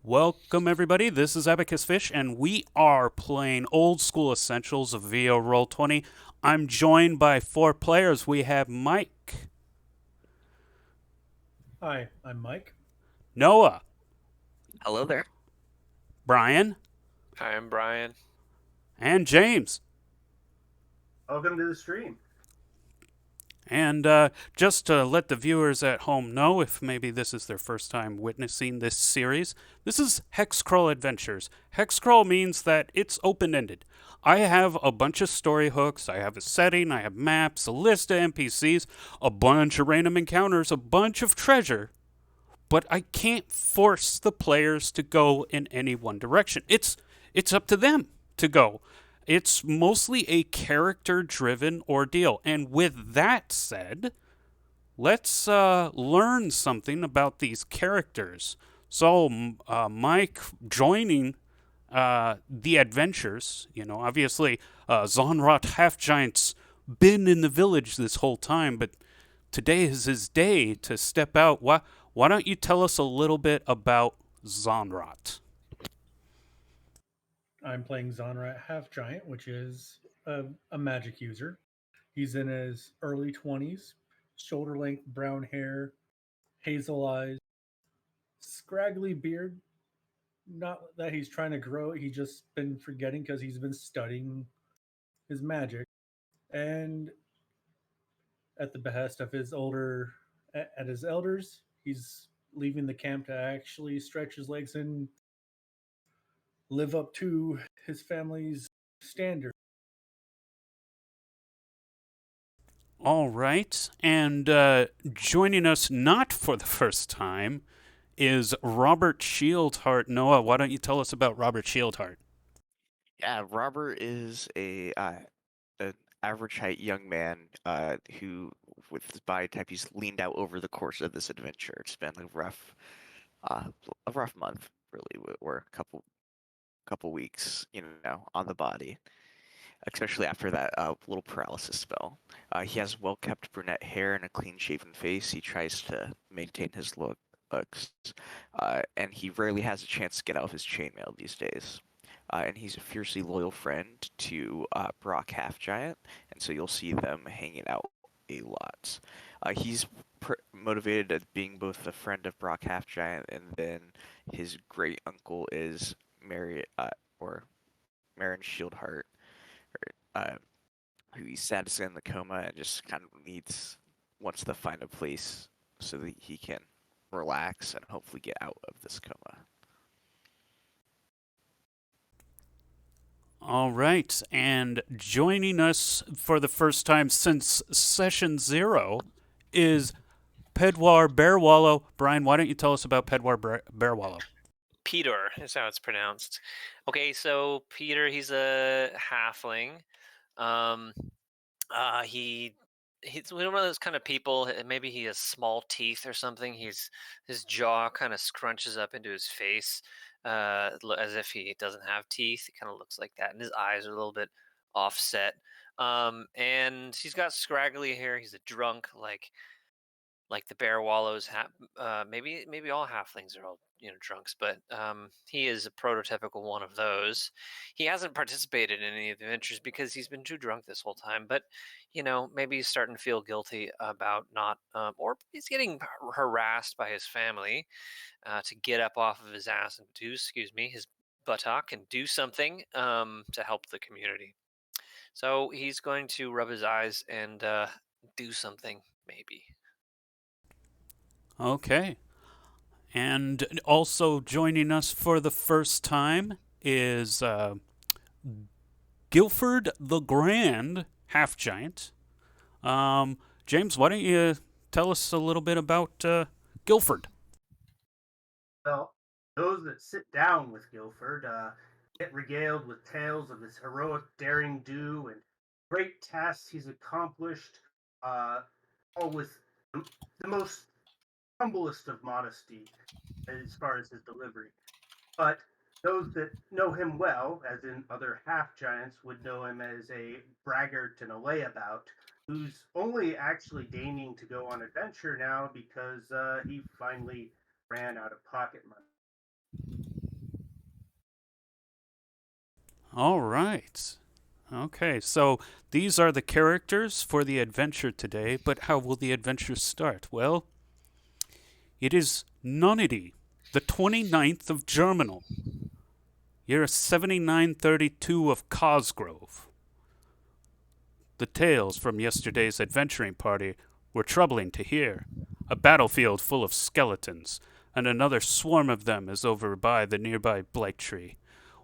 Welcome, everybody. This is Abacus Fish, and we are playing Old School Essentials of VO Roll20. I'm joined by four players. We have Mike, Hi, I'm Mike. Noah, Hello there. Brian, Hi, I'm Brian. and James. Welcome to the stream. And just to let the viewers at home know, if maybe this is their first time witnessing this series, this is Hexcrawl Adventures. Hexcrawl means that it's open ended. I have a bunch of story hooks, I have a setting, I have maps, a list of NPCs, a bunch of random encounters, a bunch of treasure, but I can't force the players to go in any one direction. It's up to them to go. It's mostly a character driven ordeal. And with that said, let's learn something about these characters. So, Mike joining the adventures, obviously, Zonrot Half Giant's been in the village this whole time, but today is his day to step out. Why don't you tell us a little bit about Zonrot? I'm playing Zonra Half Giant, which is a magic user. He's in his early 20s, shoulder length brown hair, hazel eyes, scraggly beard. Not that he's trying to grow it, he's just been forgetting because he's been studying his magic. And at the behest of his at his elders, he's leaving the camp to actually stretch his legs and live up to his family's standard. All right. And joining us not for the first time is Robert Shieldheart. Noah, why don't you tell us about Robert Shieldheart? Yeah, Robert is an average height young man who, with his body type, he's leaned out over the course of this adventure. It's been uh, a rough month, really, or a couple weeks, on the body, especially after that little paralysis spell. He has well-kept brunette hair and a clean-shaven face. He tries to maintain his looks, and he rarely has a chance to get out of his chainmail these days. And he's a fiercely loyal friend to Brock Half Giant, and so you'll see them hanging out a lot. He's motivated at being both a friend of Brock Half Giant, and then his great uncle is or Marin Shieldheart, uh, who he's sad to see in the coma and just kind of wants to find a place so that he can relax and hopefully get out of this coma. All right. And joining us for the first time since session 0 is Pedwar Bearwallow. Brian, why don't you tell us about Pedwar Bearwallow? Peter is how it's pronounced. Okay, so Peter, he's a halfling. Um, he's one of those kind of people. Maybe he has small teeth or something. His jaw kind of scrunches up into his face, as if he doesn't have teeth. It kind of looks like that, and his eyes are a little bit offset. And he's got scraggly hair. He's a drunk, like the bear wallows maybe all halflings are all drunks, but he is a prototypical one of those. He hasn't participated in any of the adventures because he's been too drunk this whole time, but maybe he's starting to feel guilty about not or he's getting harassed by his family to get up off of his ass and do his buttock and do something to help the community. So he's going to rub his eyes and do something, maybe. Okay. And also joining us for the first time is Guilford the Grand, half giant. James, why don't you tell us a little bit about Guilford? Well, those that sit down with Guilford get regaled with tales of his heroic daring do and great tasks he's accomplished, uh, all with the most humblest of modesty as far as his delivery. But those that know him well, as in other half giants, would know him as a braggart and a layabout, who's only actually deigning to go on adventure now because he finally ran out of pocket money. All right. Okay, so these are the characters for the adventure today, but how will the adventure start? Well, it is Nonity, the 29th of Germinal, year 7932 of Cosgrove. The tales from yesterday's adventuring party were troubling to hear. A battlefield full of skeletons, and another swarm of them is over by the nearby Blight Tree.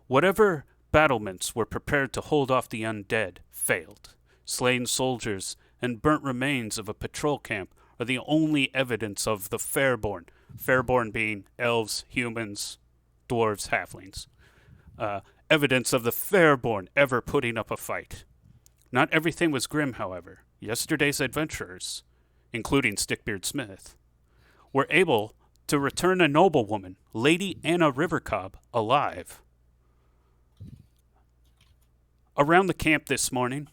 Whatever battlements were prepared to hold off the undead failed. Slain soldiers and burnt remains of a patrol camp are the only evidence of the Fairborn. Fairborn being elves, humans, dwarves, halflings. Evidence of the Fairborn ever putting up a fight. Not everything was grim, however. Yesterday's adventurers, including Stickbeard Smith, were able to return a noblewoman, Lady Anna Rivercob, alive. Around the camp this morning,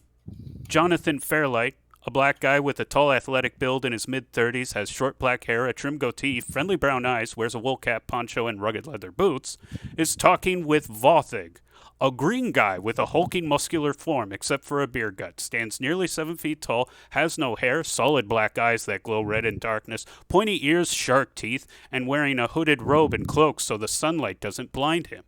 Jonathan Fairlight, a black guy with a tall athletic build in his mid-30s, has short black hair, a trim goatee, friendly brown eyes, wears a wool cap, poncho, and rugged leather boots, is talking with Vothig, a green guy with a hulking muscular form except for a beer gut, stands nearly 7 feet tall, has no hair, solid black eyes that glow red in darkness, pointy ears, shark teeth, and wearing a hooded robe and cloak so the sunlight doesn't blind him.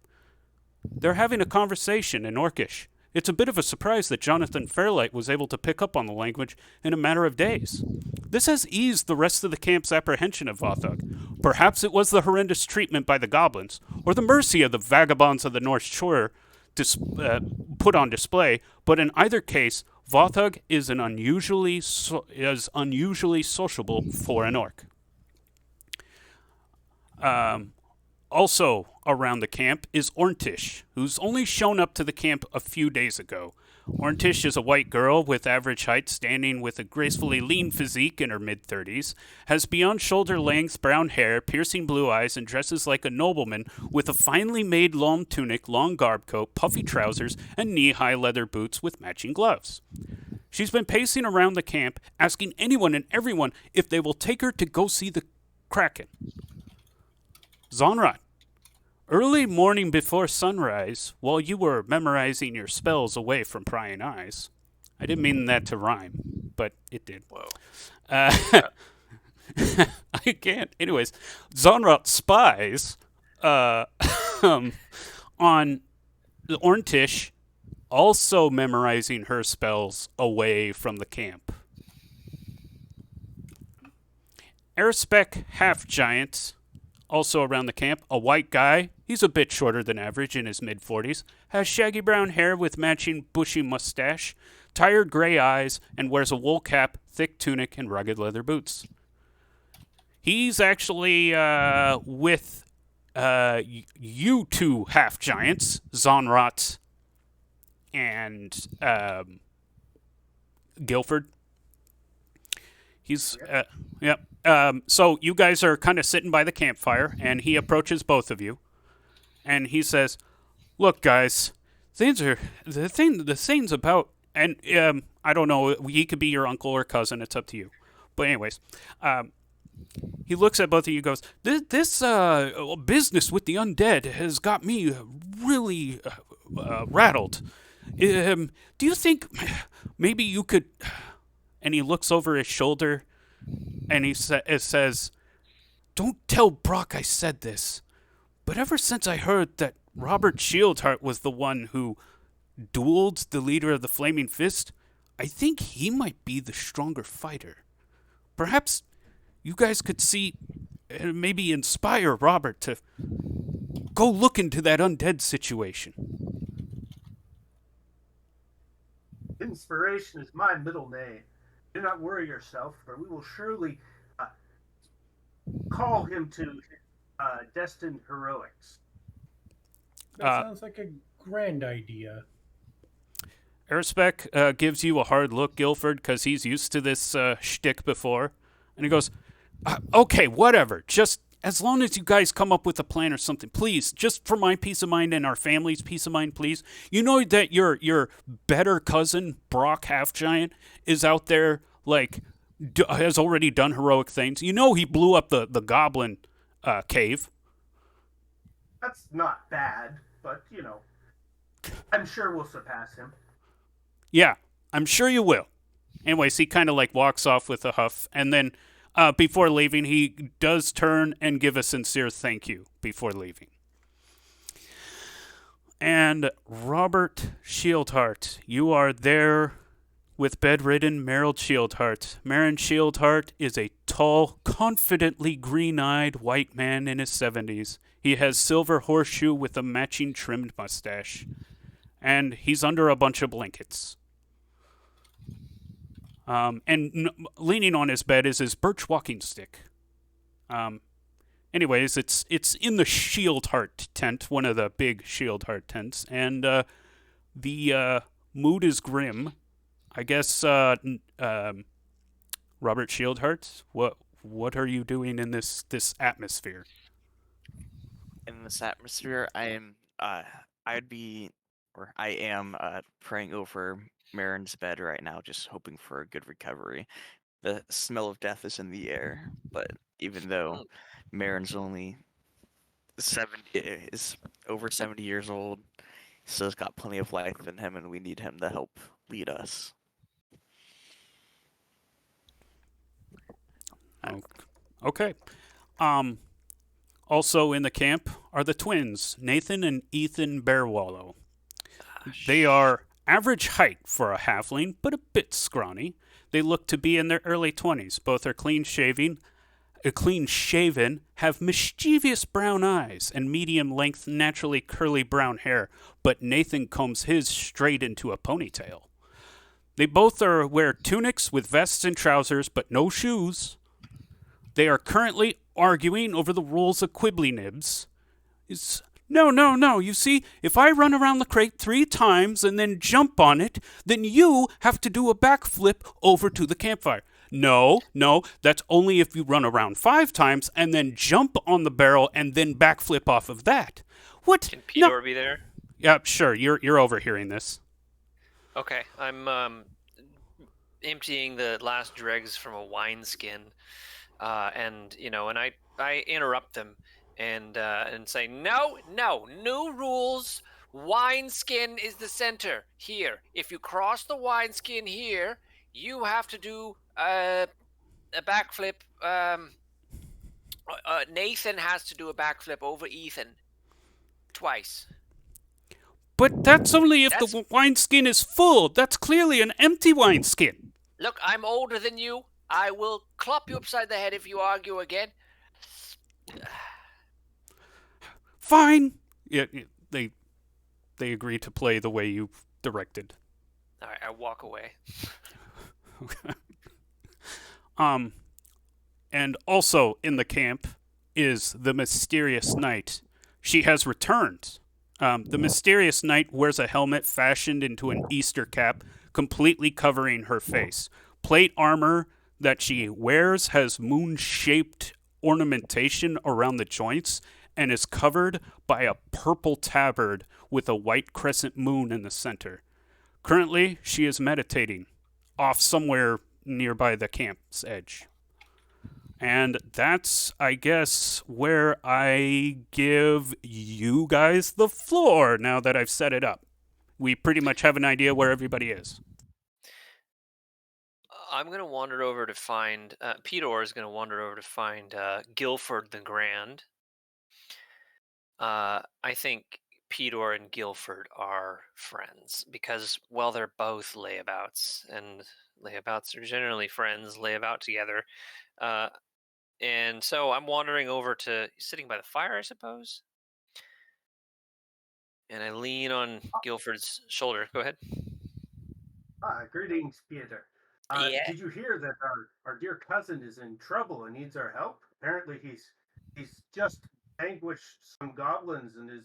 They're having a conversation in Orcish. It's a bit of a surprise that Jonathan Fairlight was able to pick up on the language in a matter of days. This has eased the rest of the camp's apprehension of Vothug. Perhaps it was the horrendous treatment by the goblins, or the mercy of the vagabonds of the North Shore put on display, but in either case, Vothug is unusually sociable for an orc. Also around the camp is Orntish, who's only shown up to the camp a few days ago. Orntish is a white girl with average height, standing with a gracefully lean physique in her mid-30s, has beyond shoulder length brown hair, piercing blue eyes, and dresses like a nobleman with a finely made long tunic, long garb coat, puffy trousers, and knee-high leather boots with matching gloves. She's been pacing around the camp, asking anyone and everyone if they will take her to go see the Kraken. Zonrot, early morning before sunrise, while you were memorizing your spells away from prying eyes. I didn't mean that to rhyme, but it did. Whoa. I can't. Anyways, Zonrot spies on the Orntish also memorizing her spells away from the camp. Airspec half-giant, also around the camp, a white guy. He's a bit shorter than average, in his mid-40s, has shaggy brown hair with matching bushy mustache, tired gray eyes, and wears a wool cap, thick tunic, and rugged leather boots. He's actually with you two half-giants, Zonrot and Guilford. He's, yep. So you guys are kind of sitting by the campfire, and he approaches both of you, and he says, "Look, guys, the thing's about, and I don't know, he could be your uncle or cousin. It's up to you. But anyways, he looks at both of you, and goes, this business with the undead has got me really rattled. Do you think maybe you could?" And he looks over his shoulder, and he says, "Don't tell Brock I said this, but ever since I heard that Robert Shieldheart was the one who dueled the leader of the Flaming Fist, I think he might be the stronger fighter. Perhaps you guys could see, maybe inspire Robert to go look into that undead situation." Inspiration is my middle name. Do not worry yourself, for we will surely call him to destined heroics. That sounds like a grand idea. Erspec gives you a hard look, Guilford, because he's used to this shtick before. And he goes, "Okay, whatever. Just as long as you guys come up with a plan or something, please, just for my peace of mind and our family's peace of mind, please. You know that your better cousin, Brock Half-Giant, is out there, like, has already done heroic things. You know he blew up the goblin cave." That's not bad, but, I'm sure we'll surpass him. Yeah, I'm sure you will. Anyways, he kind of like walks off with a huff, and then before leaving, he does turn and give a sincere thank you before leaving. And Robert Shieldheart, you are there with bedridden Merrill Shieldheart. Marin Shieldheart is a tall, confidently green-eyed white man in his 70s. He has silver horseshoe with a matching trimmed mustache. And he's under a bunch of blankets. Leaning on his bed is his birch walking stick. Anyways, it's in the Shieldheart tent, one of the big Shieldheart tents, and the mood is grim. I guess Robert Shieldheart, what are you doing in this atmosphere? In this atmosphere, I am praying over Marin's bed right now, just hoping for a good recovery. The smell of death is in the air, but even though Marin's only 70, is over 70 years old, he still's got plenty of life in him, and we need him to help lead us. Okay. Also in the camp are the twins, Nathan and Ethan Bearwallow. They are average height for a halfling, but a bit scrawny. They look to be in their early 20s. Both are clean shaven, have mischievous brown eyes and medium length, naturally curly brown hair, but Nathan combs his straight into a ponytail. They both wear tunics with vests and trousers, but no shoes. They are currently arguing over the rules of Quibbly Nibs. No. You see, if I run around the crate 3 times and then jump on it, then you have to do a backflip over to the campfire. No, that's only if you run around 5 times and then jump on the barrel and then backflip off of that. What? Can Pedor be there? Yeah, sure. You're overhearing this. Okay, I'm emptying the last dregs from a wineskin, and I interrupt them and say, no, new rules. Wineskin is the center here. If you cross the wineskin here, you have to do a backflip. Nathan has to do a backflip over Ethan twice. But that's only if the wineskin is full. That's clearly an empty wineskin. Look, I'm older than you. I will clop you upside the head if you argue again. Fine. Yeah, they agree to play the way you directed. All right, I walk away. Okay. And also in the camp is the mysterious knight. She has returned. The mysterious knight wears a helmet fashioned into an Easter cap, completely covering her face. Plate armor that she wears has moon-shaped ornamentation around the joints and is covered by a purple tabard with a white crescent moon in the center. Currently, she is meditating off somewhere nearby the camp's edge. And that's, I guess, where I give you guys the floor now that I've set it up. We pretty much have an idea where everybody is. I'm going to wander over to find... Pedor is going to wander over to find Guilford the Grand. I think Pedor and Guilford are friends because, well, they're both layabouts, and layabouts are generally friends, lay about together. And so I'm wandering over to sitting by the fire, I suppose. And I lean on Guilford's shoulder. Go ahead. Greetings, Peter. Yeah. Did you hear that our dear cousin is in trouble and needs our help? Apparently, he's just vanquished some goblins and is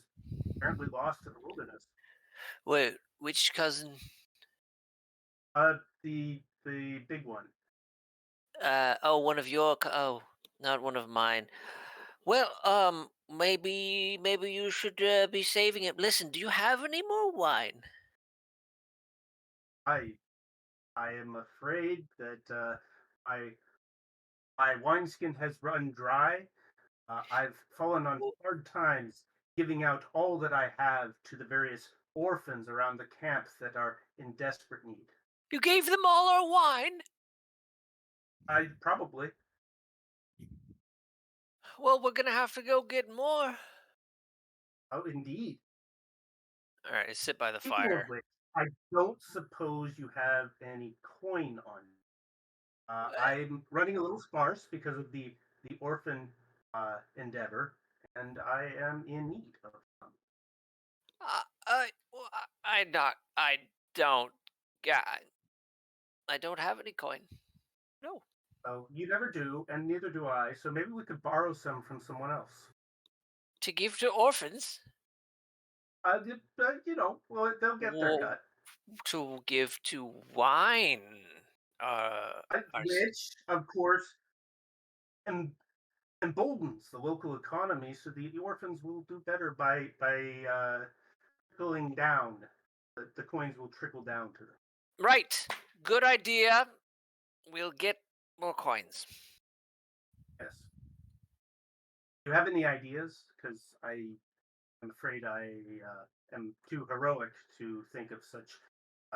apparently lost in the wilderness. Wait, which cousin? The big one. One of your. Not one of mine. Well, maybe you should be saving it. Listen, do you have any more wine? I am afraid that my wineskin has run dry. I've fallen on hard times giving out all that I have to the various orphans around the camp that are in desperate need. You gave them all our wine? I probably. Well, we're gonna have to go get more. Oh, indeed. All right, sit by the Speaking fire. of which, I don't suppose you have any coin on you. I'm running a little sparse because of the orphan endeavor, and I am in need of some. Well, I don't. Yeah, I don't have any coin. No. So you never do, and neither do I. So maybe we could borrow some from someone else. To give to orphans? Well, they'll get their Well, cut. to give to wine. Which, of course, em- emboldens the local economy, so the orphans will do better by trickling down. The coins will trickle down to them. Right. Good idea. We'll get more coins. Yes. Do you have any ideas? Because I'm afraid I am too heroic to think of such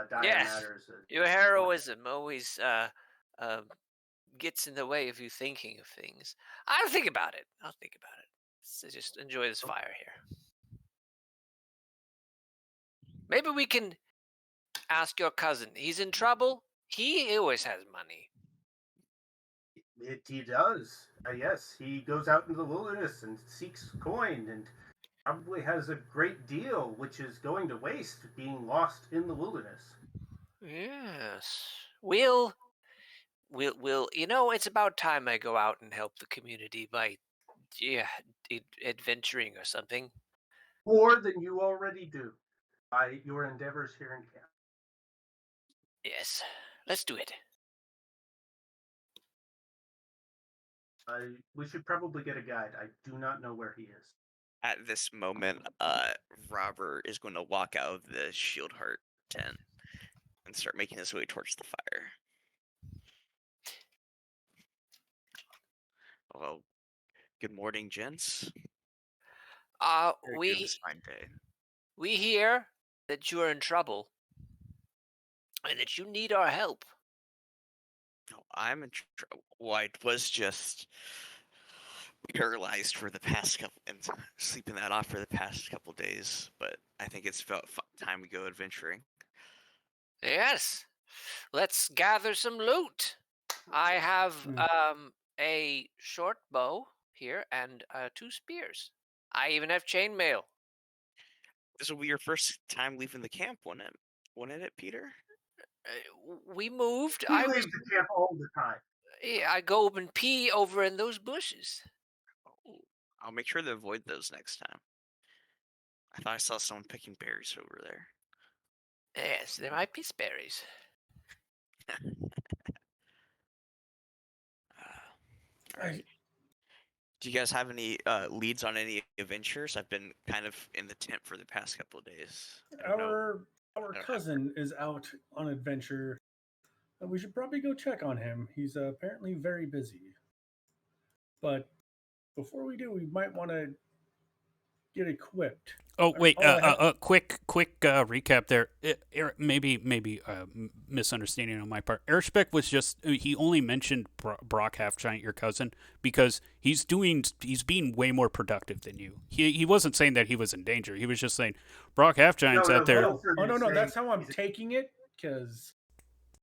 dire Yes. matters. Your heroism always gets in the way of you thinking of things. I'll think about it. So just enjoy this fire here. Maybe we can ask your cousin. He's in trouble. He always has money. He does. Yes, he goes out into the wilderness and seeks coin, and probably has a great deal which is going to waste being lost in the wilderness. Yes. We'll. It's about time I go out and help the community by, adventuring or something. More than you already do by your endeavors here in camp. Yes. Let's do it. We should probably get a guide. I do not know where he is. At this moment, Robert is going to walk out of the Shield Heart tent and start making his way towards the fire. Well, good morning, gents. We This fine day. we hear that you're in trouble and that you need our help. No, I'm in trouble. Well, I was just paralyzed for the past couple and sleeping that off for the past couple days, but I think it's about time we go adventuring. Yes. Let's gather some loot. I have a short bow here and 2 spears. I even have chainmail. This will be your first time leaving the camp, wouldn't it, Peter? We moved. He leaves the camp all the time. I go and pee over in those bushes. Oh, I'll make sure to avoid those next time. I thought I saw someone picking berries over there. Yes, there might be berries. All right. Do you guys have any leads on any adventures? I've been kind of in the tent for the past couple of days. Our cousin is out on adventure. We should probably go check on him. He's apparently very busy. But before we do, we might want to get equipped. Oh wait, quick recap there. Maybe misunderstanding on my part. Ershbeck was just he only mentioned Brock Half Giant, your cousin, because he's being way more productive than you. He wasn't saying that he was in danger. He was just saying Brock Half Giant's out there. No, that's how I'm taking it, because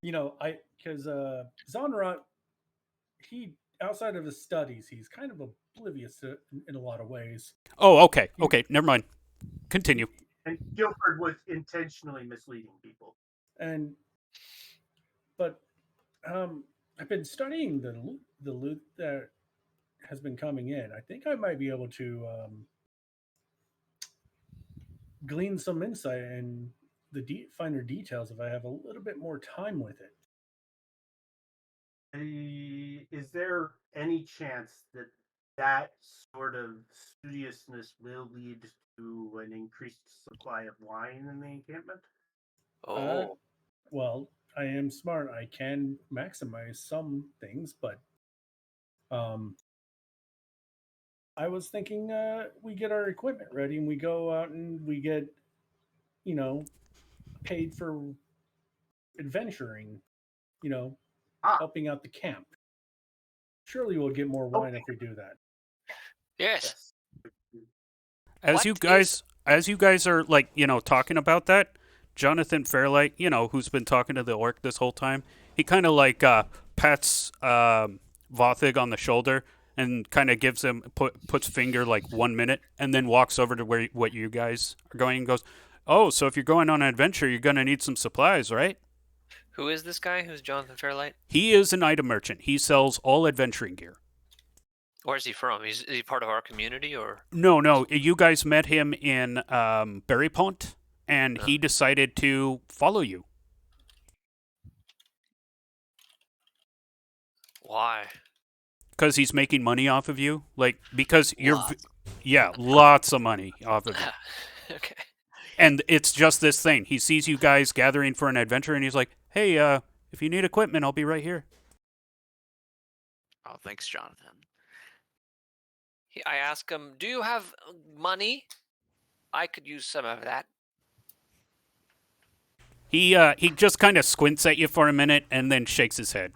Zonrot, he outside of his studies, he's kind of oblivious to, in a lot of ways. Oh, okay, never mind. Continue. And Guilford was intentionally misleading people. But I've been studying the loot that has been coming in. I think I might be able to glean some insight and the finer details if I have a little bit more time with it. Is there any chance that sort of studiousness will lead to an increased supply of wine in the encampment? Well, I am smart. I can maximize some things, but I was thinking we get our equipment ready and we go out and we get paid for adventuring, you know, Ah, helping out the camp. Surely we'll get more wine if we do that. Yes. yes. As What you is- guys as you guys are like, talking about that, Jonathan Fairlight, who's been talking to the orc this whole time, he kind of like pats Vothig on the shoulder and kind of gives him puts finger like 1 minute and then walks over to where what you guys are going and goes, "Oh, so if you're going on an adventure, you're going to need some supplies, right?" Who is this guy? Who's Jonathan Fairlight? He is an item merchant. He sells all adventuring gear. Where's he from? Is he part of our community or? No. You guys met him in Berrypont, and he Oh. decided to follow you. Why? Because he's making money off of you. Like, because you're... Lots. Yeah, lots of money off of you. Okay. And it's just this thing. He sees you guys gathering for an adventure, and he's like, "Hey, if you need equipment, I'll be right here." Oh, thanks, Jonathan. I ask him, "Do you have money? I could use some of that." He just kind of squints at you for a minute, and then shakes his head.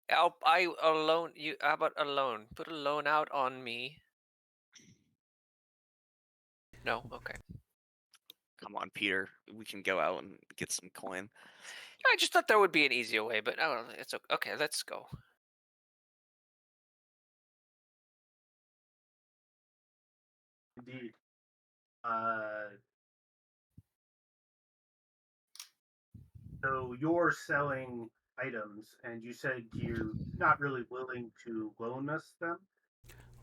I alone. You? How about a loan? Put a loan out on me. No. Okay. Come on, Peter. We can go out and get some coin. I just thought there would be an easier way, but oh, it's okay. Okay, let's go. Indeed. So you're selling items, and you said you're not really willing to loan us them.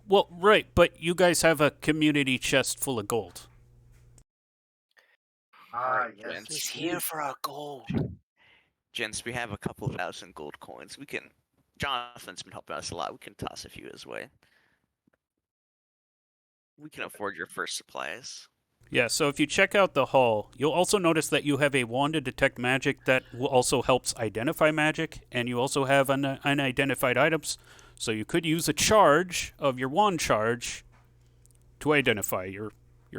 Well, right, but you guys have a community chest full of gold. Ah, Alright, yes. Vince. He's here for our gold. Gents, we have a couple thousand gold coins. We can. Jonathan's been helping us a lot. We can toss a few his way. We can afford your first supplies. Yeah, so if you check out the hall, you'll also notice that you have a wand to detect magic that also helps identify magic, and you also have unidentified items, so you could use a charge of your wand charge to identify your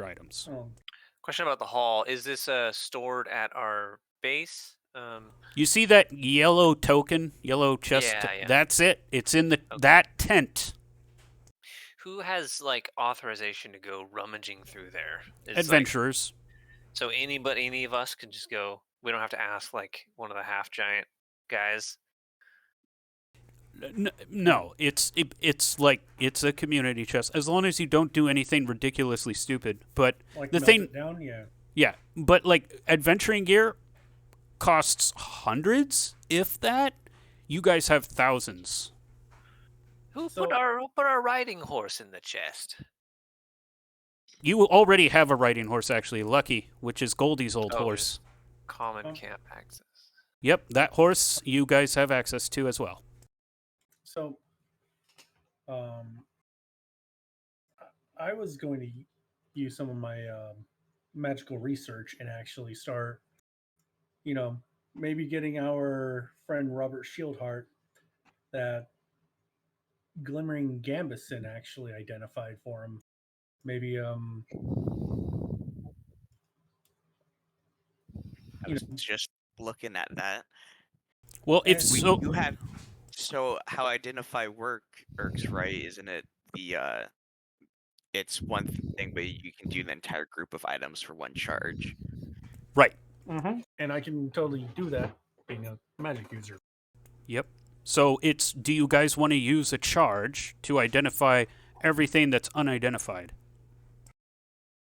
items. Oh, Question about the hall: is this stored at our base? You see that yellow token, yellow chest? Yeah. That's it. It's in that tent. Who has like authorization to go rummaging through there? Adventurers. So any of us can just go. We don't have to ask like one of the half giant guys. No, it's a community chest as long as you don't do anything ridiculously stupid. But like the melt thing, it down, yeah. yeah, but like adventuring gear costs hundreds, if that. You guys have thousands. Who So- put our riding horse in the chest? You already have a riding horse, actually, Lucky, which is Goldie's old Oh, horse. Common Oh. camp access. Yep, that horse you guys have access to as well. So, I was going to use some of my magical research and actually start, maybe getting our friend Robert Shieldheart that glimmering gambeson actually identified for him. Maybe I was just looking at that. Well, it's We- so You have. So how identify works, right? Isn't it the It's one thing, but you can do the entire group of items for one charge. right. and I can totally do that being a magic user. Yep. So it's, do you guys want to use a charge to identify everything that's unidentified?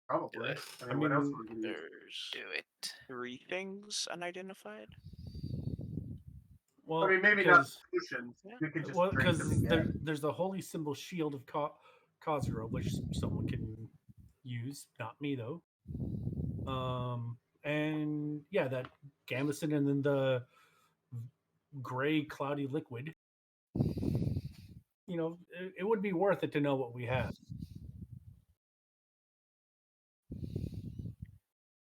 Probably. I mean, I what else mean, would we use? There's Do it. 3 things unidentified. Well, I mean, maybe not 'cause- potions. Yeah. We could just Well, drink because them again. there's the holy symbol shield of Khazra, which someone can use, not me though. And yeah, that gambeson and then the gray cloudy liquid. It would be worth it to know what we have.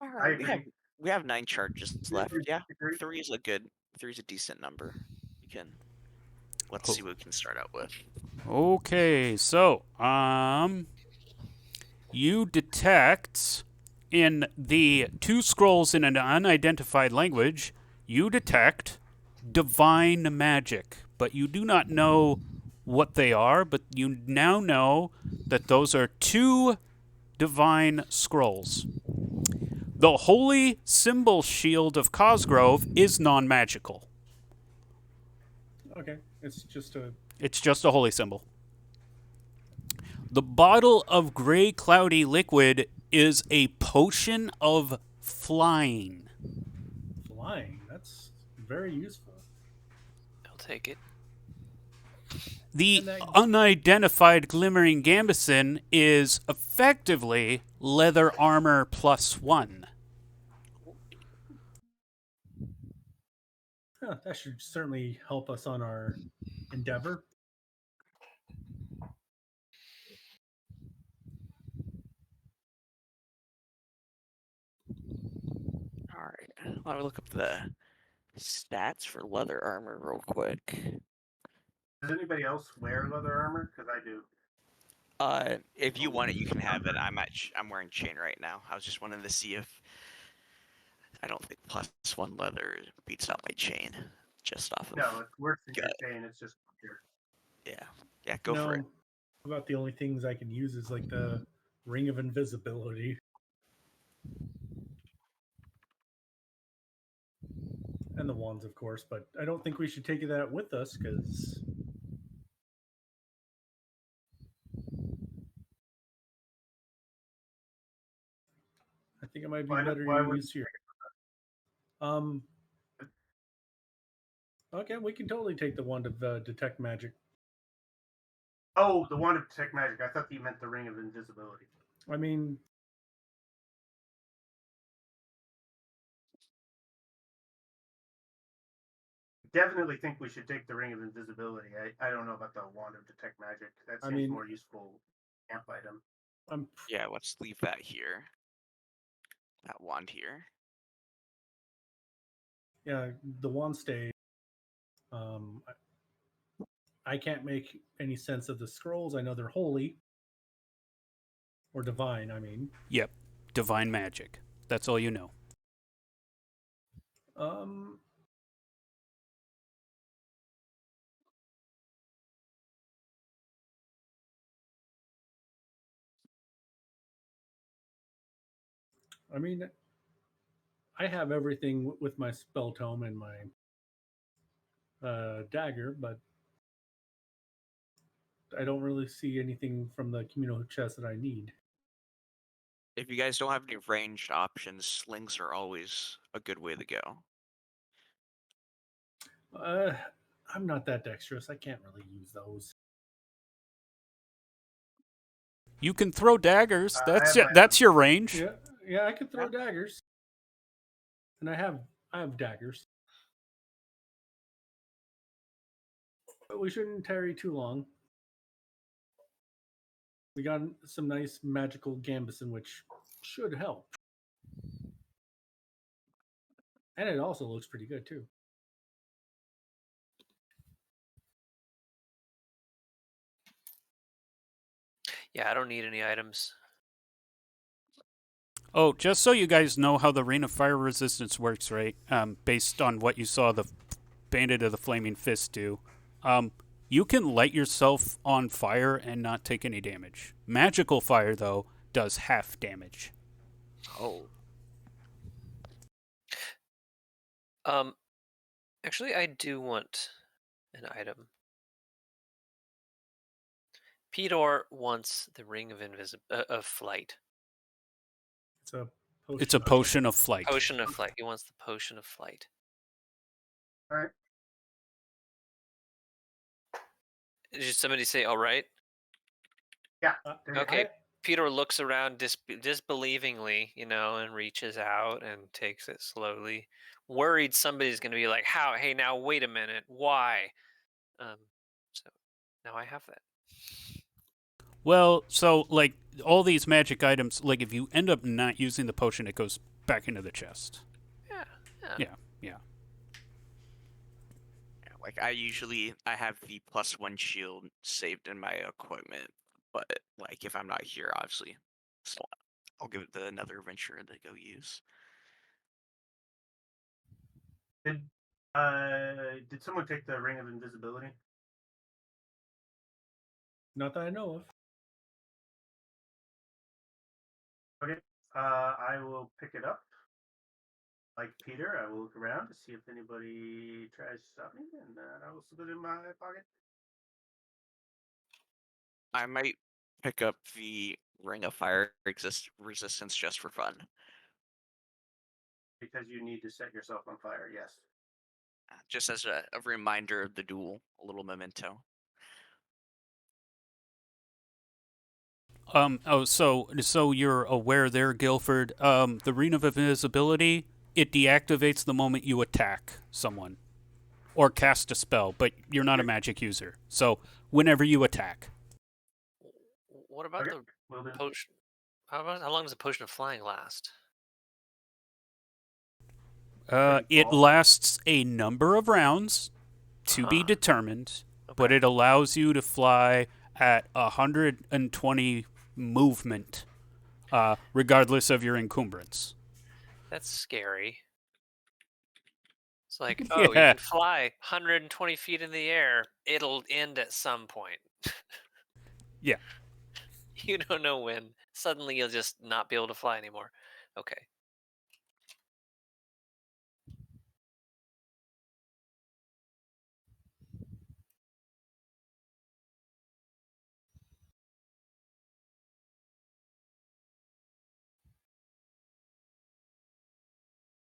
Alright, we have 9 charges left. Agree, Yeah, agree. 3 is a decent number. Let's see what we can start out with. Okay, so you detect In the 2 scrolls in an unidentified language, you detect divine magic, but you do not know what they are, but you now know that those are 2 divine scrolls. The holy symbol shield of Cosgrove is non-magical. Okay, it's just a. It's just a holy symbol. The bottle of gray cloudy liquid is a potion of flying. Flying. That's very useful. I'll take it. The And that- unidentified glimmering gambeson is effectively leather armor +1. That should certainly help us on our endeavor. All right. Let me look up the stats for leather armor real quick. Does anybody else wear leather armor? Because I do. If you want it, you can have it. I'm wearing chain right now. I was just wanting to see if I don't think +1 leather beats out my chain just off of. No, it's worse than gut. your chain. It's just here. Yeah, go for it. About the only things I can use is like the ring of invisibility. And the wands, of course, but I don't think we should take that with us because I think it might be better to use here. Okay, we can totally take the wand of detect magic. Oh, the wand of detect magic. I thought you meant the ring of invisibility. I mean, Definitely think we should take the ring of invisibility. I don't know about the wand of detect magic. That seems more useful camp item. Yeah, let's leave that here. That wand here. Yeah, the wand stay. I can't make any sense of the scrolls. I know they're holy or divine. I mean, Yep, divine magic. That's all you know. I mean, I have everything with my spell tome and my dagger, but I don't really see anything from the communal chest that I need. If you guys don't have any ranged options, slings are always a good way to go. I'm not that dexterous. I can't really use those. You can throw daggers. I have That's your range. Yeah, I could throw daggers, and I have daggers, but we shouldn't tarry too long. We got some nice magical gambeson, which should help, and it also looks pretty good too. Yeah, I don't need any items. Oh, just so you guys know how the Rain of Fire resistance works, right? Based on what you saw the Bandit of the Flaming Fist do. You can light yourself on fire and not take any damage. Magical fire, though, does half damage. Oh. Actually, I do want an item. Peter wants the ring of flight. It's a potion of flight. Potion of flight. He wants the potion of flight. All right. Did somebody say all right? Yeah. Okay. Peter looks around disbelievingly, and reaches out and takes it slowly. Worried somebody's going to be like, "How? Hey, now wait a minute. Why?" So now I have that. Well, so, like, all these magic items, like, if you end up not using the potion, it goes back into the chest. Yeah. Like, I have the +1 shield saved in my equipment, but, like, if I'm not here, obviously, still I'll give it to another adventurer to go use. Did someone take the ring of invisibility? Not that I know of. Okay. I will pick it up. Like Peter, I will look around to see if anybody tries to stop me, and then I will slip it in my pocket. I might pick up the Ring of Fire resistance just for fun. Because you need to set yourself on fire, yes. Just as a reminder of the duel, a little memento. So you're aware there, Guilford. The Ring of Invisibility, it deactivates the moment you attack someone or cast a spell, but you're not a magic user. So whenever you attack. What about Okay, the will do. potion? How long does a potion of flying last? It Pretty lasts a number of rounds to be Huh. determined, but Okay. it allows you to fly at 120 movement, regardless of your encumbrance. That's scary. It's like, Yeah. oh, you can fly 120 feet in the air. It'll end at some point. Yeah. You don't know when. Suddenly you'll just not be able to fly anymore. Okay.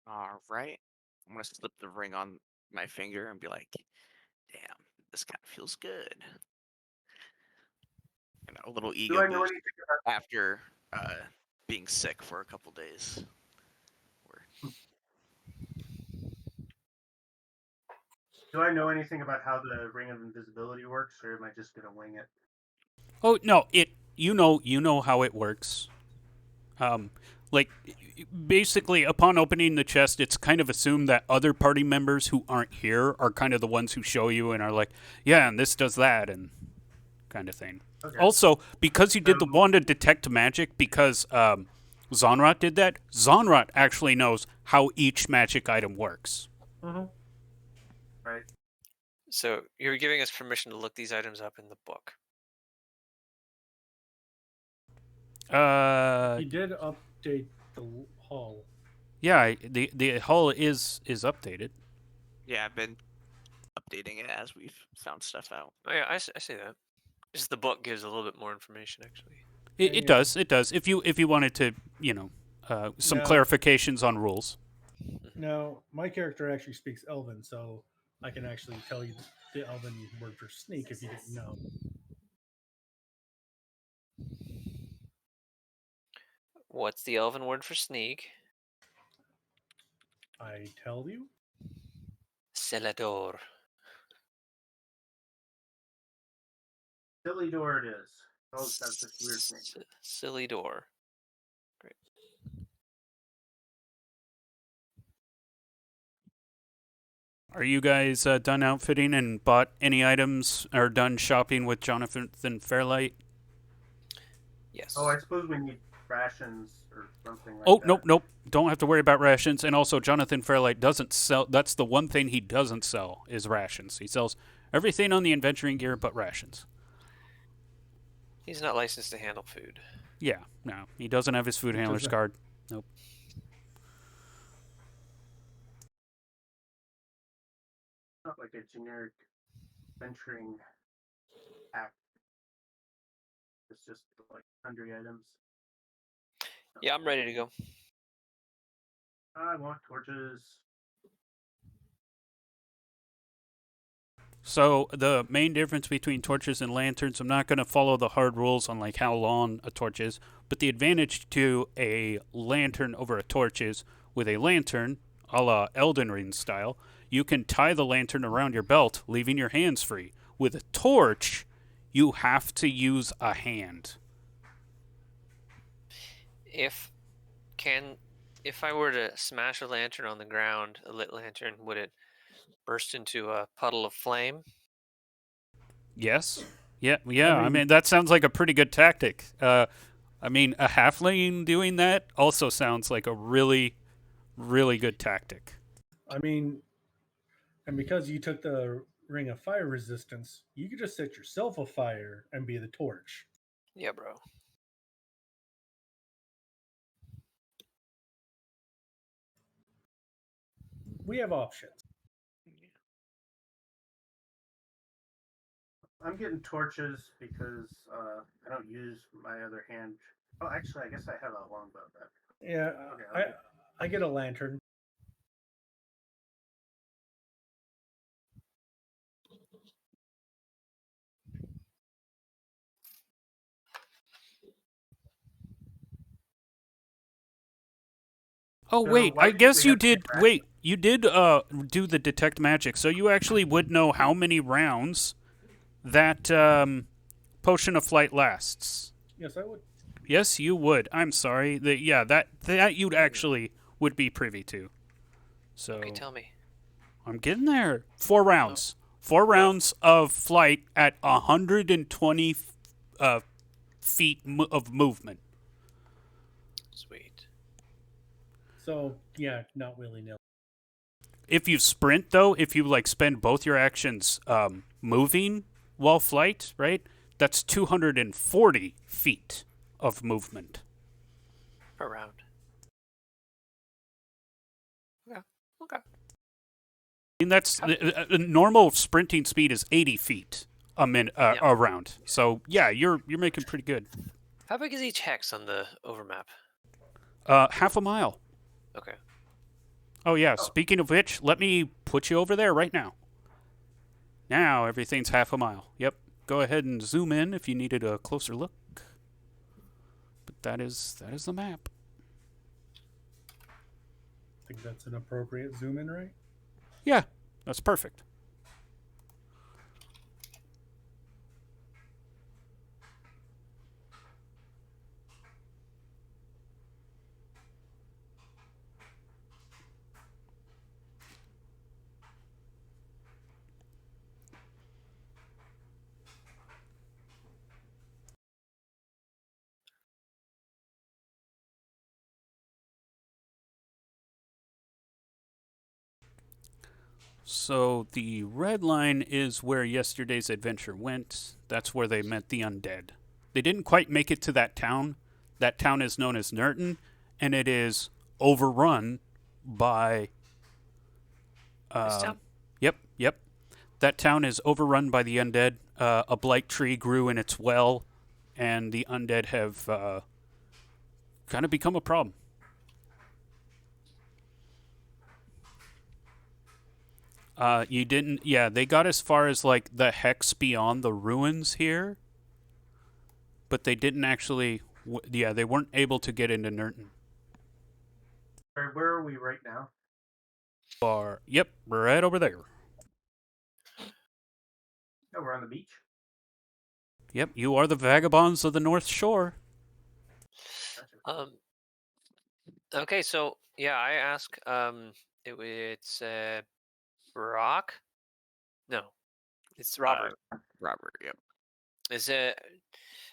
All right. I'm gonna slip the ring on my finger and be like, "Damn, this kind of feels good." And a little Do ego I know boost anything about after being sick for a couple days. how the ring of invisibility works, or am I just gonna wing it? Oh no, you know how it works. Like basically upon opening the chest, it's kind of assumed that other party members who aren't here are kind of the ones who show you and are like, yeah, and this does that and kind of thing. Okay. Also, because you did the So- wand to detect magic, because Zonrot did that, Zonrot actually knows how each magic item works. Right. So you're giving us permission to look these items up in the book. He did update the hull. Yeah, the hull is updated. Yeah, I've been updating it as we've found stuff out. Oh yeah, I see that. Just the book gives a little bit more information, actually. It Yeah. does. It does. If you wanted to, some No. clarifications on rules. Now, my character actually speaks Elven, so I can actually tell you the Elven word for sneak if you didn't know. What's the elven word for sneak? I tell you? Celador. Silly door it is. Oh, that's just weird name. Silly door. Great. Are you guys done outfitting and bought any items or done shopping with Jonathan Fairlight? Yes. Oh, I suppose we need rations or something like Oh, that. nope. Don't have to worry about rations. And also, Jonathan Fairlight doesn't sell. That's the one thing he doesn't sell is rations. He sells everything on the adventuring gear but rations. He's not licensed to handle food. Yeah, no. He doesn't have his food handler's Does- card. Nope. Not like a generic venturing act. It's just like sundry items. Yeah, I'm ready to go. I want torches. So the main difference between torches and lanterns, I'm not going to follow the hard rules on like how long a torch is, but the advantage to a lantern over a torch is with a lantern, a la Elden Ring style, you can tie the lantern around your belt, leaving your hands free. With a torch, you have to use a hand. If I were to smash a lantern on the ground, a lit lantern, would it burst into a puddle of flame? Yes. Yeah. I mean- mean, that sounds like a pretty good tactic. I mean, a halfling doing that also sounds like a really, really good tactic. I mean, and because you took the ring of fire resistance, you could just set yourself afire and be the torch. Yeah, bro. We have options. I'm getting torches because I don't use my other hand. Oh, actually, I guess I have a longbow. Then. Yeah, Okay, I get a lantern. Oh So wait, why I do you think guess we you have to did. take action? Wait, you did do the detect magic, so you actually would know how many rounds that potion of flight lasts. Yes, I would. Yes, you would. I'm sorry. That you'd actually would be privy to. So Okay, tell me. I'm getting there. 4 rounds. 4 rounds of flight at 120 feet of movement. Sweet. So yeah, not willy nilly. If you sprint though, if you like spend both your actions moving while flight, right? That's 240 feet of movement. Per round. Okay. Okay. I mean, that's normal sprinting speed is 80 feet Yeah. a round. So yeah, you're making pretty good. How big is each hex on the overmap? Half a mile. Okay. Oh yeah. Speaking of which, let me put you over there right now. Now everything's half a mile. Yep. Go ahead and zoom in if you needed a closer look. But that is the map. I think that's an appropriate zoom in, right? Yeah, that's perfect. So the red line is where yesterday's adventure went. That's where they met the undead. They didn't quite make it to that town. That town is known as Nurton, and it is overrun by. This town? Yep. That town is overrun by the undead. A blight tree grew in its well, and the undead have kind of become a problem. You didn't. Yeah, they got as far as like the hex beyond the ruins here, but they didn't actually. Yeah, they weren't able to get into Nurton. Where are we right now? Yep, right over there. Oh, we're on the beach. Yep, you are the vagabonds of the North Shore. Gotcha. Okay, so yeah, I ask. It's Brock. No, it's Robert. Robert, yep. Is it?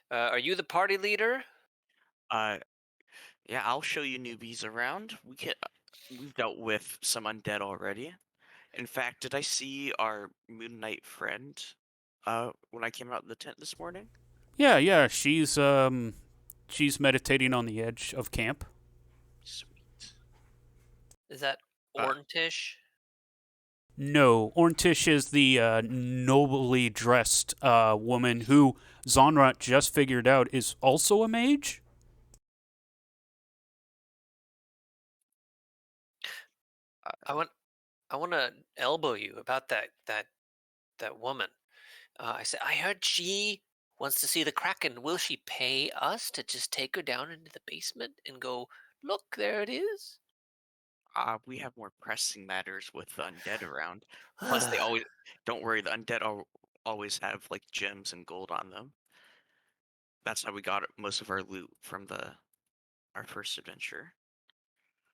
Are you the party leader? Yeah, I'll show you newbies around. We've dealt with some undead already. In fact, did I see our Moon Knight friend when I came out of the tent this morning? Yeah, she's meditating on the edge of camp. Sweet. Is that Uh, Orntish? No, Orntish is the nobly dressed woman who Zonrot just figured out is also a mage. I want to elbow you about that woman. I said I heard she wants to see the Kraken. Will she pay us to just take her down into the basement and go, look, there it is? We have more pressing matters with the undead around. Plus, they always don't worry. The undead always have like gems and gold on them. That's how we got most of our loot from our first adventure.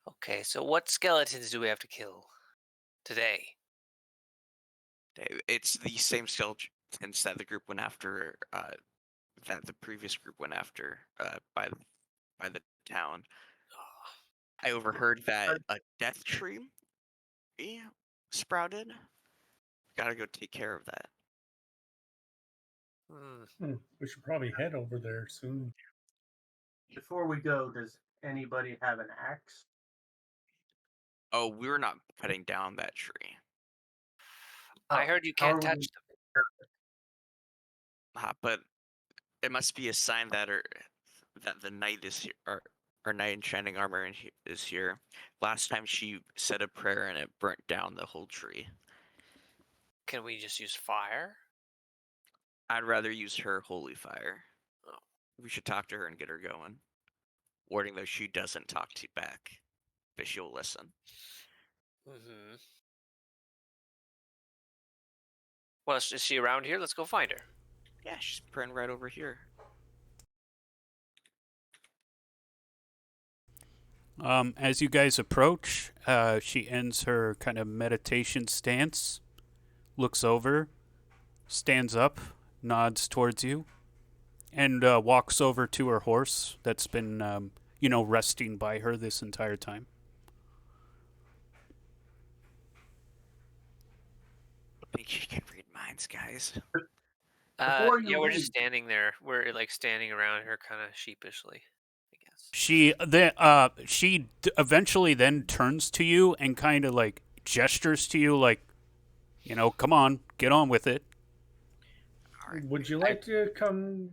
Okay, so what skeletons do we have to kill today? It's the same skeletons that the group went after that the previous group went after by the town. I overheard that a death tree sprouted. Gotta go take care of that. We should probably head over there soon. Before we go, does anybody have an axe? Oh, we're not cutting down that tree. I heard you How can't are we touch gonna them. take care of it? But it must be a sign that that the knight is here, or knight in shining armor is here. Last time she said a prayer and it burnt down the whole tree. Can we just use fire? I'd rather use her holy fire. Oh. We should talk to her and get her going. Warning though, she doesn't talk to you back, but she'll listen. Mm-hmm. Well, is she around here? Let's go find her. Yeah, she's praying right over here. As you guys approach, she ends her kind of meditation stance, looks over, stands up, nods towards you, and walks over to her horse that's been, resting by her this entire time. I think she can read minds, guys. Before you Yeah, we're leave- just standing there. We're like standing around her, kind of sheepishly, I guess. She eventually then turns to you and kind of like gestures to you, like, come on, get on with it. All right. Would you like to come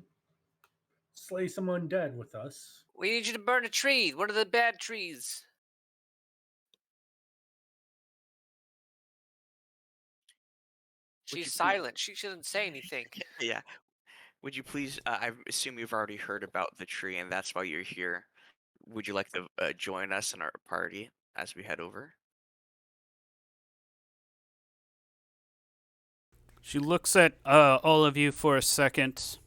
slay some undead with us? We need you to burn a tree. What are the bad trees? Would you She's please- silent. She shouldn't say anything. Yeah. Would you please? I assume you've already heard about the tree, and that's why you're here. Would you like to join us in our party as we head over? She looks at all of you for a second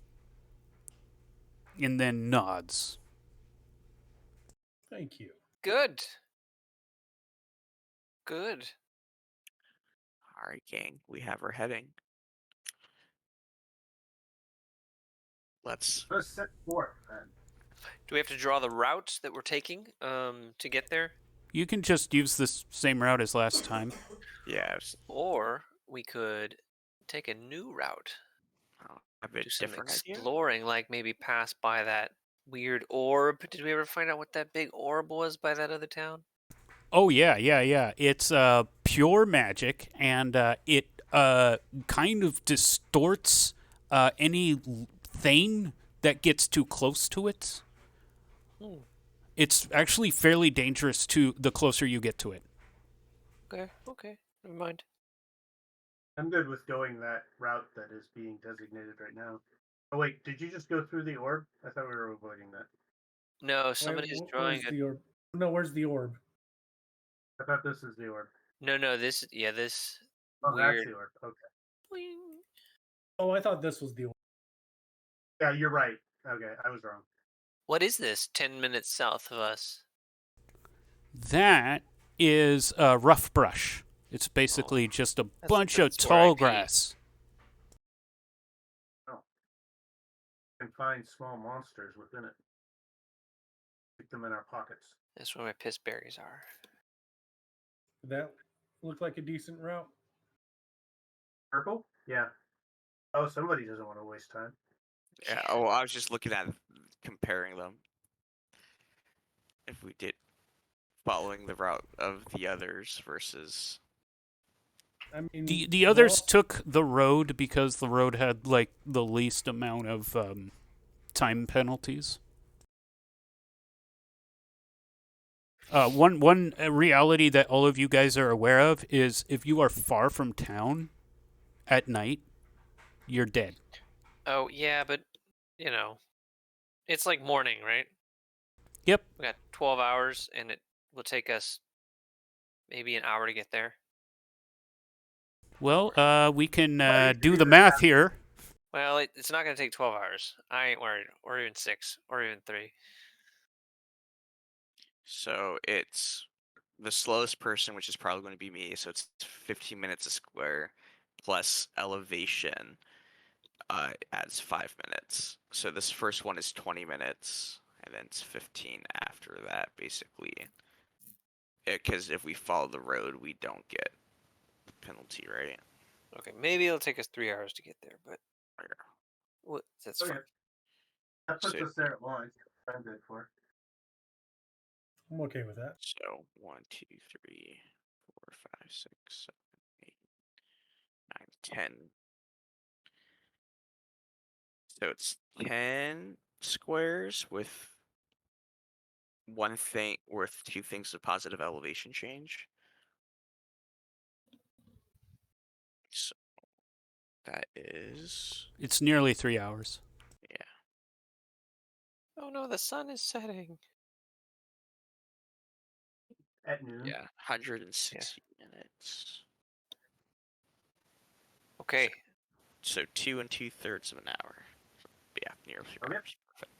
and then nods. Thank you. Good. Good. All right, gang. We have her heading. Let's. Let's set forth then. Do we have to draw the route that we're taking to get there? You can just use this same route as last time. Yeah. Or we could take a new route. A bit Do some different idea. exploring, like maybe pass by that weird orb. Did we ever find out what that big orb was by that other town? Oh yeah. It's pure magic, and it kind of distorts anything that gets too close to it. Hmm. It's actually fairly dangerous to the closer you get to it. Okay. Never mind. I'm good with going that route that is being designated right now. Oh wait, did you just go through the orb? I thought we were avoiding that. No, somebody's drawing Where's the orb? No, where's the orb? I thought this is the orb. No, this Oh, weird. that's the orb. Okay. Boing. Oh, I thought this was the orb. Yeah, you're right. Okay, I was wrong. What is this? 10 minutes south of us. That is rough brush. It's basically just a bunch of that's where I tall pee. grass. You can find small monsters within it. Stick them in our pockets. That's where my piss berries are. Did that look like a decent route? Purple? Yeah. Oh, somebody doesn't want to waste time. Yeah. Oh, I was just looking at comparing them. If we did following the route of the others versus. I mean, The others took the road because the road had like the least amount of time penalties. One reality that all of you guys are aware of is if you are far from town at night, you're dead. Oh, yeah, but, it's like morning, right? Yep. We got 12 hours, and it will take us maybe an hour to get there. Well, we can Why did you do do the that? math here. Well, it's not going to take 12 hours. I ain't worried. Or even 6. Or even 3. So it's the slowest person, which is probably going to be me. So it's 15 minutes a square plus elevation. adds 5 minutes. So this first one is 20 minutes, and then it's 15 after that, basically. Because if we follow the road, we don't get penalty, right? Okay, maybe it'll take us 3 hours to get there, but Yeah. that's Okay. fine. That puts So, us there at launch. I'm good for. I'm okay with that. so 1, 2, 3, 4, 5, 6, 7, 8, 9, 10. So it's 10 squares with one thing worth 2 things of positive elevation change. So that is, It's nearly 3 hours. yeah. Oh no, the sun is setting. At noon. Yeah, 160 minutes. Okay. So 2 2/3 of an hour. Yeah, nearly 3 Okay. hours. Perfect.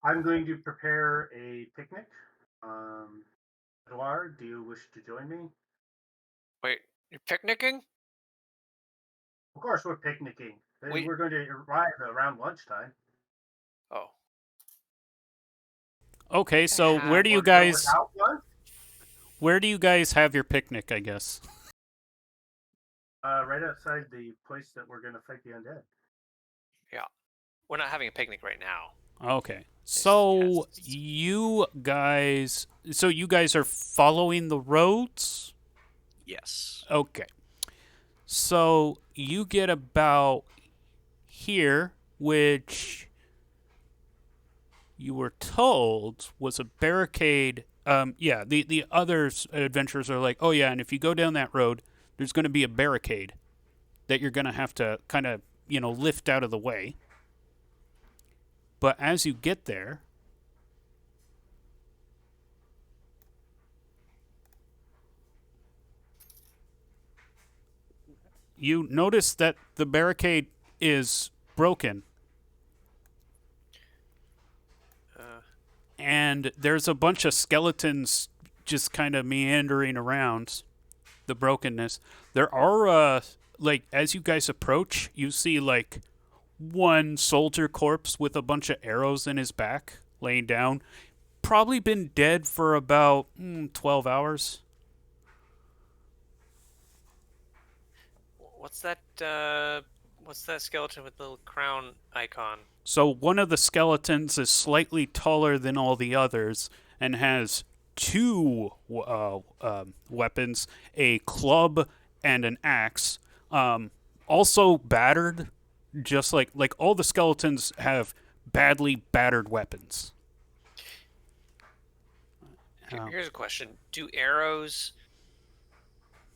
I'm going to prepare a picnic. Edouard, do you wish to join me? Wait, you're picnicking? Of course, we're picnicking. Wait. We're going to arrive around lunchtime. Oh. Okay, so Ah, where do you We're going guys without lunch? have your picnic, I guess? Right outside the place that we're going to fight the undead. Yeah. We're not having a picnic right now. Okay. So Yes. you guys are following the roads? Yes. Okay. So you get about here, which you were told was a barricade. Yeah, the other adventurers are like, oh yeah, and if you go down that road, there's going to be a barricade that you're going to have to kind of, lift out of the way. But as you get there, you notice that the barricade is broken. And there's a bunch of skeletons just kind of meandering around the brokenness. There are, as you guys approach, you see, one soldier corpse with a bunch of arrows in his back laying down. Probably been dead for about 12 hours. What's that skeleton with the little crown icon? So one of the skeletons is slightly taller than all the others and has two weapons, a club and an axe. Also battered, just like all the skeletons have badly battered weapons. Here's a question. Do arrows,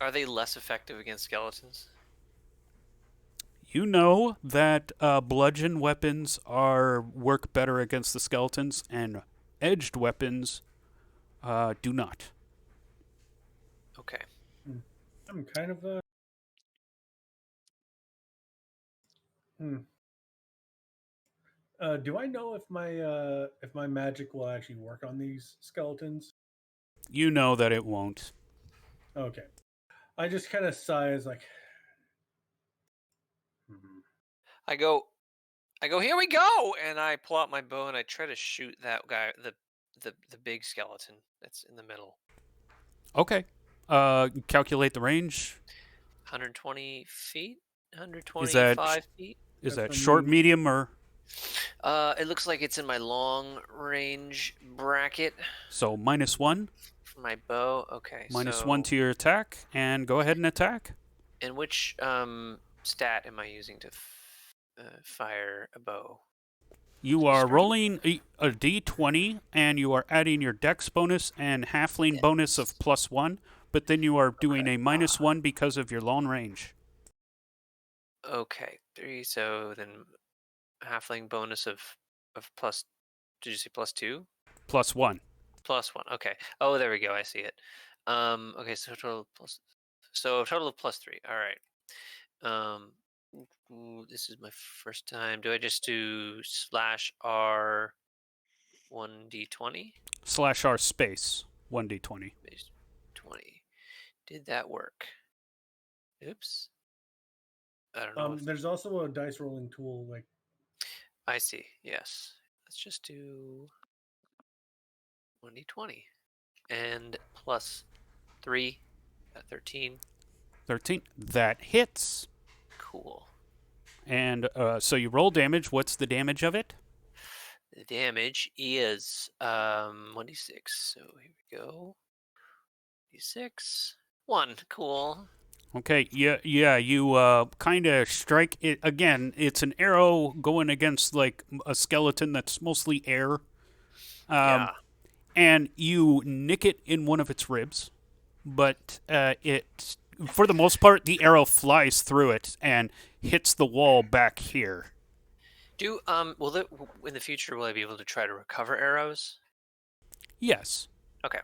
are they less effective against skeletons? You know that bludgeon weapons work better against the skeletons, and edged weapons do not. Okay. I'm kind of do I know if my magic will actually work on these skeletons? You know that it won't. Okay. I just kind of sigh as like I go, here we go, and I pull out my bow and I try to shoot that guy, the big skeleton that's in the middle. Okay. Calculate the range. 120 feet? 125 feet? Is That's that my short, move. medium, or It looks like it's in my long range bracket so -1? for my bow. Okay, -1 to your attack, and go ahead and attack. And which stat am I using to fire a bow? You are rolling a d20, and you are adding your dex bonus and halfling bonus of +1, but then you are doing a -1 because of your long range. Okay, 3. So then halfling bonus of plus. Did you say +2? +1. +1. Okay. Oh, there we go. I see it. Okay. So a total of +3. All right. This is my first time. Do I just do /R 1d20? /R space 1d20. 20. Did that work? Oops. I don't know. There's also a dice rolling tool. Like, I see. Yes. Let's just do 1d20 and plus 3, 13. 13. That hits. Cool. And so you roll damage. What's the damage of it? The damage is 1d6. So here we go. D6. 1. Cool. Okay, yeah, you kind of strike it again. It's an arrow going against like a skeleton that's mostly air, Yeah. and you nick it in one of its ribs, but it, for the most part, the arrow flies through it and hits the wall back here. Will it, in the future, will I be able to try to recover arrows? Yes. Okay.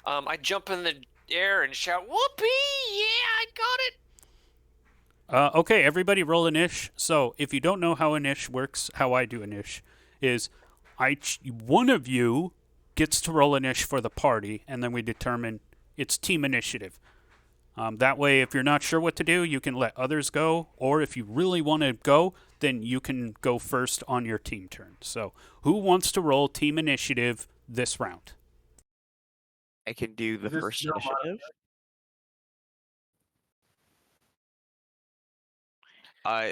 I jump in the air and shout, "Whoopee! Yeah, I got it!" Okay, everybody roll an ish. So if you don't know how an ish works, how I do an ish is one of you gets to roll an ish for the party, and then we determine it's team initiative. That way, if you're not sure what to do, you can let others go, or if you really want to go, then you can go first on your team turn. So who wants to roll team initiative this round? I can do the This first no initiative. Uh,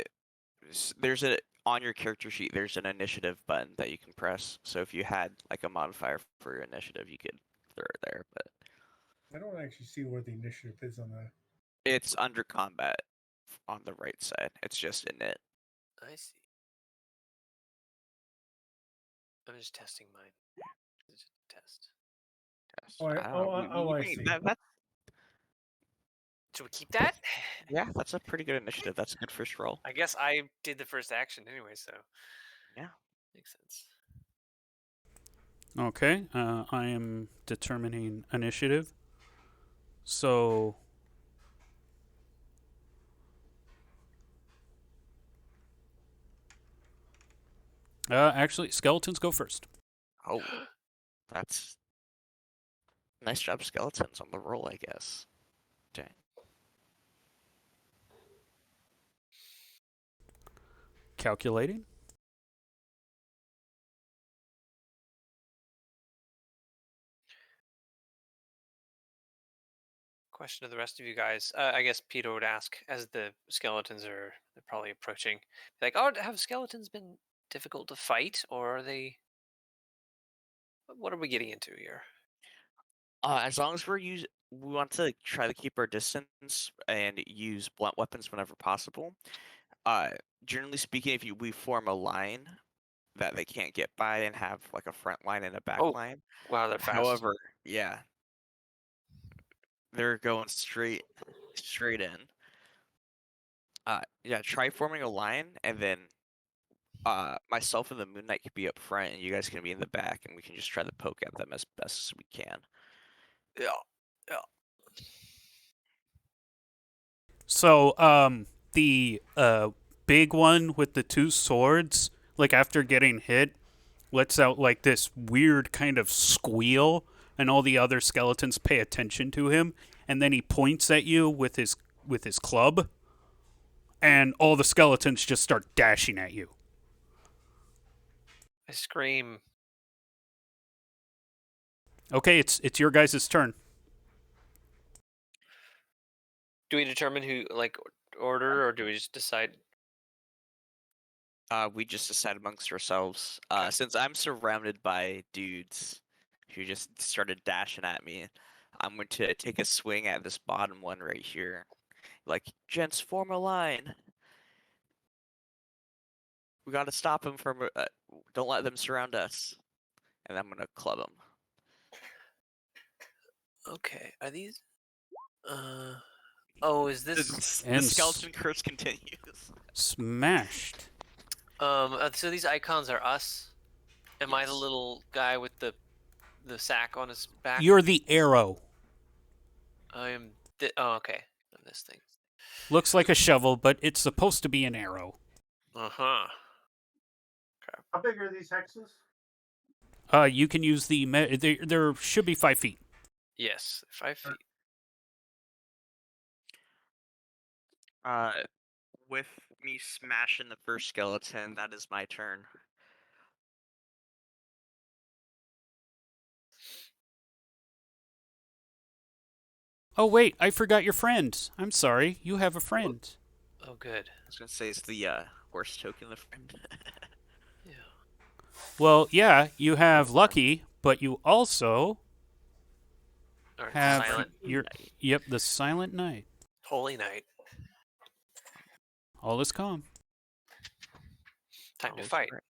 there's a on your character sheet. There's an initiative button that you can press. So if you had like a modifier for your initiative, you could throw it there. But I don't actually see where the initiative is on the. it's under combat on the right side. It's just in it. I see. I'm just testing mine. It's just a test. Yes. Oh, I see. That's Should we keep that? yeah, that's a pretty good initiative. That's a good first roll. I guess I did the first action anyway, so Yeah. makes sense. Okay, I am determining initiative. So actually, skeletons go first. Oh, that's nice job, skeletons, on the roll, I guess. Dang. Calculating. Question to the rest of you guys. I guess Peter would ask as the skeletons they're probably approaching. Like, oh, have skeletons been difficult to fight, or are they? What are we getting into here? As long as we want to try to keep our distance and use blunt weapons whenever possible. Uh, generally speaking, if we form a line that they can't get by and have like a front line and a back Oh, line. wow, they're fast. However, yeah, they're going straight in. Yeah, try forming a line, and then myself and the Moon Knight could be up front, and you guys can be in the back, and we can just try to poke at them as best as we can. Yeah, yeah. So, the big one with the two swords, like after getting hit, lets out like this weird kind of squeal, and all the other skeletons pay attention to him, and then he points at you with his club, and all the skeletons just start dashing at you. I scream. Okay, it's your guys' turn. Do we determine who order, or do we just decide? We just decide amongst ourselves. Since I'm surrounded by dudes who just started dashing at me, I'm going to take a swing at this bottom one right here. Like, gents, form a line. We gotta stop them from. Don't let them surround us. And I'm gonna club them. Okay, are these? Oh, is this? The skeleton curse continues. Smashed. So these icons are us. Am I the Yes. little guy with the sack on his back? You're the arrow. I am. Oh, okay. On this thing. Looks like a shovel, but it's supposed to be an arrow. Uh-huh. How big are these hexes? You can use the there should be 5 feet. Yes, 5 feet. With me smashing the first skeleton, that is my turn. Oh, wait, I forgot your friend. I'm sorry. You have a friend. Oh, good. I was gonna say it's the horse token of friend. Yeah. Well, yeah, you have Lucky, but you also Or have silent your yep, the Silent Night. holy night. All is calm. Time to Oh, fight. right.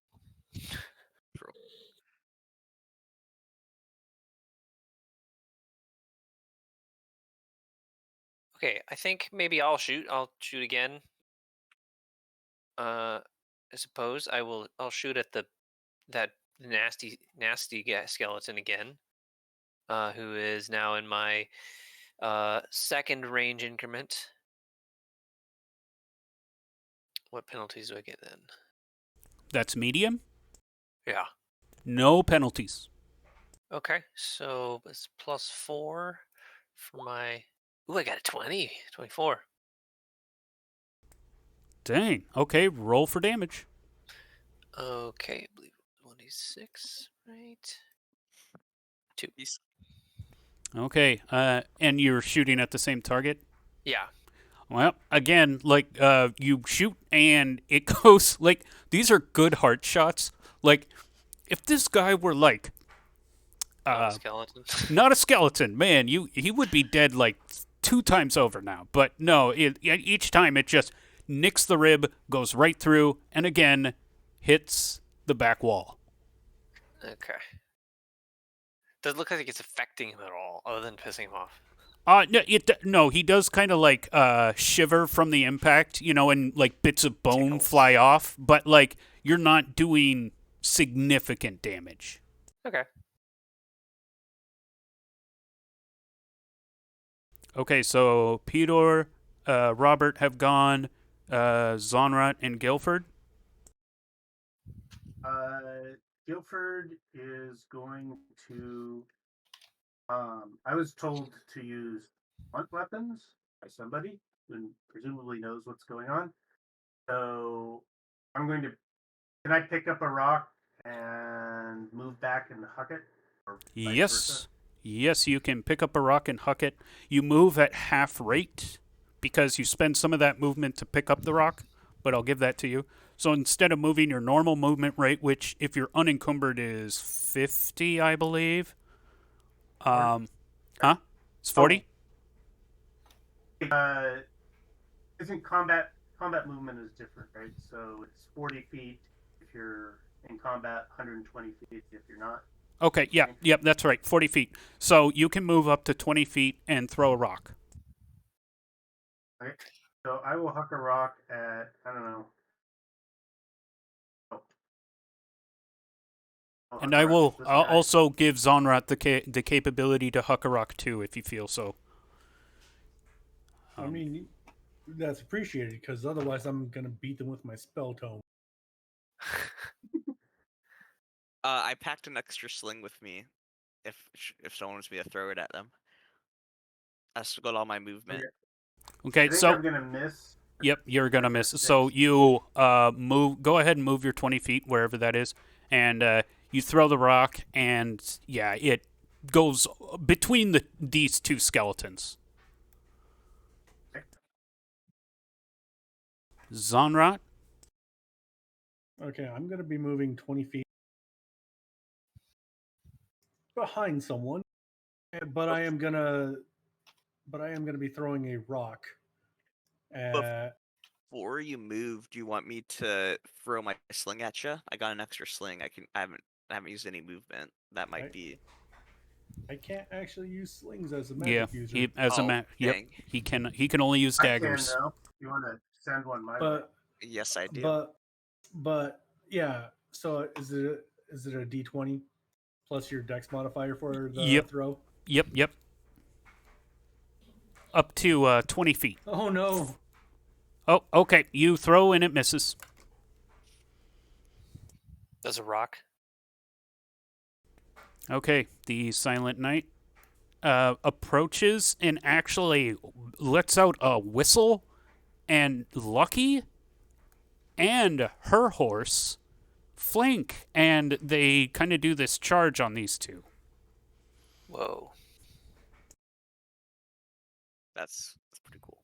True. Okay, I think maybe I'll shoot. I'll shoot again. I suppose I'll shoot at that nasty skeleton again. Who is now in my second range increment. What penalties do I get then? That's medium. Yeah. No penalties. Okay, so it's +4 for my. Ooh, I got a 20, 24. Dang. Okay, roll for damage. Okay, I believe 26, right? 2. Okay, and you're shooting at the same target? Yeah. Well, again, like, you shoot and it goes, like, these are good heart shots. Like, if this guy were, like, Not a skeleton. not a skeleton, man, he would be dead, like, 2 times over now. But no, each time it just nicks the rib, goes right through, and again, hits the back wall. Okay. Doesn't look like it's affecting him at all, other than pissing him off. No, he does kind of like shiver from the impact, and like bits of bone Tickles. fly off, but like you're not doing significant damage. Okay. Okay, so Peter, Robert have gone, Zonrat and Guilford. Guilford is going to. I was told to use blunt weapons by somebody who presumably knows what's going on. So I'm going to. Can I pick up a rock and move back and huck it? Or vice versa? Yes, you can pick up a rock and huck it. You move at half rate because you spend some of that movement to pick up the rock, but I'll give that to you. So instead of moving your normal movement rate, which if you're unencumbered is 50, I believe. It's 40? Isn't combat movement is different, right? So it's 40 feet if you're in combat, 120 feet if you're not. Okay, yep, that's right, 40 feet. So you can move up to 20 feet and throw a rock. Okay. So I will huck a rock at, I don't know. And I will also give Zonrat the capability to huck a rock too, if you feel so. I mean, that's appreciated because otherwise I'm gonna beat them with my spell tome. I packed an extra sling with me, if someone wants me to throw it at them. I still got all my movement. Okay, I think so I'm gonna miss. yep, you're gonna miss. So you move. Go ahead and move your 20 feet wherever that is, and you throw the rock, and yeah, it goes between these two skeletons. Zonrat. Okay, I'm gonna be moving 20 feet behind someone, but I am gonna be throwing a rock. Before you move, do you want me to throw my sling at you? I got an extra sling. I haven't used any movement. That might be. I can't actually use slings as a magic user. Yep, he can only use daggers. I can, though. You want to send one my way? But Yes, I do. but yeah. So is it a D20 plus your Dex modifier for the throw? Yep. Up to 20 feet. Oh no! Oh, okay. You throw and it misses. Does a rock? Okay, the Silent Night approaches and actually lets out a whistle and Lucky and her horse flank, and they kind of do this charge on these two. Whoa. That's pretty cool.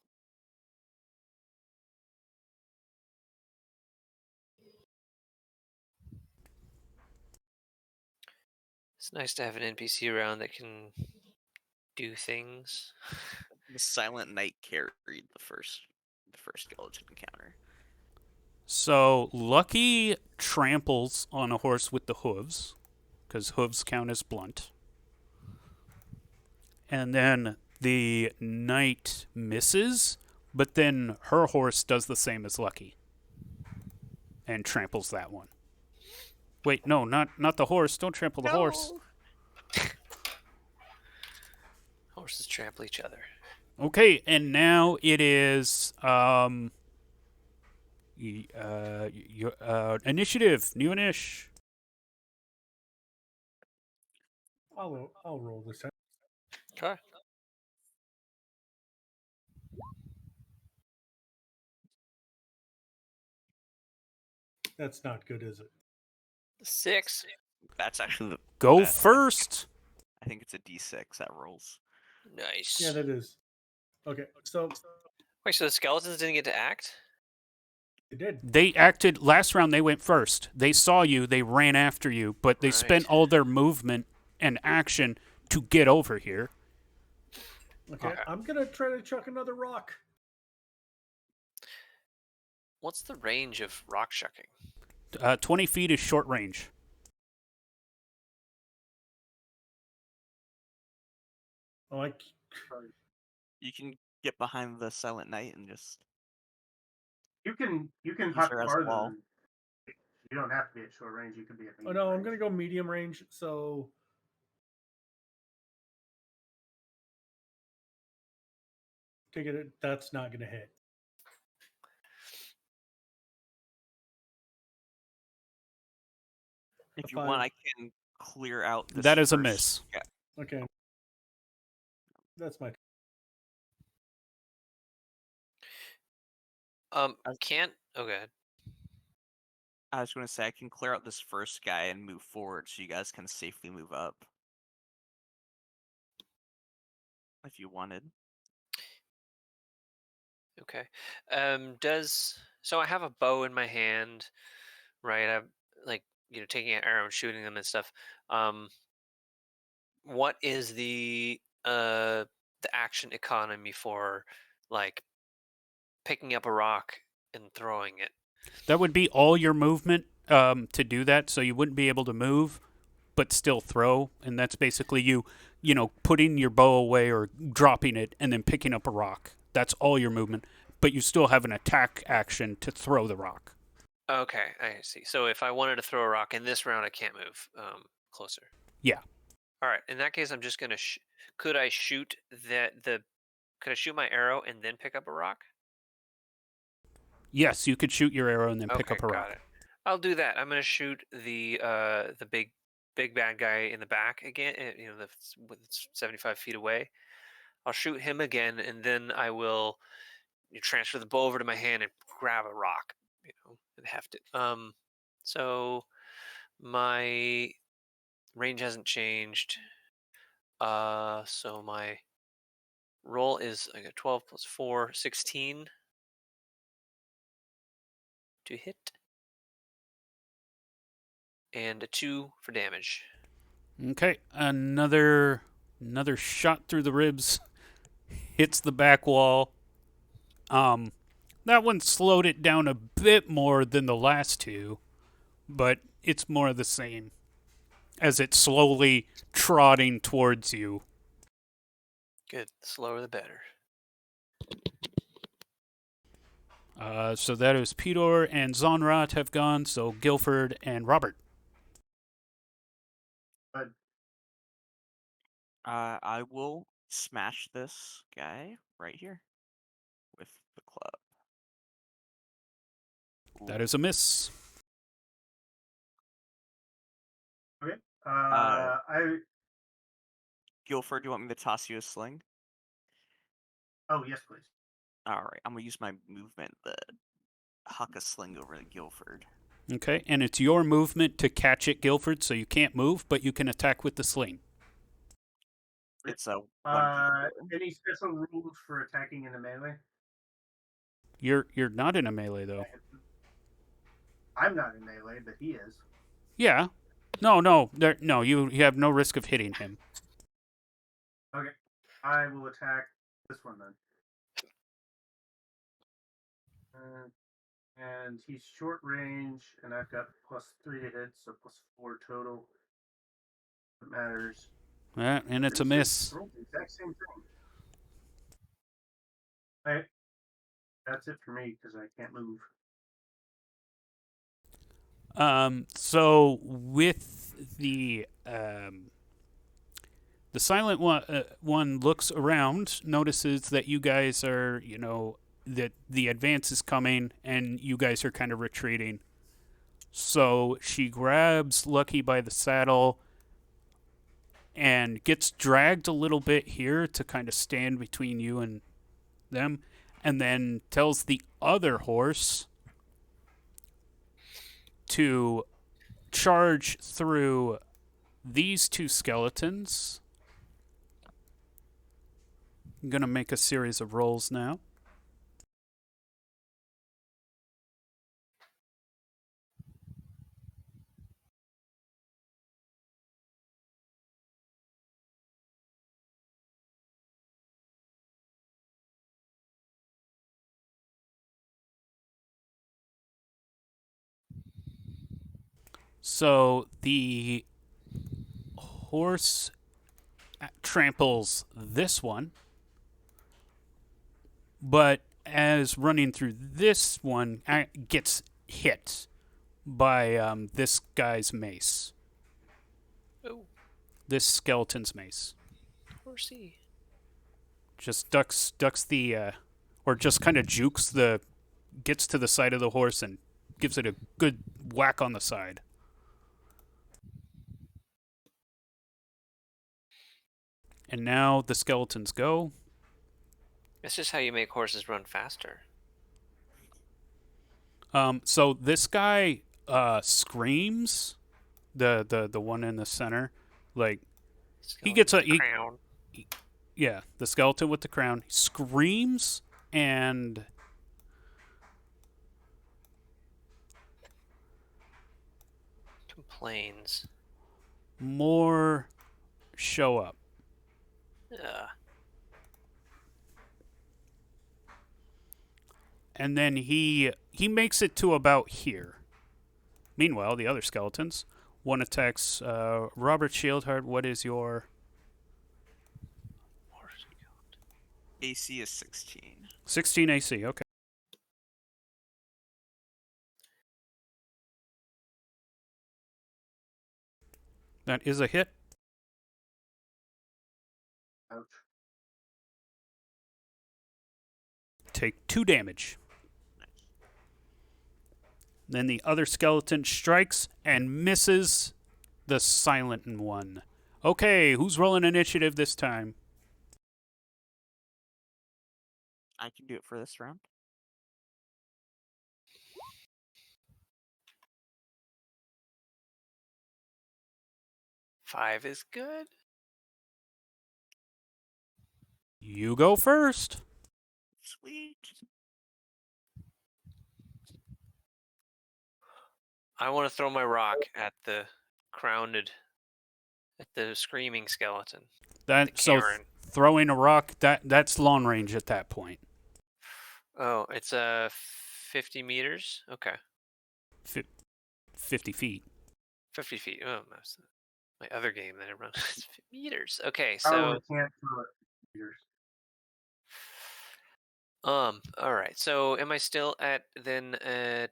It's nice to have an NPC around that can do things. The Silent Knight carried the first skeleton encounter. So Lucky tramples on a horse with the hooves, because hooves count as blunt. And then the knight misses, but then her horse does the same as Lucky and tramples that one. Wait, no, not the horse. Don't trample the horse. Horses trample each other. Okay, and now it is initiative, new inish. I'll roll this time. Okay. That's not good, is it? 6. That's actually the Go best. first. I think it's a D6 that rolls. Nice. Yeah, that is. Okay, so Wait, so the skeletons didn't get to act? it did. They acted last round. They went first. They saw you. They ran after you, but they spent all their movement and action to get over here. Okay, I'm gonna try to chuck another rock. What's the range of rock shucking? 20 feet is short range. Oh, You can get behind the Silent Knight and just You can use huck her as a farther. wall. You don't have to be at short range. You could be at oh medium no, I'm range. gonna go medium range. So take it. That's not gonna hit. If you Five. want, I can clear out this. That is a first- miss. Yeah. Okay, that's my. Can't. Okay. I was going to say I can clear out this first guy and move forward, so you guys can safely move up. If you wanted. Okay. So I have a bow in my hand, right? I'm like taking an arrow and shooting them and stuff. What is the action economy for like picking up a rock and throwing it? That would be all your movement to do that, so you wouldn't be able to move, but still throw. And that's basically you putting your bow away or dropping it and then picking up a rock. That's all your movement, but you still have an attack action to throw the rock. Okay, I see. So if I wanted to throw a rock in this round, I can't move closer. Yeah. All right. In that case, I'm just gonna. Could I shoot Could I shoot my arrow and then pick up a rock? Yes, you could shoot your arrow and then pick Okay, up a got rock. it. I'll do that. I'm gonna shoot the big bad guy in the back again. With 75 feet away. I'll shoot him again, and then I will transfer the bow over to my hand and grab a rock, and heft it. So my range hasn't changed. So my roll is I got 12 plus 4, 16 to hit, and a 2 for damage. Okay, another shot through the ribs, hits the back wall. That one slowed it down a bit more than the last two, but it's more of the same as it's slowly trotting towards you. Good. The slower the better. So that is Peter and Zonrat have gone, so Guilford and Robert. I will smash this guy right here with the club. That is a miss. Okay. Uh, I. Guilford, do you want me to toss you a sling? Oh yes, please. All right, I'm gonna use my movement to huck a sling over to Guilford. Okay, and it's your movement to catch it, Guilford, so you can't move, but you can attack with the sling. It's a 1d4. Any special rules for attacking in a melee? You're not in a melee though. I'm not in melee, but he is. Yeah. No, you have no risk of hitting him. Okay, I will attack this one then. And he's short range, and I've got +3 to hit, so +4 total. It matters. And it's a miss. Roll the exact same thing. Okay, that's it for me because I can't move. So with the silent one looks around, notices that you guys are, that the advance is coming, and you guys are kind of retreating. So she grabs Lucky by the saddle and gets dragged a little bit here to kind of stand between you and them, and then tells the other horse to charge through these two skeletons. I'm going to make a series of rolls now. So the horse tramples this one, but as running through this one, gets hit by this guy's mace. Oh, This skeleton's mace. horsey. Just ducks the, or just kind of gets to the side of the horse and gives it a good whack on the side. And now the skeletons go. That's just how you make horses run faster. So this guy screams, the one in the center, like he gets crown. Yeah, the skeleton with the crown screams and Complains. more show up. Yeah. And then he makes it to about here. Meanwhile, the other skeletons, one attacks Robert Shieldheart. What is your AC is 16. 16 AC? Okay. That is a hit. Ouch. Take 2 damage. Then the other skeleton strikes and misses the silent one. Okay, who's rolling initiative this time? I can do it for this round. Five is good. You go first. Sweet. I want to throw my rock at the screaming skeleton. That so Karen. throwing a rock, that's long range at that point. Oh, it's 50 meters. Okay, 50 feet. 50 feet. Oh, that's my other game that I run. It's meters. Okay, Probably so can't throw it. Meters. all right. So am I still at then at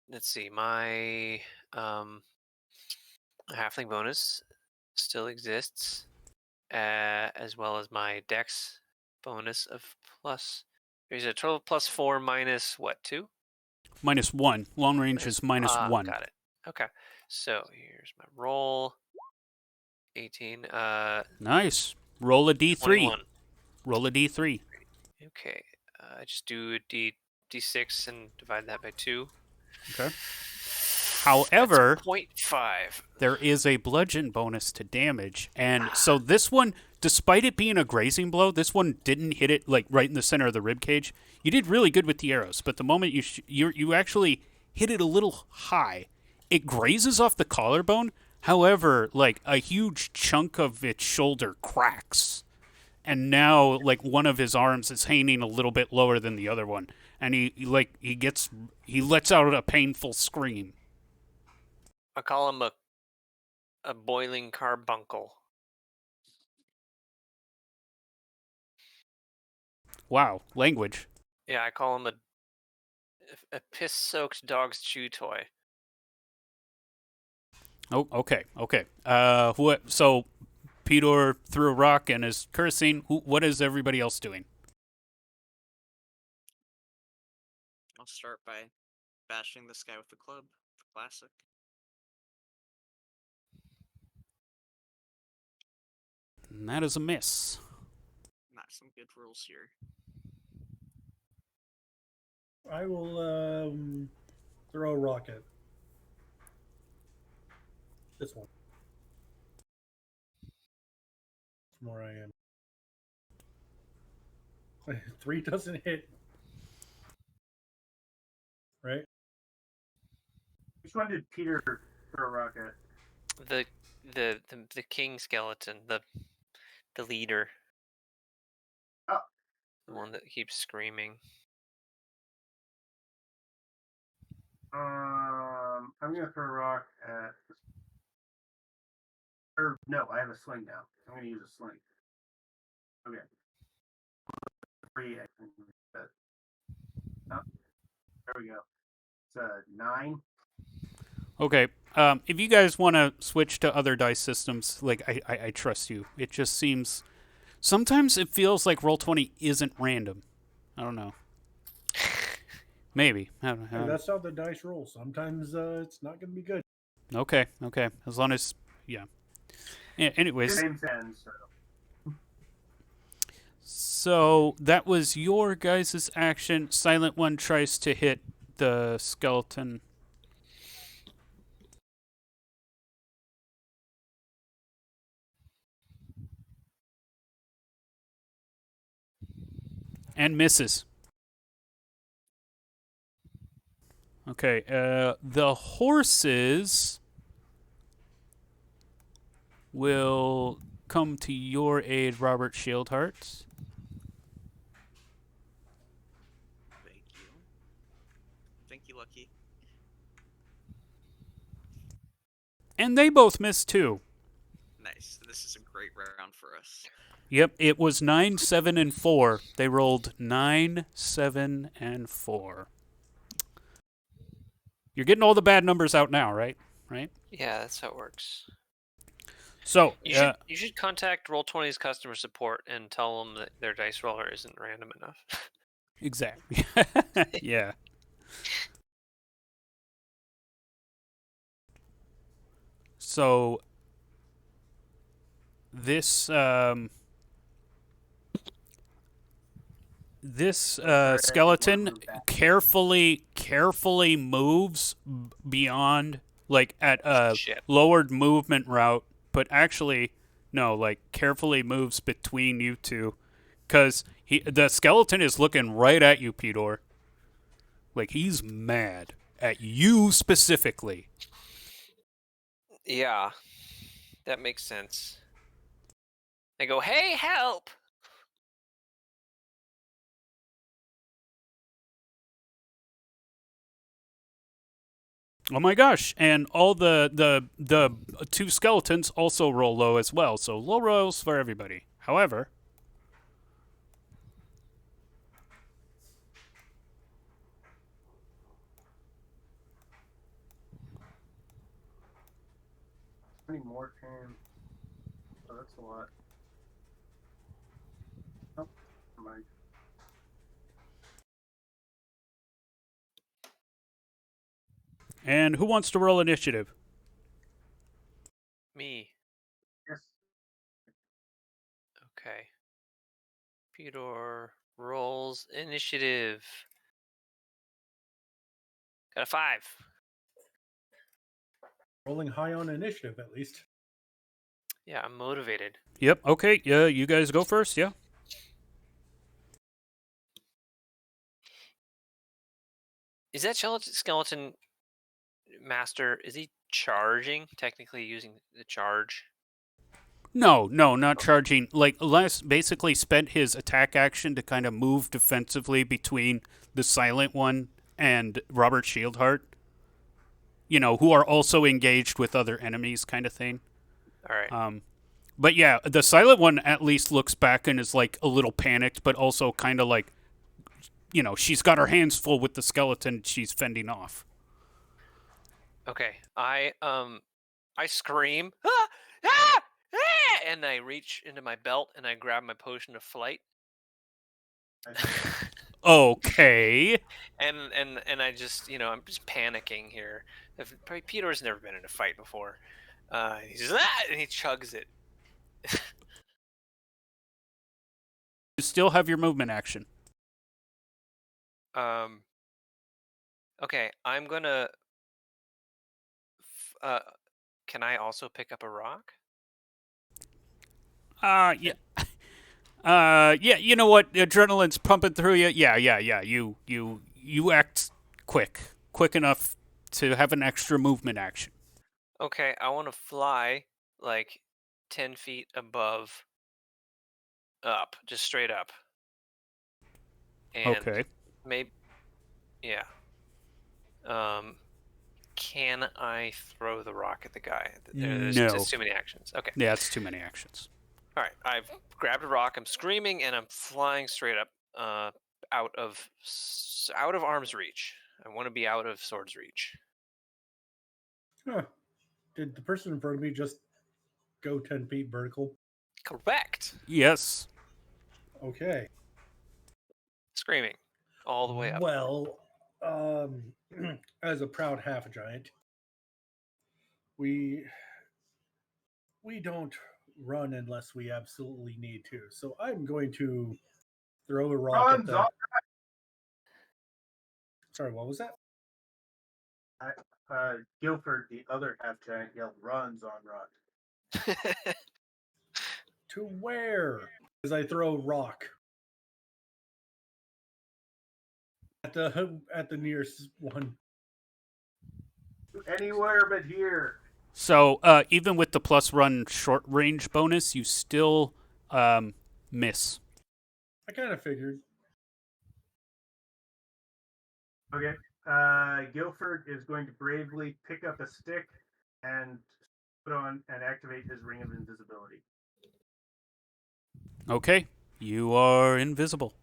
let's see, my halfling bonus still exists, as well as my dex bonus of plus. There's a total of +4 minus what, 2? -1. Long range is -1. Got it. Okay. So here's my roll. 18. Nice. Roll a D3. 21. Roll a D3. Okay. I just do a d6 and divide that by 2. Okay. However, That's 0.5. there is a bludgeon bonus to damage, and so this one, despite it being a grazing blow, this one didn't hit it like right in the center of the rib cage. You did really good with the arrows, but the moment you actually hit it a little high, it grazes off the collarbone. However, like a huge chunk of its shoulder cracks, and now like one of his arms is hanging a little bit lower than the other one, and he lets out a painful scream. I call him a boiling carbuncle. Wow, language. Yeah, I call him a piss-soaked dog's chew toy. Oh, okay. What? So Peter threw a rock and is cursing. What is everybody else doing? I'll start by bashing this guy with the club. Classic. And that is a miss. Not some good rules here. I will throw a rocket. This one. From where I am. 3 doesn't hit. Right? Which one did Peter throw a rock at? The king skeleton, the leader. Oh. The one that keeps screaming. I'm gonna throw a rock at. Or no, I have a sling now. I'm gonna use a sling. Okay. 3. I think that. Oh, there we go. It's a 9. Okay. If you guys want to switch to other dice systems, like I trust you. It just seems sometimes it feels like Roll20 isn't random. I don't know. Maybe. I don't know. Hey, that's how the dice roll. Sometimes it's not going to be good. Okay. As long as yeah. Anyways. Same sense. So that was your guys' action. Silent One tries to hit the skeleton. And misses. Okay, the horses will come to your aid, Robert Shieldheart. Thank you. Thank you, Lucky. And they both missed too. Nice. This is a great round for us. Yep, it was 9, 7, and 4. They rolled 9, 7, and 4. You're getting all the bad numbers out now, right? Right? Yeah, that's how it works. So You should contact Roll20's customer support and tell them that their dice roller isn't random enough. Exactly. Yeah. So this skeleton carefully moves beyond, like at a lowered movement route, but actually no, like carefully moves between you two, because the skeleton is looking right at you, Pedor. Like he's mad at you specifically. Yeah, that makes sense. They go, "Hey, help!" Oh my gosh! And all the 2 skeletons also roll low as well, so low rolls for everybody. However, How many more can? Oh, that's a lot. Oh, never mind. and who wants to roll initiative? Me. Yes. Okay. Pedor, rolls initiative. Got a 5. Rolling high on initiative, at least. Yeah, I'm motivated. Yep. Okay. Yeah. You guys go first. Yeah. Is that skeleton master? Is he charging? Technically using the charge? No, not charging. Like Les basically spent his attack action to kind of move defensively between the Silent One and Robert Shieldheart. You know, who are also engaged with other enemies, kind of thing. All right. But yeah, the Silent One at least looks back and is like a little panicked, but also kind of like, you know, she's got her hands full with the skeleton she's fending off. Okay. I scream, ah! Ah! Ah! And I reach into my belt and I grab my potion of flight. Okay. and I just, I'm just panicking here. Peter's never been in a fight before. He says, ah! And he chugs it. You still have your movement action. Okay, I'm gonna. Can I also pick up a rock? Yeah. Yeah, you know what? Adrenaline's pumping through you. Yeah. You act quick enough to have an extra movement action. Okay, I want to fly like 10 feet above, up, just straight up. And Okay. maybe, yeah. Can I throw the rock at the guy? There's No. just too many actions. Okay. Yeah, it's too many actions. All right, I've grabbed a rock. I'm screaming and I'm flying straight up, out of arm's reach. I want to be out of sword's reach. Huh. Did the person in front of me just go 10 feet vertical? Correct. Yes. Okay. Screaming all the way up. Well, as a proud half giant, we don't run unless we absolutely need to. So I'm going to throw a rock at Runs the. on. Sorry, what was that? Guilford, the other half giant, yelled, "Runs on Rod." To where? As I throw rock at the nearest one. Anywhere but here. So even with the plus run short range bonus, you still miss. I kind of figured. Okay. Guilford is going to bravely pick up a stick and put on and activate his ring of invisibility. Okay. You are invisible.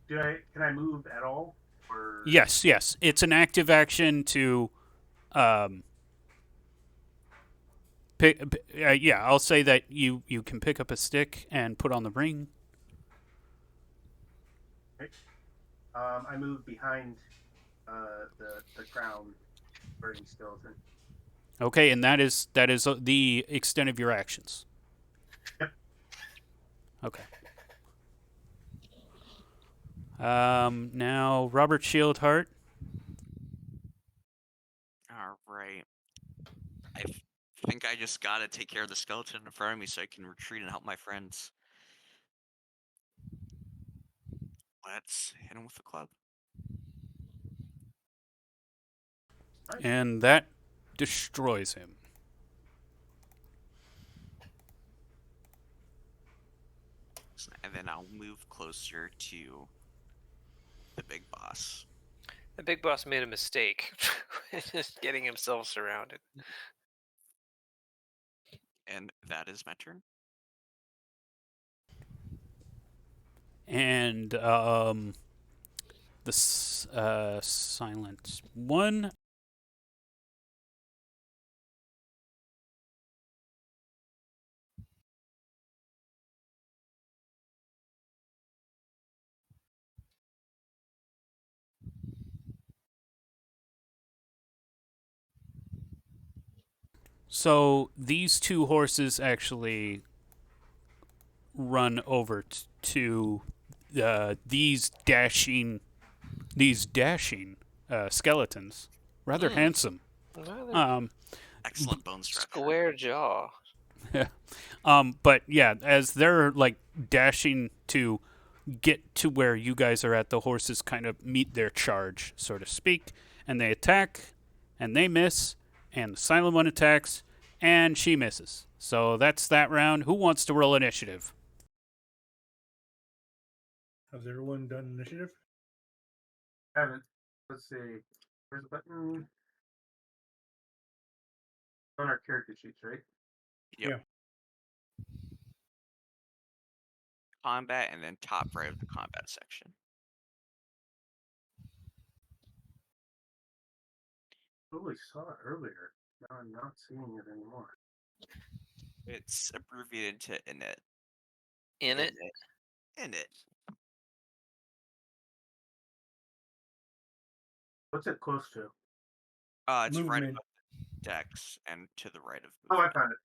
Can I move at all? Or Yes. It's an active action to yeah, I'll say that you can pick up a stick and put on the ring. Okay. I move behind the crown burning skeleton. Okay, and that is the extent of your actions. Yep. Okay. Now Robert Shieldheart. All right. I think I just gotta take care of the skeleton in front of me so I can retreat and help my friends. Let's hit him with the club. And that destroys him. And then I'll move closer to the big boss. The big boss made a mistake. Just getting himself surrounded. And that is my turn. And the silent one. So these two horses actually run over to these dashing skeletons, rather handsome. Rather Excellent bone structure. square jaw. But yeah, as they're like dashing to get to where you guys are at, the horses kind of meet their charge, so to speak, and they attack, and they miss, and the silent one attacks, and she misses. So that's that round. Who wants to roll initiative? Has everyone done initiative? Haven't. Let's see. Where's the button? On our character sheets, right? Yep. Yeah. Combat, and then top right of the combat section. Totally saw it earlier. Now I'm not seeing it anymore. It's abbreviated to init. In it? Init. What's it close to? It's right Movement. above the decks and to the right of Oh, I movement. found it.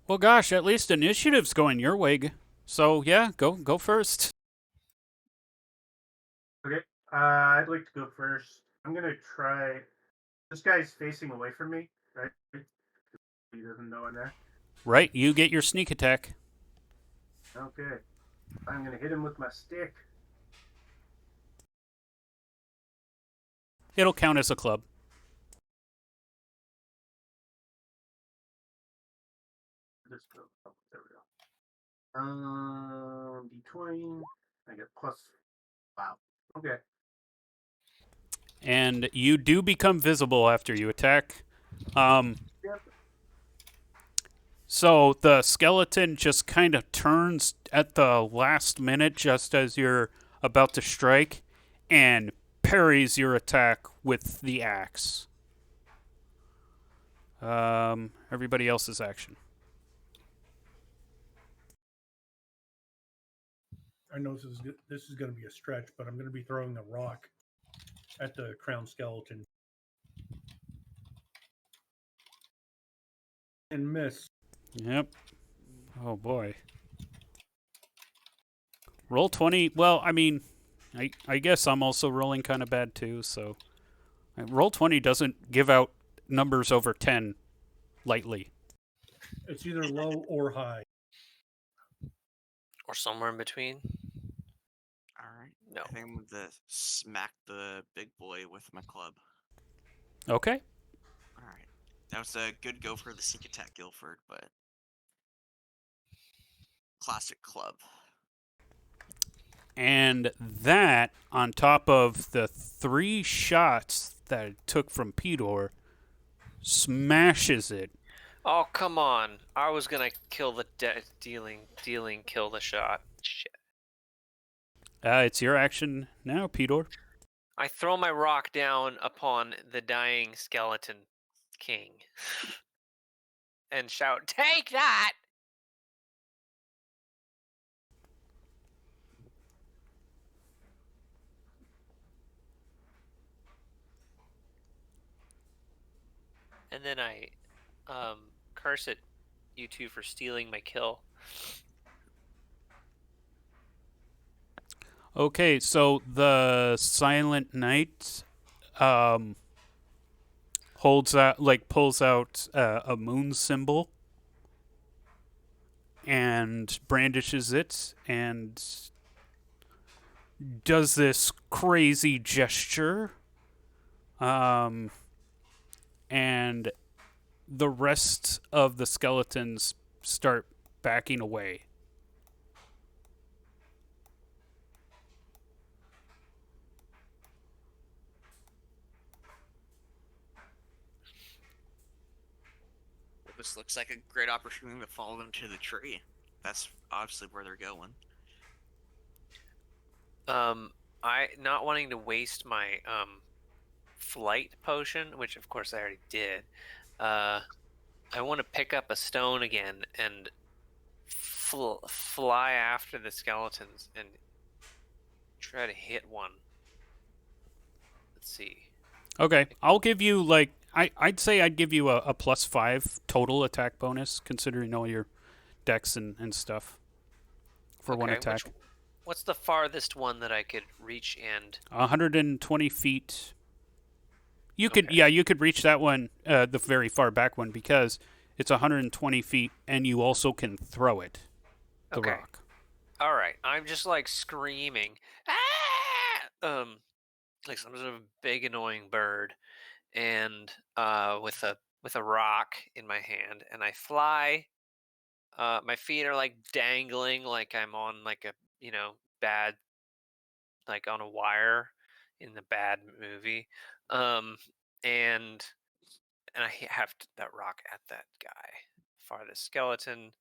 Well, gosh, at least initiative's going your way. So yeah, go first. Okay. I'd like to go first. I'm gonna try. This guy's facing away from me, right? He doesn't know I'm there. Right, you get your sneak attack. Okay. I'm gonna hit him with my stick. It'll count as a club. Let's go. Oh, there we go. D20. I get plus. Wow. Okay. And you do become visible after you attack. Yep. So the skeleton just kind of turns at the last minute just as you're about to strike and parries your attack with the axe. Everybody else's action. I know this is going to be a stretch, but I'm going to be throwing a rock at the crown skeleton and miss. Yep. Oh boy. Roll20. Well, I mean, I guess I'm also rolling kind of bad too, so Roll20 doesn't give out numbers over 10 lightly. It's either low or high. Or somewhere in between. All right. No. I think I'm going to smack the big boy with my club. Okay. All right. That was a good go for the sneak attack, Guilford, but classic club. And that, on top of the 3 shots that it took from Pedor, smashes it. Oh, come on. I was going to kill the dealing, kill the shot. Shit. It's your action now, Pedor. I throw my rock down upon the dying skeleton king and shout, "Take that!" And then I curse at you two for stealing my kill. Okay, so the Silent Knight pulls out a moon symbol and brandishes it and does this crazy gesture. And the rest of the skeletons start backing away. This looks like a great opportunity to follow them to the tree. That's obviously where they're going. I not wanting to waste my flight potion, which of course I already did. I want to pick up a stone again and fly after the skeletons and try to hit one. Let's see. Okay, I'll give you like I'd say I'd give you a +5 total attack bonus, considering all your dex and stuff for one Okay, attack. what's the farthest one that I could reach and 120 feet. You could Okay. you could reach that one, the very far back one, because it's 120 feet, and you also can throw it, the Okay. rock. All right. I'm just like screaming. Ah! Like some sort of big annoying bird and with a rock in my hand and I fly. My feet are like dangling like I'm on like a, bad like on a wire in the bad movie. Um and and I have that rock at that guy. Farthest skeleton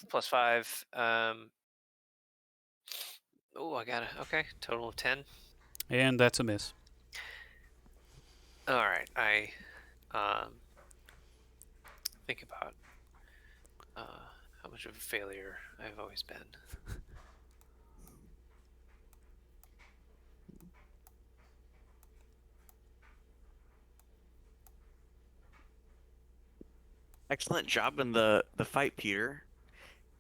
+5. Oh, I got it. Okay, total of 10. And that's a miss. All right, I think about how much of a failure I've always been. Excellent job in the fight, Peter.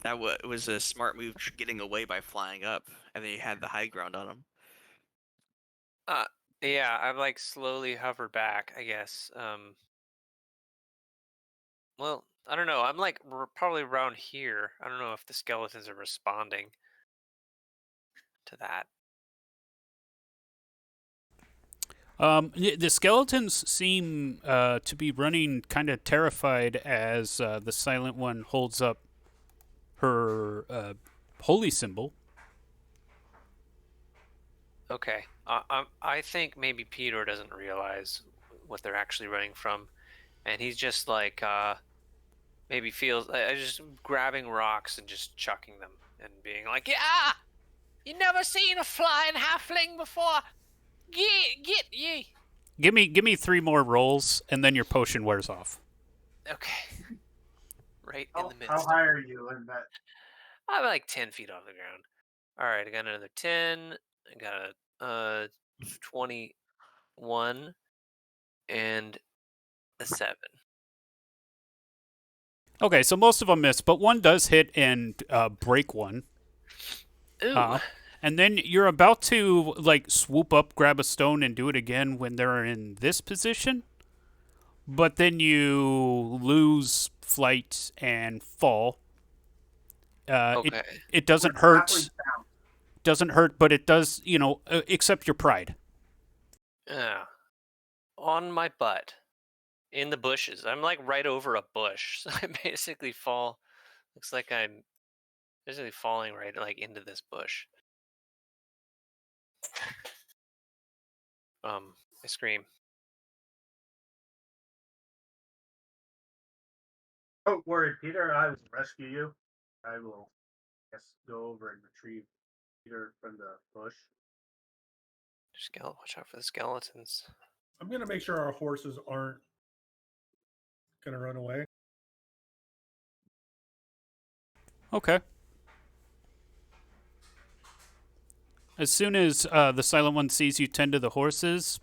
That was a smart move, getting away by flying up, and then you had the high ground on him. Yeah, I've like slowly hovered back, I guess. Well, I don't know. I'm like probably around here. I don't know if the skeletons are responding to that. The skeletons seem to be running kind of terrified as the Silent One holds up her holy symbol. Okay. I think maybe Peter doesn't realize what they're actually running from, and he's just like maybe feels just grabbing rocks and just chucking them and being like, "Yeah, you never seen a flying halfling before. Get ye." Give me 3 more rolls, and then your potion wears off. Okay. Right in the midst. How high are you in that? I'm like 10 feet off the ground. All right, I got another 10. I got a 21 and a 7. Okay, so most of them miss, but one does hit and break one. Ooh. And then you're about to like swoop up, grab a stone, and do it again when they're in this position. But then you lose flight and fall. Okay. It doesn't We're hurt. halfway down. Doesn't hurt, but it does. Accept your pride. Yeah. On my butt. In the bushes. I'm like right over a bush. So I basically fall. Looks like I'm basically falling right like into this bush. I scream. Don't worry, Peter. I will rescue you. I will, go over and retrieve Peter from the bush. Watch out for the skeletons. I'm gonna make sure our horses aren't gonna run away. Okay. As soon as the Silent One sees you tend to the horses,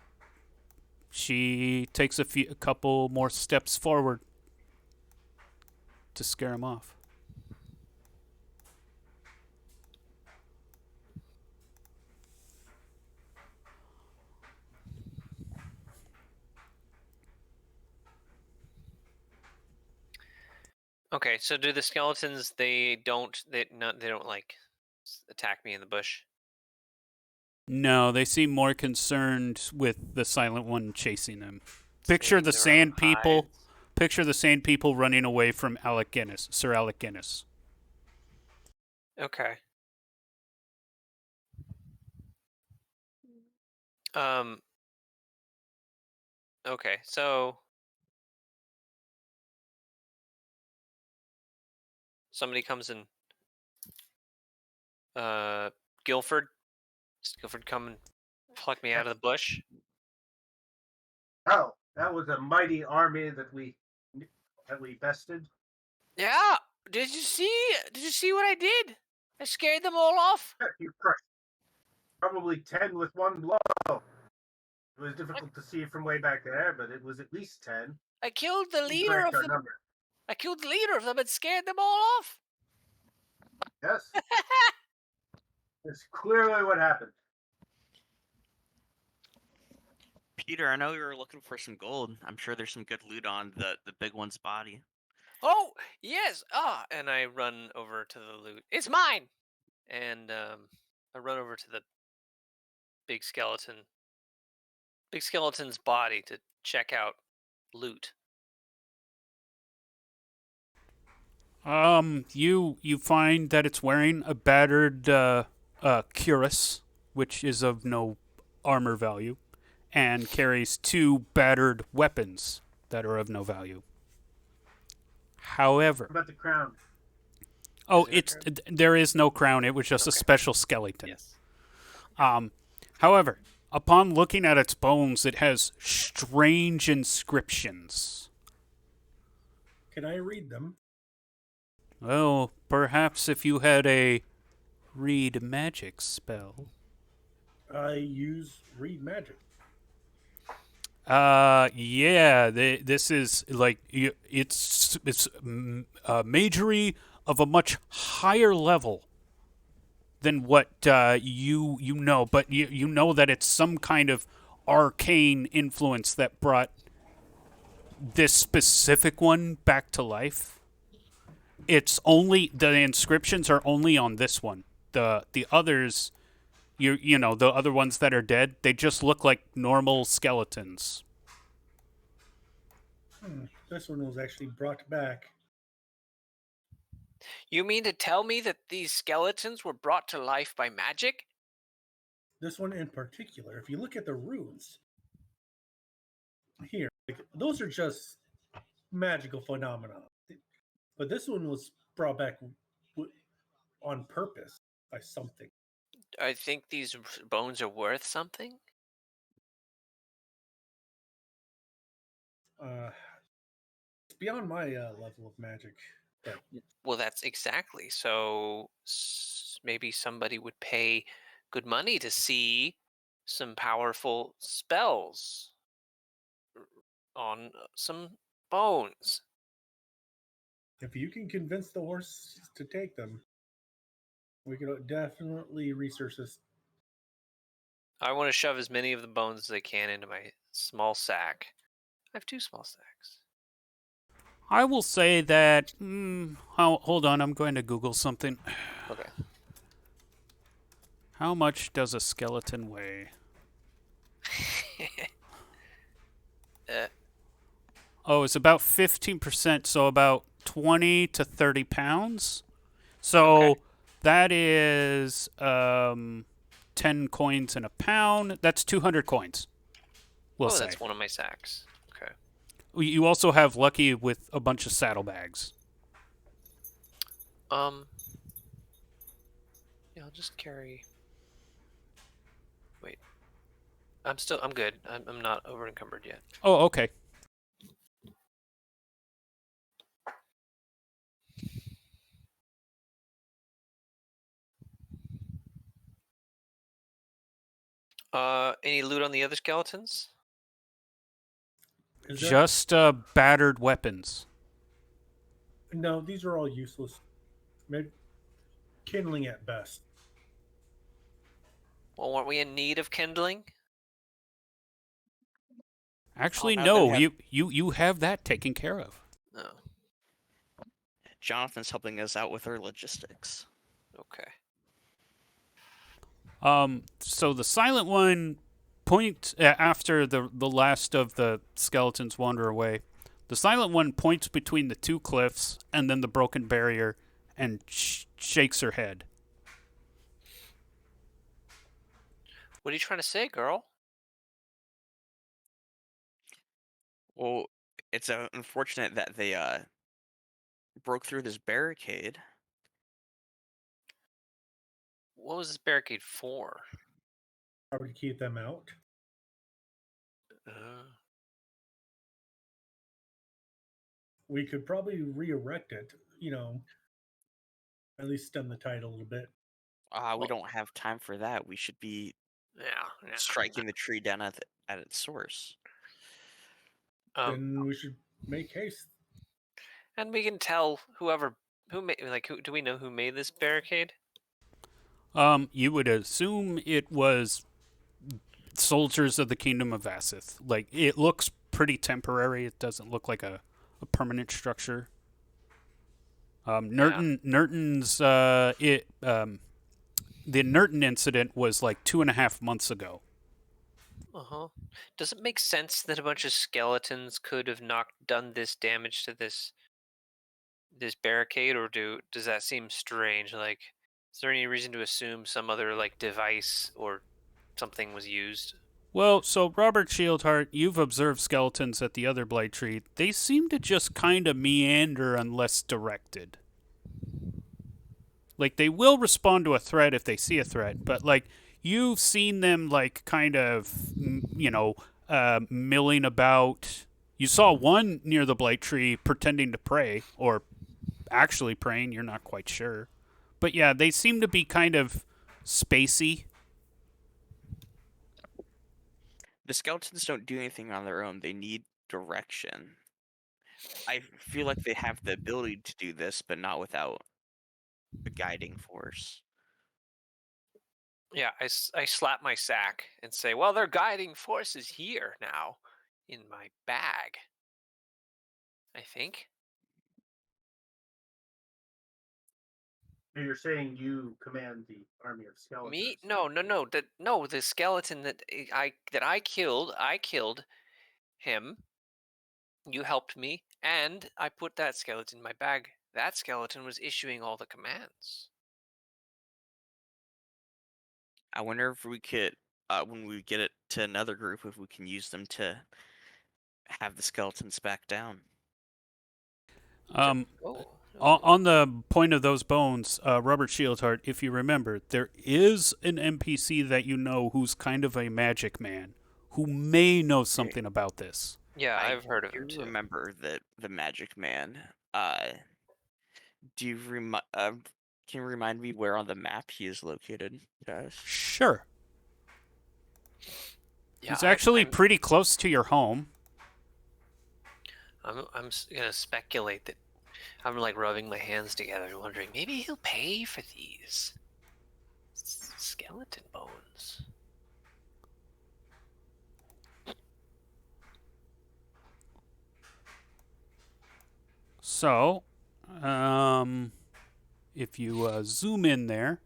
she takes a couple more steps forward to scare him off. Okay, so do the skeletons they don't like attack me in the bush? No, they seem more concerned with the Silent One chasing them. Picture the Saving their own sand people. hides. Picture the sand people running away from Alec Guinness, Sir Alec Guinness. Okay. Um. Okay, so somebody comes in. Guilford. Does Guilford come and pluck me out of the bush? Oh, that was a mighty army that we bested. Yeah. Did you see? Did you see what I did? I scared them all off. You crushed probably 10 with one blow. It was difficult to see from way back there, but it was at least 10. I killed the leader Correct of our them. number. I killed the leader of them and scared them all off. Yes. That's clearly what happened. Peter, I know you were looking for some gold. I'm sure there's some good loot on the big one's body. Oh, yes. And I run over to the loot. It's mine. And I run over to the big skeleton's body to check out loot. You find that it's wearing a battered cuirass, which is of no armor value, and carries 2 battered weapons that are of no value. However, What about the crown? there is no crown. It was just a Okay. special skeleton. Yes. However, upon looking at its bones, it has strange inscriptions. Can I read them? Well, perhaps if you had a read magic spell. I use read magic. Yeah. This is like it's magery of a much higher level than what you know, but you know that it's some kind of arcane influence that brought this specific one back to life. It's only the inscriptions are only on this one. The others, you know, the other ones that are dead, they just look like normal skeletons. This one was actually brought back. You mean to tell me that these skeletons were brought to life by magic? This one in particular, if you look at the runes here, like, those are just magical phenomena. But this one was brought back on purpose by something. I think these bones are worth something. It's beyond my level of magic. But Well, that's exactly. So maybe somebody would pay good money to see some powerful spells on some bones. if you can convince the horse to take them, we could definitely research this. I want to shove as many of the bones as I can into my small sack. I have 2 small sacks. I will say that. Hold on, I'm going to Google something. Okay. How much does a skeleton weigh? Oh, it's about 15%, so about 20 to 30 pounds. So Okay. that is 10 coins in a pound. That's 200 coins. We'll say. That's one of my sacks. Okay. You also have Lucky with a bunch of saddlebags. Yeah, I'll just carry. Wait. I'm good. I'm not over encumbered yet. Oh, okay. Any loot on the other skeletons? Is that- Just battered weapons. No, these are all useless. Maybe kindling at best. Well, weren't we in need of kindling? Actually, now no. they have- You have that taken care of. No. Jonathan's helping us out with our logistics. Okay. So the silent one after the last of the skeletons wander away. The silent one points between the 2 cliffs and then the broken barrier and shakes her head. What are you trying to say, girl? Well, it's unfortunate that they broke through this barricade. What was this barricade for? Probably to keep them out. We could probably re-erect it. At least stem the tide a little bit. We don't have time for that. We should be Yeah. striking the tree down at at its source. Then we should make haste. And we can tell who made, like, who do we know who made this barricade? You would assume it was soldiers of the Kingdom of Vassith. Like, it looks pretty temporary. It doesn't look like a permanent structure. Nerton's the Nerton incident was like 2.5 months ago. Does it make sense that a bunch of skeletons could have done this damage to this barricade, or does that seem strange? Like, is there any reason to assume some other like device or something was used? Well, so Robert Shieldheart, you've observed skeletons at the other Blight Tree. They seem to just kind of meander unless directed. Like, they will respond to a threat if they see a threat, but like you've seen them like kind of, milling about. You saw one near the Blight Tree pretending to pray, or actually praying. You're not quite sure, but yeah, they seem to be kind of spacey. The skeletons don't do anything on their own. They need direction. I feel like they have the ability to do this, but not without a guiding force. Yeah, I slap my sack and say, well, their guiding force is here now in my bag, I think. So you're saying you command the army of skeletons? Me? No. The skeleton that I killed him. You helped me, and I put that skeleton in my bag. That skeleton was issuing all the commands. I wonder if we could, when we get it to another group, if we can use them to have the skeletons back down. On the point of those bones, Robert Shieldheart, if you remember, there is an NPC that you know who's kind of a magic man, who may know something about this. Yeah, I've heard of him too. Remember the magic man. Do you can you remind me where on the map he is located, guys? Sure. Yeah, He's actually pretty close to your home. I'm gonna speculate that I'm like rubbing my hands together, wondering maybe he'll pay for these skeleton bones. So, if you zoom in there,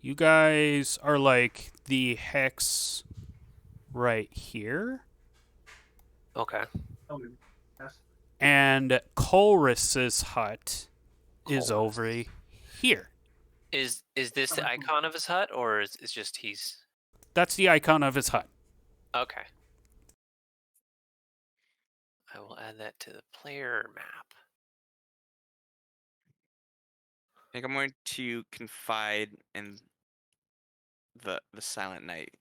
you guys are like the hex right here. Okay. Oh, yes. And Colress's hut is over here. Is this the icon of his hut, or is just he's? That's the icon of his hut. Okay. I will add that to the player map. I think I'm going to confide in the Silent Knight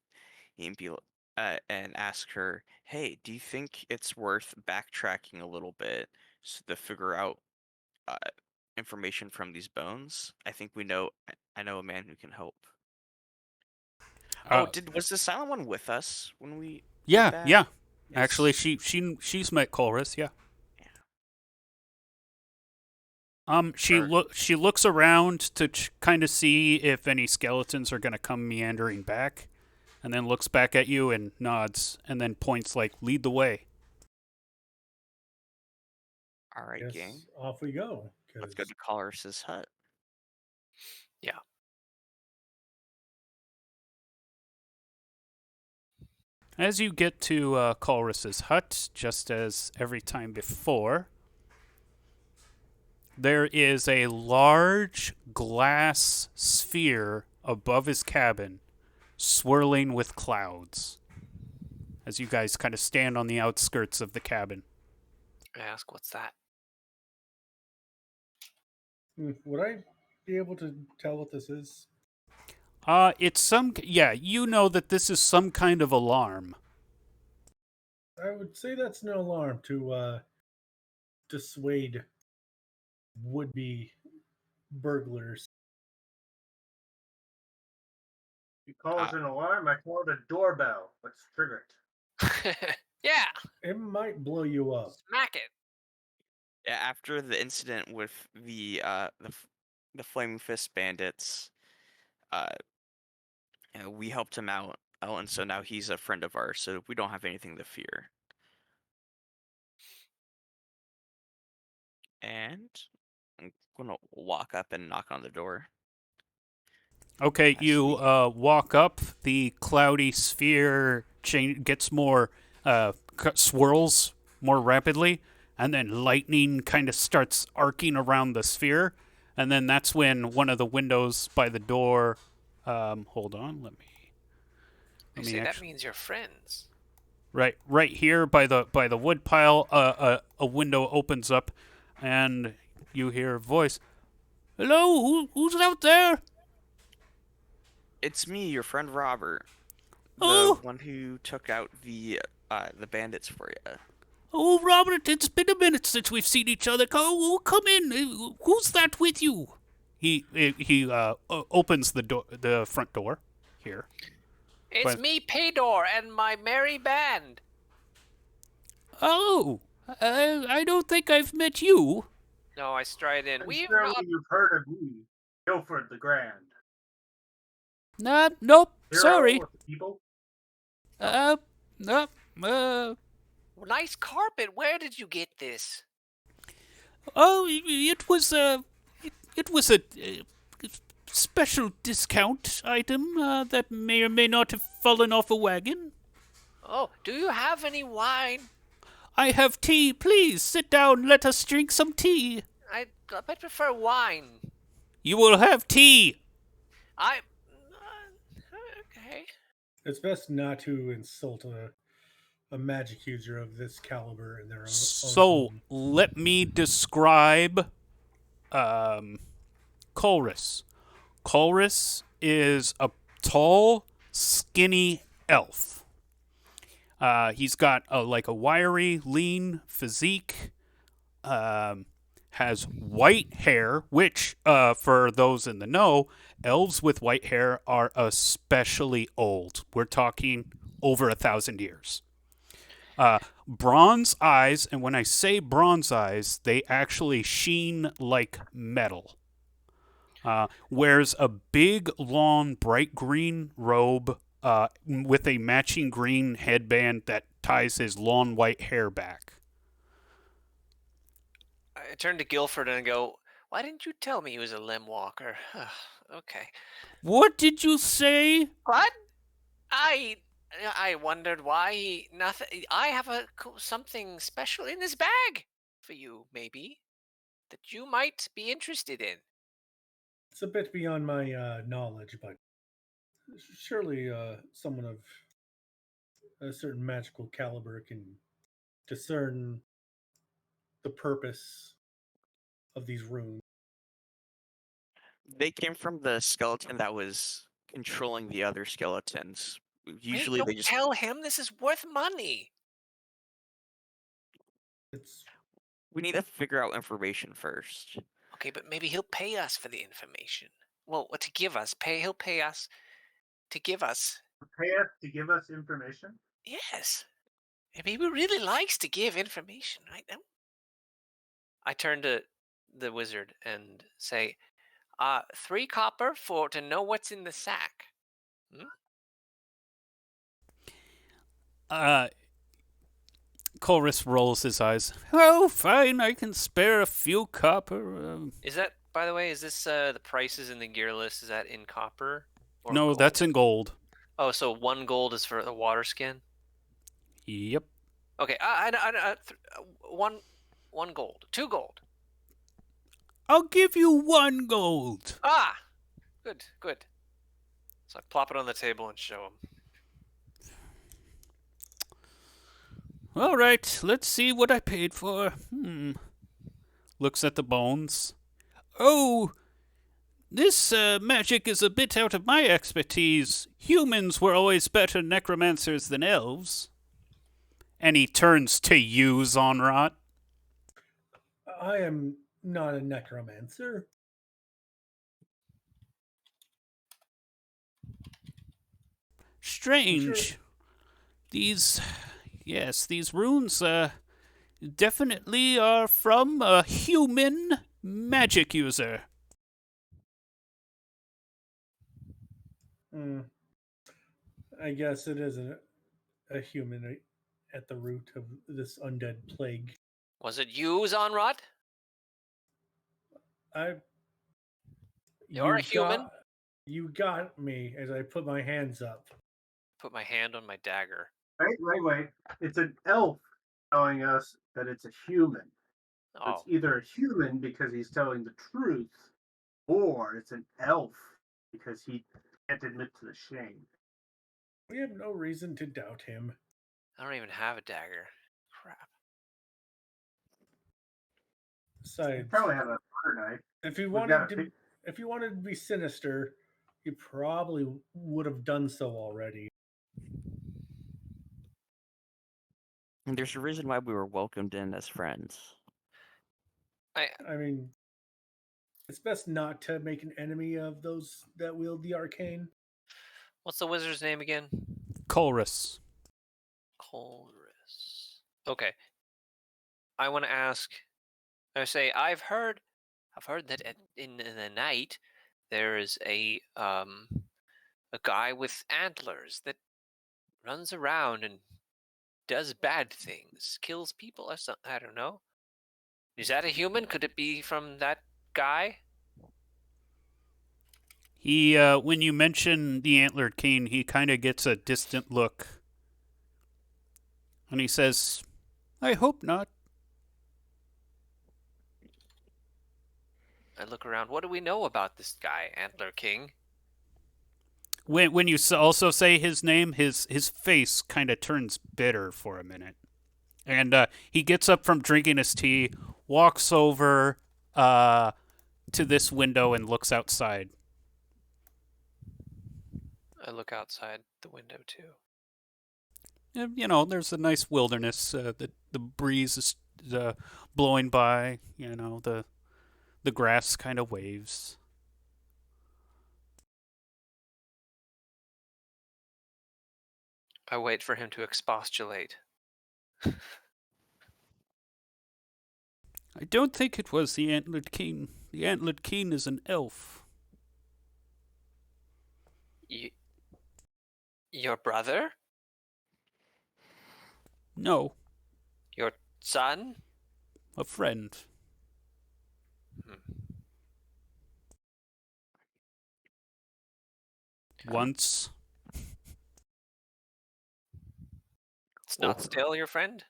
and and ask her, hey, do you think it's worth backtracking a little bit to figure out information from these bones? I think I know a man who can help. Was the Silent One with us when we? Yeah, did that? yeah. Yes. Actually, she's met Colress. Yeah. She looks around to kind of see if any skeletons are gonna come meandering back, and then looks back at you and nods, and then points like, "Lead the way." All right, gang. Off we go. Let's go to Colress's hut. Yeah. As you get to Colress's hut, just as every time before, there is a large glass sphere above his cabin, swirling with clouds, as you guys kind of stand on the outskirts of the cabin. I ask, what's that? Would I be able to tell what this is? It's you know that this is some kind of alarm. I would say that's no alarm to dissuade would-be burglars. You call it an alarm, I call it a doorbell. Let's trigger it. Yeah, It might blow you up. smack it. Yeah, after the incident with the Flaming Fist bandits, uh, we helped him out, and so now he's a friend of ours. So we don't have anything to fear. And I'm gonna walk up and knock on the door. Okay, I you see. walk up. The cloudy sphere gets more swirls more rapidly, and then lightning kind of starts arcing around the sphere, and then that's when one of the windows by the door. Hold on, let I me say that actually. means you're friends. Right here by the wood pile, a window opens up, and you hear a voice. Hello, who's out there? It's me, your friend Robert, the Oh, one who took out the bandits for you. oh, Robert, it's been a minute since we've seen each other. Come in. Who's that with you? He opens the front door here. It's But- me, Paydor, and my merry band. Oh, I don't think I've met you. No, I stride in. And We've surely not. you've heard of me, Guilford the Grand. Nope, Hero sorry. of the people. Nope, Nice carpet. Where did you get this? oh, it was a special discount item that may or may not have fallen off a wagon. Oh, do you have any wine? I have tea. Please sit down. Let us drink some tea. I prefer wine. You will have tea. Okay. It's best not to insult a magic user of this caliber in their own So home. let me describe Colrus. Colrus is a tall, skinny elf. He's got like a wiry, lean physique. Has white hair, which, for those in the know, elves with white hair are especially old. We're talking over 1,000 years. Bronze eyes, and when I say bronze eyes, they actually sheen like metal. Wears a big, long, bright green robe with a matching green headband that ties his long white hair back. I turn to Guilford and go, why didn't you tell me he was a limb walker? Okay. What did you say? What? I wondered why nothing. I have something special in his bag for you, maybe, that you might be interested in. It's a bit beyond my knowledge, but surely someone of a certain magical caliber can discern the purpose of these runes. They came from the skeleton that was controlling the other skeletons. Usually Wait, they don't just tell him this is worth money. It's we need to figure out information first. Okay, but maybe he'll pay us for the information. Well, to give us, he'll pay us to give us. Pay us to give us information. Yes. Maybe he really likes to give information, right? I turn to the wizard and say, 3 copper to know what's in the sack. Colrus rolls his eyes. Oh, fine, I can spare a few copper. Is that, by the way, is this the prices in the gear list? Is that in copper? Or No, gold? that's in gold. Oh, so 1 gold is for the water skin? Yep. Okay, one gold. 2 gold. I'll give you 1 gold. Ah! Good. So I plop it on the table and show him. All right, let's see what I paid for. Looks at the bones. Oh, this magic is a bit out of my expertise. Humans were always better necromancers than elves. And he turns to you, Zonrot. I am not a necromancer. Strange. These runes definitely are from a human magic user. I guess it is a human at the root of this undead plague. Was it you, Zonrod? I You're a human. You got me as I put my hands up. Put my hand on my dagger. Wait. It's an elf telling us that it's a human. So it's Oh, either a human because he's telling the truth, or it's an elf because he can't admit to the shame. We have no reason to doubt him. I don't even have a dagger. Crap. You Besides, probably have a butter knife. if you We've got wanted to be sinister, you probably would have done so already. And there's a reason why we were welcomed in as friends. I mean, it's best not to make an enemy of those that wield the arcane. What's the wizard's name again? Colrus. Colrus. Okay. I want to ask. I say I've heard that in the night there is a guy with antlers that runs around and does bad things, kills people or something. I don't know. Is that a human? Could it be from that guy? He, when you mention the antlered cane, he kind of gets a distant look. And he says, I hope not. I look around. What do we know about this guy, Antler King? When you also say his name, his face kind of turns bitter for a minute. And he gets up from drinking his tea, walks over to this window and looks outside. I look outside the window too. You know, there's a nice wilderness. The breeze is blowing by. You know, the grass kind of waves. I wait for him to expostulate. I don't think it was the antlered king. The antlered king is an elf. Your brother? No, Your son? a friend. Once. It's not still your friend?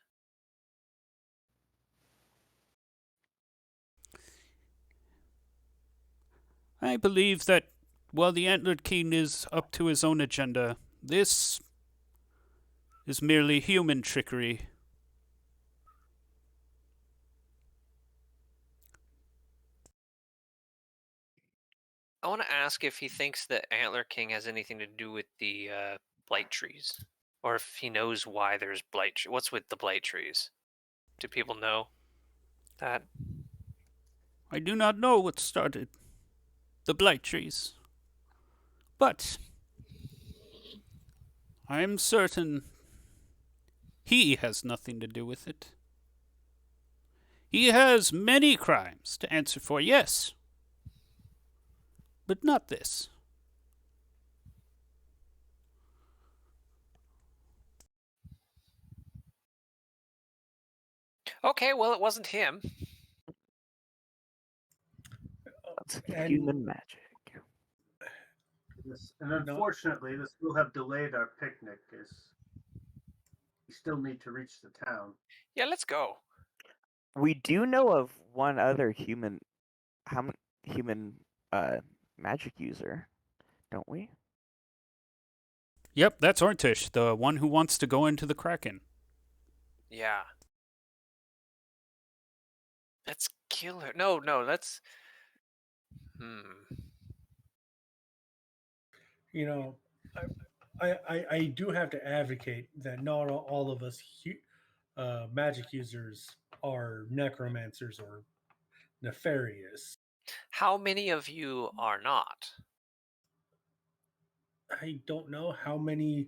I believe that while the antlered king is up to his own agenda, this is merely human trickery. I want to ask if he thinks that Antler King has anything to do with the blight trees, or if he knows why there's blight. What's with the blight trees? Do people know that? I do not know what started the blight trees, but I am certain he has nothing to do with it. He has many crimes to answer for, yes, but not this. Okay, well, it wasn't him. That's And- human magic. Yes, and unfortunately, this will have delayed our picnic as we still need to reach the town. Yeah, let's go. We do know of one other human magic user, don't we? Yep, that's Ortish, the one who wants to go into the Kraken. Yeah. Let's kill her. No, let's. You know, I do have to advocate that not all of us magic users are necromancers or nefarious. How many of you are not? I don't know how many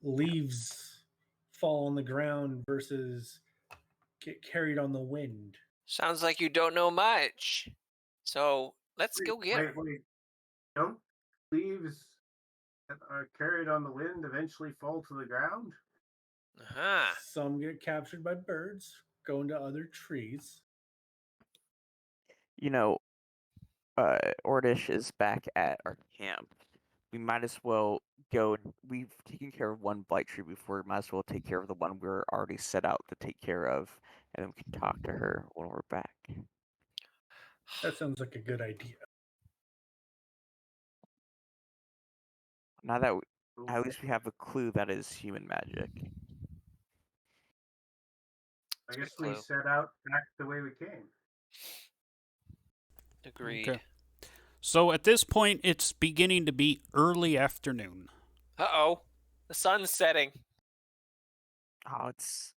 leaves fall on the ground versus get carried on the wind. Sounds like you don't know much. So let's Wait, go get her. wait. Don't leaves that are carried on the wind eventually fall to the ground? Uh-huh. Some get captured by birds, go into other trees. You know, Ordish is back at our camp. We might as well go. We've taken care of one blight tree before. We might as well take care of the one we're already set out to take care of, and then we can talk to her when we're back. That sounds like a good idea. Now that at least we have a clue that is human magic. I That's a good guess we clue. set out back the way we came. Agreed. Okay. So at this point, it's beginning to be early afternoon. Uh-oh. The sun's setting. Oh, it's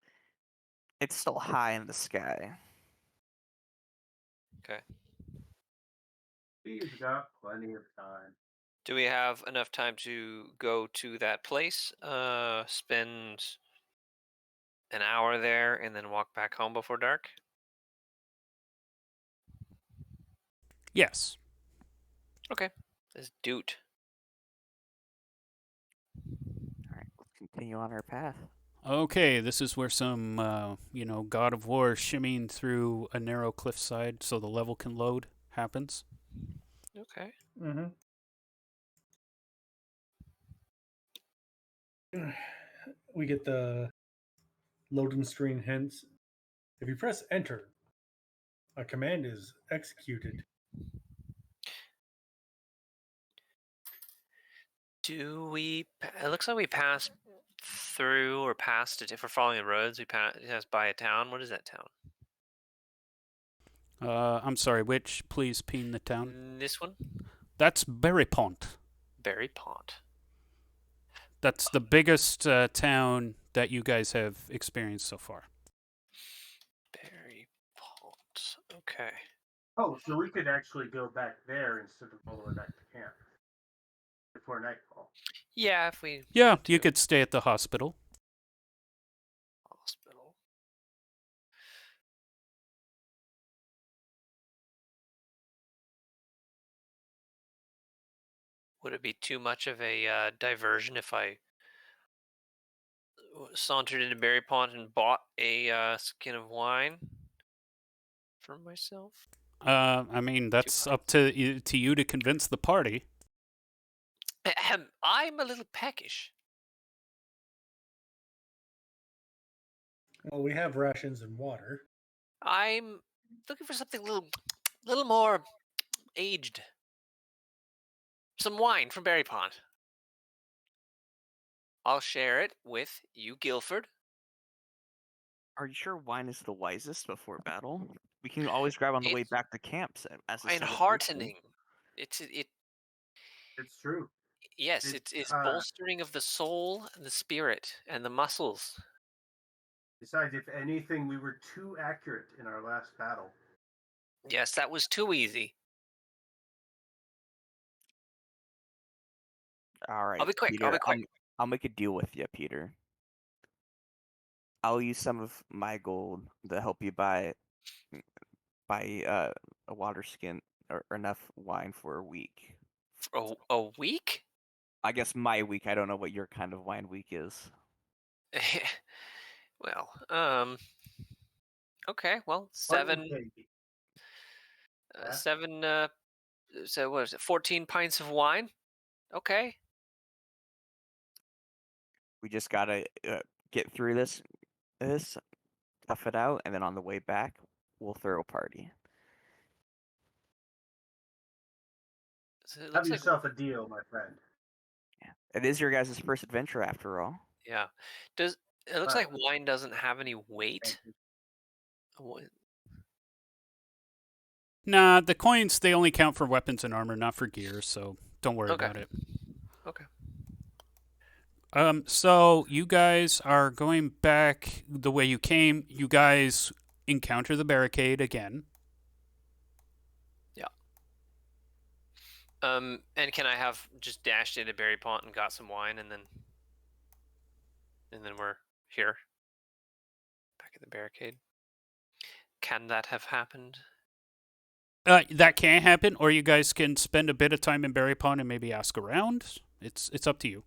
still high in the sky. Okay. We've got plenty of time. Do we have enough time to go to that place? Spend an hour there and then walk back home before dark? Yes. Okay. Let's do it. All right, let's continue on our path. Okay, this is where some, God of War shimmying through a narrow cliffside so the level can load happens. Okay. Mm-hmm. We get the loading screen hints. If you press enter, a command is executed. It looks like we passed through or past it. If we're following the roads, we pass by a town. What is that town? I'm sorry, which? Please ping the town. This one? That's Berrypont. Berry Pond. That's the biggest town that you guys have experienced so far. Berry Pond. Okay. Oh, so we could actually go back there instead of all the way back to camp before nightfall. Yeah, if we Yeah, want you to. could stay at the hospital. Hospital. Would it be too much of a diversion if I sauntered into Berry Pond and bought a skin of wine for myself? I mean, that's up to you to convince the party. Ahem, I'm a little peckish. Well, we have rations and water. I'm looking for something little more aged. Some wine from Berry Pond. I'll share it with you, Guilford. Are you sure wine is the wisest before battle? We can always grab on the way It's back to camp as a and celebration. heartening. It It's true. yes, It's, it's bolstering of the soul and the spirit and the muscles. Besides, if anything, we were too accurate in our last battle. Yes, that was too easy. All right, I'll be quick. Peter. I'll be quick. I'll make a deal with you, Peter. I'll use some of my gold to help you buy a water skin or enough wine for a week. For a week? I guess my week. I don't know what your kind of wine week is. Well, okay. Well, Pardon me. Yeah. seven. So what is it? 14 pints of wine. Okay. We just gotta get through this, tough it out, and then on the way back, we'll throw a party. So it Have looks like yourself a deal, my friend. Yeah, it is your guys' first adventure after all. yeah. It looks like wine doesn't have any weight. What? Nah, the coins, they only count for weapons and armor, not for gear, so don't worry Okay. about it. Okay. So you guys are going back the way you came. You guys encounter the barricade again. Yeah. And can I have just dashed into Berry Pond and got some wine, and then we're here, back at the barricade? Can that have happened? That can happen, or you guys can spend a bit of time in Berry Pond and maybe ask around. It's up to you.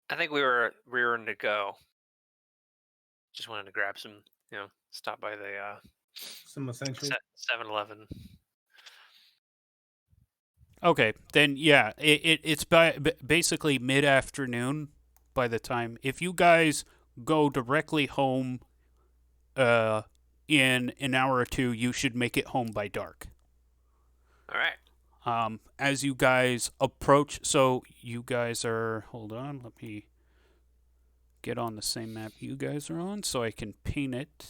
I think we were rearing to go. Just wanted to grab some, stop by the Some essentials. 7-Eleven. Okay, then yeah, it's basically mid afternoon by the time. If you guys go directly home, in an hour or two, you should make it home by dark. All right. As you guys approach, so you guys are. Hold on, let me get on the same map you guys are on, so I can paint it.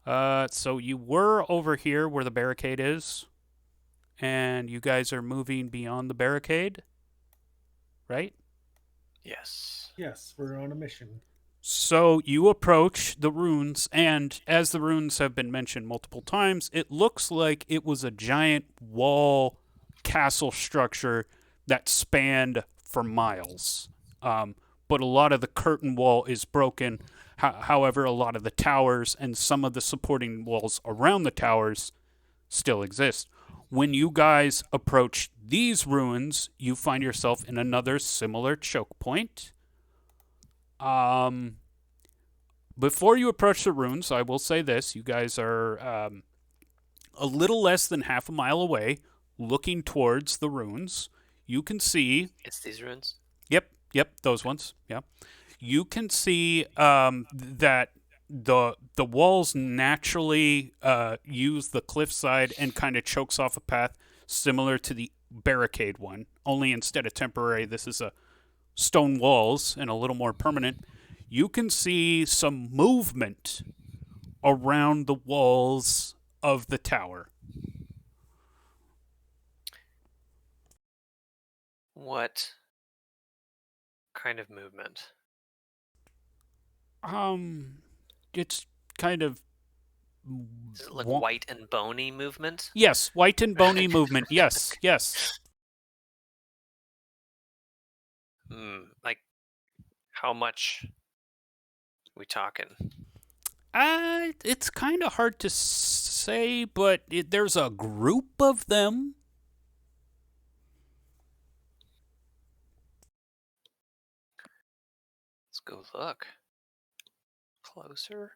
So you were over here where the barricade is, and you guys are moving beyond the barricade, right? Yes. Yes, we're on a mission. So you approach the ruins, and as the ruins have been mentioned multiple times, it looks like it was a giant wall castle structure that spanned for miles. But a lot of the curtain wall is broken. However, a lot of the towers and some of the supporting walls around the towers still exist. When you guys approach these ruins, you find yourself in another similar choke point. Before you approach the ruins, I will say this. You guys are a little less than half a mile away, looking towards the ruins. You can see... It's these ruins? Yep, those ones. Yeah. You can see that the walls naturally use the cliffside and kind of chokes off a path similar to the barricade one. Only instead of temporary, this is a stone walls and a little more permanent. You can see some movement around the walls of the tower. What kind of movement? It's kind of... Does it look white and bony movement? Yes, white and bony movement. Yes. Like, how much we talking? It's kind of hard to say, but there's a group of them. Let's go look. Closer?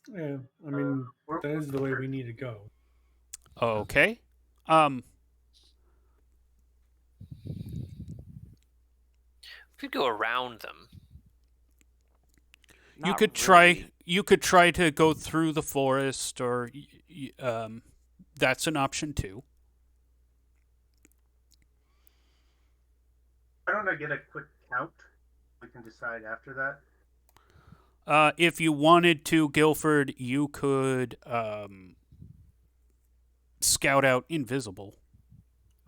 Yeah, I mean, that is the way we need to go. Okay. We could go around them. You could try. You could try to go through the forest, or that's an option too. Why don't I get a quick count? We can decide after that. If you wanted to, Guilford, you could scout out invisible.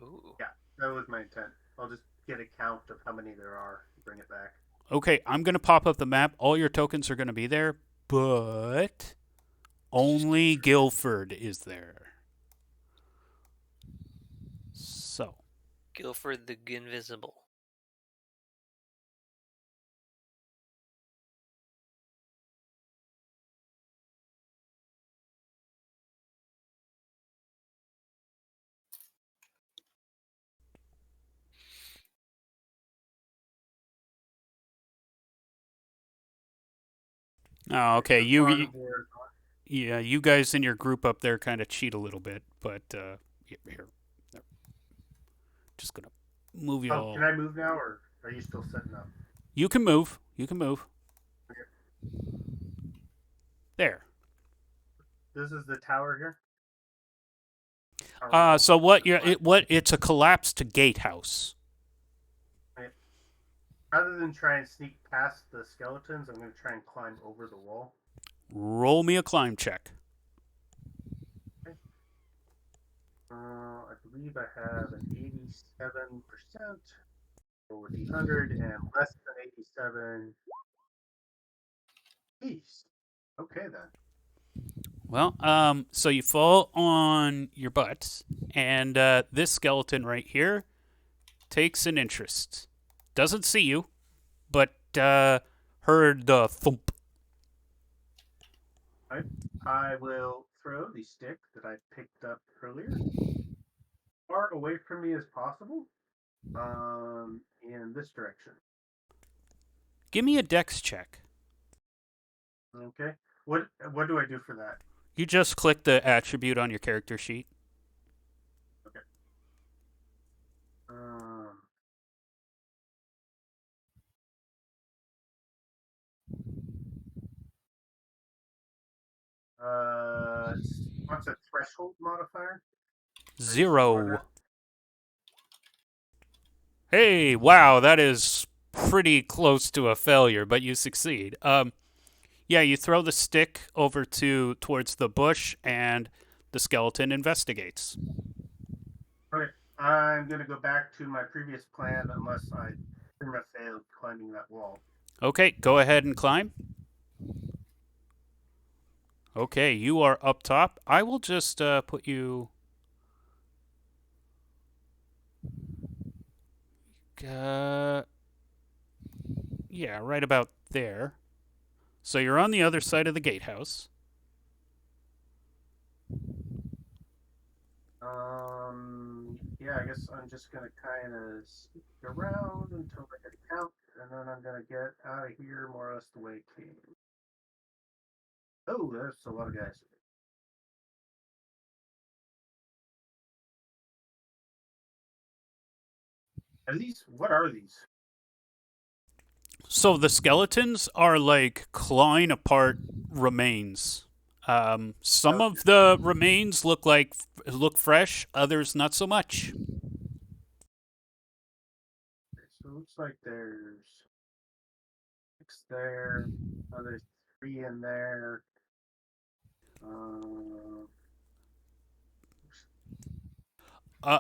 Ooh. Yeah, that was my intent. I'll just get a count of how many there are and bring it back. Okay, I'm going to pop up the map. All your tokens are going to be there, but only Guilford is there. So. Guilford the Invisible. Oh, okay. You guys in your group up there kind of cheat a little bit, but here, just gonna move you all. Can I move now, or are you still setting up? You can move. Okay. There. This is the tower here. So it's a collapsed gatehouse. Rather than try and sneak past the skeletons, I'm going to try and climb over the wall. Roll me a climb check. Okay. I believe I have an 87% over the 100 and less than 87. Jeez. Okay then. Well, so you fall on your butt, and this skeleton right here takes an interest. Doesn't see you, but heard the thump. I will throw the stick that I picked up earlier far away from me as possible, in this direction. Give me a dex check. Okay. What do I do for that? You just click the attribute on your character sheet. Okay. Um. What's a threshold modifier? Or just ignore 0. that? Hey, wow, that is pretty close to a failure, but you succeed. Yeah, you throw the stick over towards the bush, and the skeleton investigates. Okay. I'm gonna go back to my previous plan unless I pretty much failed climbing that wall. Okay, go ahead and climb. Okay, you are up top. I will just put you. Yeah, right about there. So you're on the other side of the gatehouse. Yeah, I guess I'm just gonna kind of sneak around until I get a count, and then I'm gonna get out of here more or less the way it came. Oh, there's a lot of guys. Are these? What are these? So the skeletons are like clawing apart remains. Some Okay. of the remains look fresh, others not so much. So it looks like there's 6 there. Oh, there's 3 in there. Uh,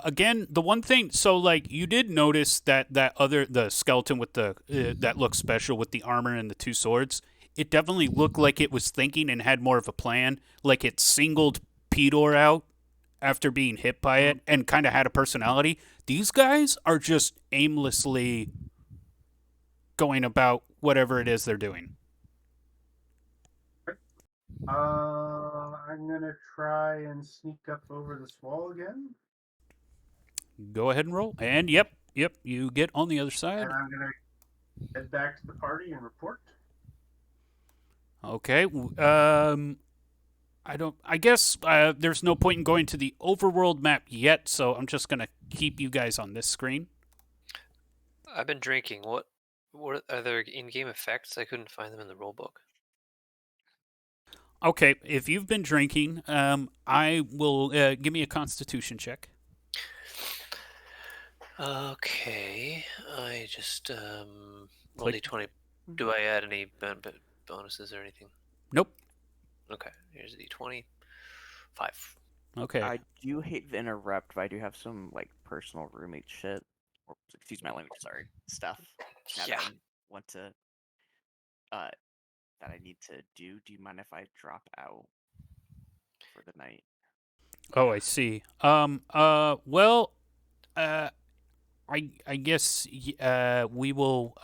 Again, the one thing, so like you did notice that the skeleton with the that looks special with the armor and the 2 swords, it definitely looked like it was thinking and had more of a plan. Like it singled Pedor out after being hit by it and kind of had a personality. These guys are just aimlessly going about whatever it is they're doing. I'm gonna try and sneak up over this wall again, Go ahead and roll. And yep, you get on the other side. and I'm gonna head back to the party and report. Okay. I guess there's no point in going to the overworld map yet, so I'm just gonna keep you guys on this screen. I've been drinking. What are there in-game effects? I couldn't find them in the rulebook. Okay, if you've been drinking, I will give me a Constitution check. Okay, I just roll Click. d20. Do I add any bonuses or anything? Nope. Okay, here's a d20. 5. Okay. I do hate to interrupt, but I do have some like personal roommate shit, or excuse my language, sorry, stuff that Yeah. I want to that I need to do. Do you mind if I drop out for the night? Oh, I see. Well, I guess we will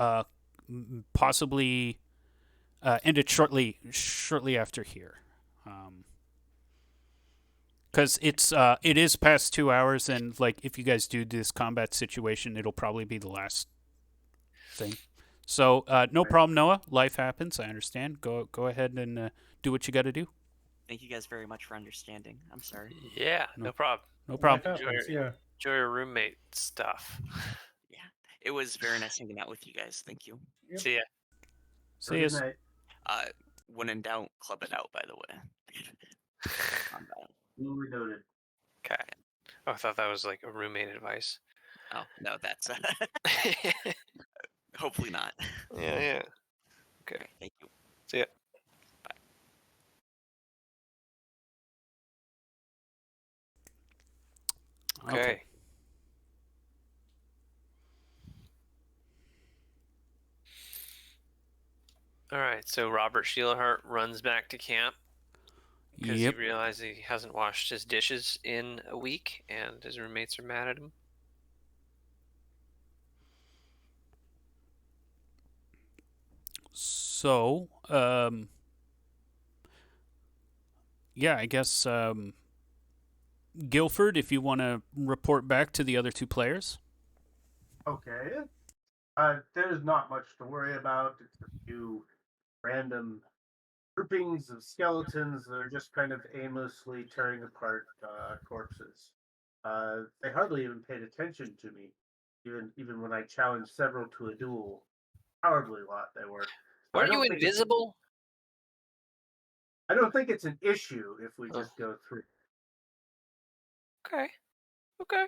possibly end it shortly after here. Because it is past 2 hours, and like if you guys do this combat situation, it'll probably be the last thing. So no problem, Noah. Life happens. I understand. Go ahead and do what you got to do. Thank you guys very much for understanding. I'm sorry. Yeah, no problem. No problem. Life happens, yeah. Enjoy your roommate stuff. Yeah, it was very nice hanging out with you guys. Thank you. Yep. See ya. See Good you. night. When in doubt, club it out. By the way. Duly noted. Okay. Oh, I thought that was like a roommate advice. Oh no, that's hopefully not. Yeah. Okay. Thank you. See ya. Okay. All right. So Robert Sheilahart runs back to camp. because he Yep. realized he hasn't washed his dishes in a week, and his roommates are mad at him. So, yeah, I guess Guilford, if you want to report back to the other two players. Okay. There's not much to worry about. It's a few random groupings of skeletons that are just kind of aimlessly tearing apart corpses. They hardly even paid attention to me, even when I challenged several to a duel. Cowardly lot they were. So Weren't you invisible? I don't think it's an issue if we Oh. just go through. Okay. Okay.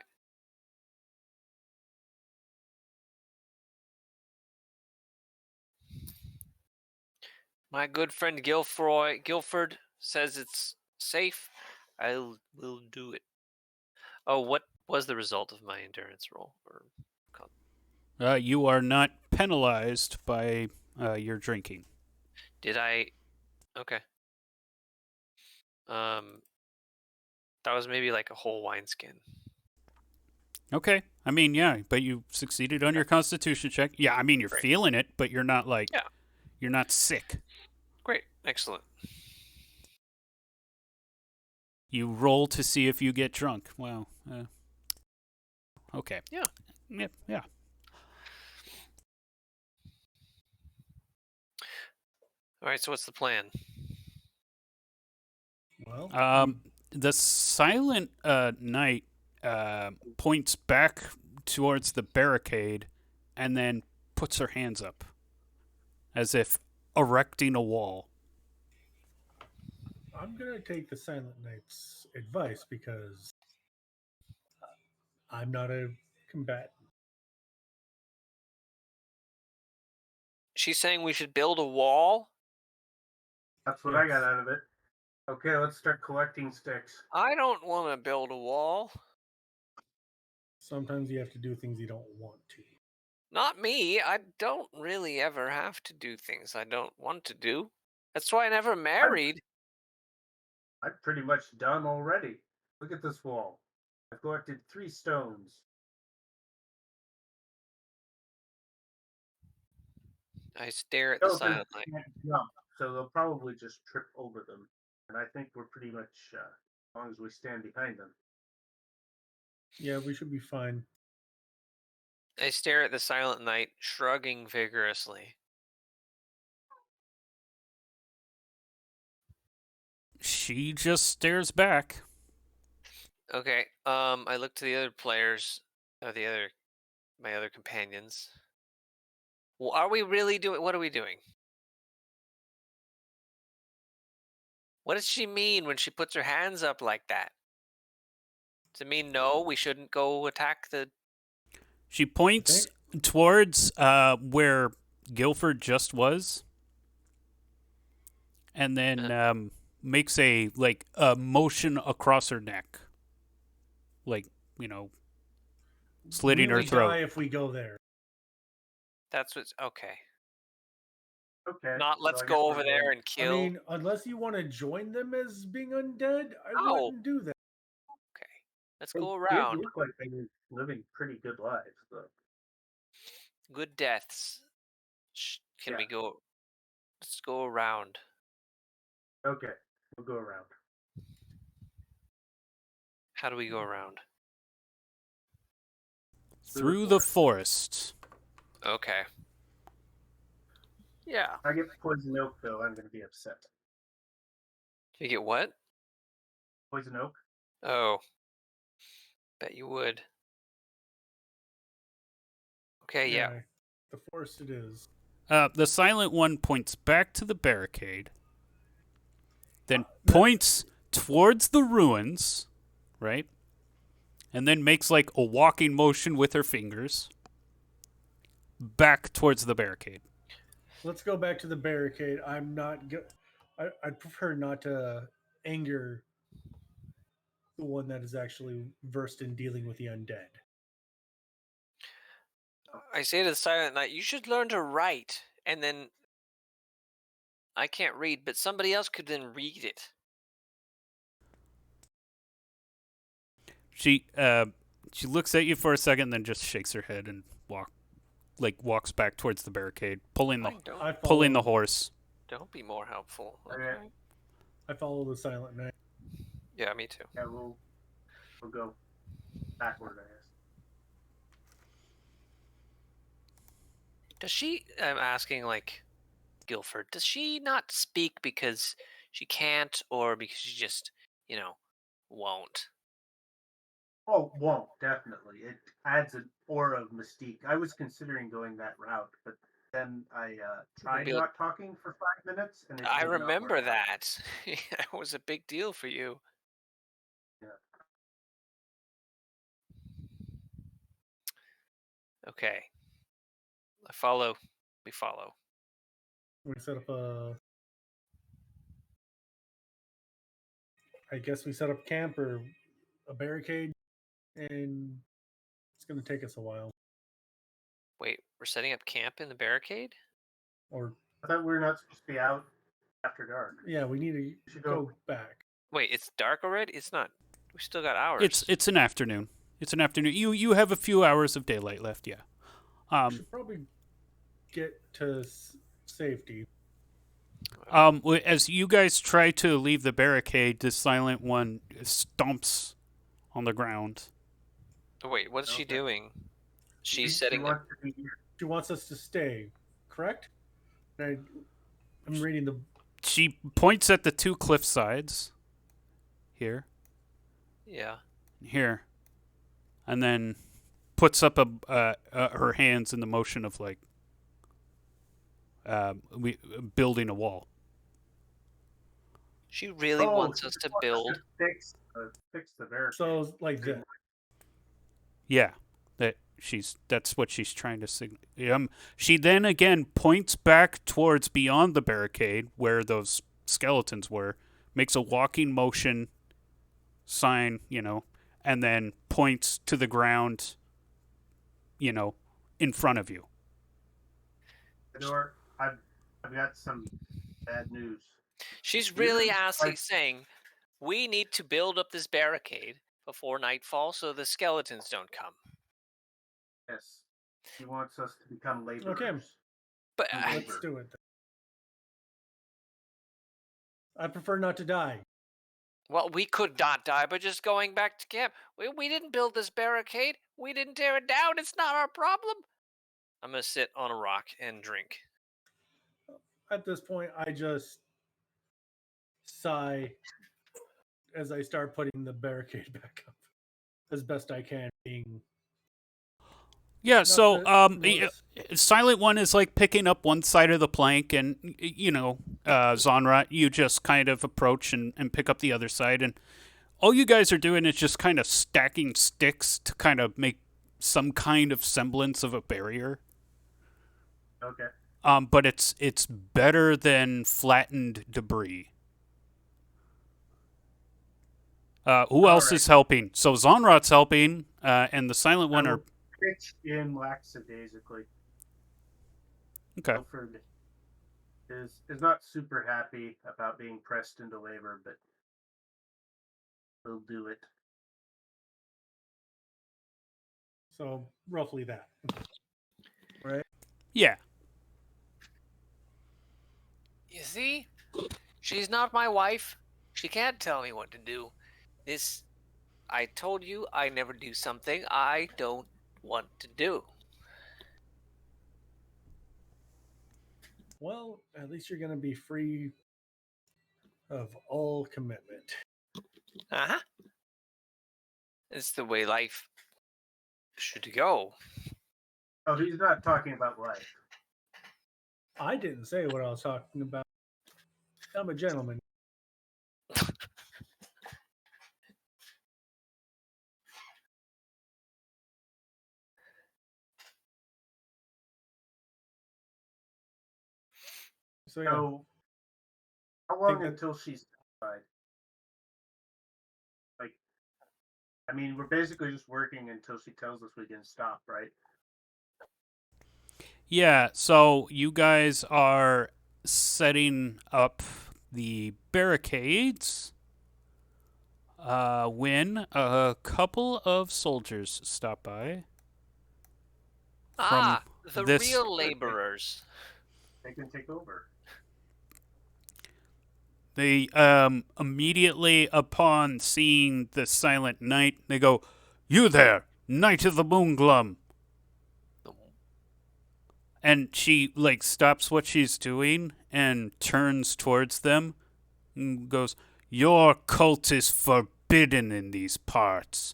My good friend Guilford says it's safe. I will do it. Oh, what was the result of my endurance roll? You are not penalized by your drinking. Did I? Okay. That was maybe like a whole wineskin. Okay. I mean, yeah, but you succeeded on your Constitution check. Yeah, I mean, you're Great. feeling it, but you're not like, Yeah. you're not sick. Great. Excellent. You roll to see if you get drunk. Well, okay. Yeah. Yeah. All right. So what's the plan? Well, The silent knight points back towards the barricade and then puts her hands up as if erecting a wall. I'm gonna take the Silent Knight's advice because I'm not a combatant. She's saying we should build a wall. That's what I Yes. got out of it. Okay, let's start collecting sticks. I don't want to build a wall. Sometimes you have to do things you don't want to. Not me. I don't really ever have to do things I don't want to do. That's why I never married. I'm pretty much done already. Look at this wall. I've collected 3 stones. I stare at the Skeletons silent night. can't jump, so they'll probably just trip over them. And I think we're pretty much, as long as we stand behind them. Yeah, we should be fine. I stare at the silent night, shrugging vigorously. She just stares back. Okay. I look to the other players, or my other companions. Well, are we really doing? What are we doing? What does she mean when she puts her hands up like that? Does it mean no, we shouldn't go attack the? She points towards where Guilford just was, and then makes a motion across her neck, like slitting We her will throat. die if we go there. That's what's okay. Okay. Not so let's I guess go we're over there going- and I kill. mean, unless you want to join them as being undead, I No. wouldn't do that. Okay, let's They go did around. look like they were living pretty good lives, though. Good deaths. Can we go? Let's go around. Okay, we'll go around. How do we go around? Through the forest. Okay. Yeah. If I get poison oak, though, I'm going to be upset. You get what? Poison oak? Oh. Bet you would. Okay, yeah. The forest it is. The silent one points back to the barricade, then points towards the ruins, right? And then makes like a walking motion with her fingers back towards the barricade. Let's go back to the barricade. I'm not. I'd prefer not to anger the one that is actually versed in dealing with the undead. I say to the silent night, you should learn to write. And then I can't read, but somebody else could then read it. She looks at you for a second, then just shakes her head and walks back towards the barricade, pulling Fine, the horse. don't be more helpful. Okay. Okay. I follow the Silent Knight. Yeah, me too. Yeah, we'll go backward, I guess. Does she? I'm asking, like, Guilford. Does she not speak because she can't, or because she just, won't? Oh, won't, definitely. It adds an aura of mystique. I was considering going that route, but then I tried Maybe not talking for 5 minutes, and it I did not remember work out. that. That was a big deal for you. Yeah. Okay. I follow. We follow. We set up I guess we set up camp or a barricade, and it's going to take us a while. Wait, we're setting up camp in the barricade? Or I thought we were not supposed to be out after dark. yeah, we need We to should go go. back. Wait, it's dark already? It's not. We still got hours. It's an afternoon. It's an afternoon. You have a few hours of daylight left. Yeah. We should probably get to safety. As you guys try to leave the barricade, the Silent One stomps on the ground. Wait, what is she Okay. doing? She's She setting up. wants to be here. She wants us to stay, correct? I'm reading the. She points at the two cliff sides. Here, Yeah. here, and then puts up her hands in the motion of like building a wall. She really wants she us just to wants build. fix the barricade. So like this. Yeah, that's what she's trying to signal. She then again points back towards beyond the barricade where those skeletons were, makes a walking motion sign, and then points to the ground, in front of you. Fedor, I've got some bad news. She's really Like- saying, we need to build up this barricade before nightfall so the skeletons don't come. Yes. He wants us to become laborers. Okay. But Let's do it. Then. I prefer not to die. well, we could not die by just going back to camp. We didn't build this barricade. We didn't tear it down. It's not our problem. I'm gonna sit on a rock and drink. At this point, I just sigh as I start putting the barricade back up as best I can, being Yeah, not so the most- Silent One is like picking up one side of the plank, and Zonra, you just kind of approach and pick up the other side, and all you guys are doing is just kind of stacking sticks to kind of make some kind of semblance of a barrier. Okay. But it's better than flattened debris. Who else Alright. is helping? So Zonrat's helping, and the Silent One are Pitch in lackadaisically. okay. Guilford is not super happy about being pressed into labor, but we'll do it. so roughly that. Right? Yeah. You see, she's not my wife. She can't tell me what to do. I told you I never do something I don't want to do. Well, at least you're going to be free of all commitment. Uh-huh. It's the way life should go. Oh, he's not talking about life. I didn't say what I was talking about. I'm a gentleman. So yeah, So, how long that- until she's satisfied? Like, I mean, we're basically just working until she tells us we can stop, right? Yeah, so you guys are setting up the barricades. When a couple of soldiers stop by from The this. real laborers. They can take over. They immediately upon seeing the silent knight, they go, "You there, Knight of the Moonglum!" And she like stops what she's doing and turns towards them and goes, "Your cult is forbidden in these parts."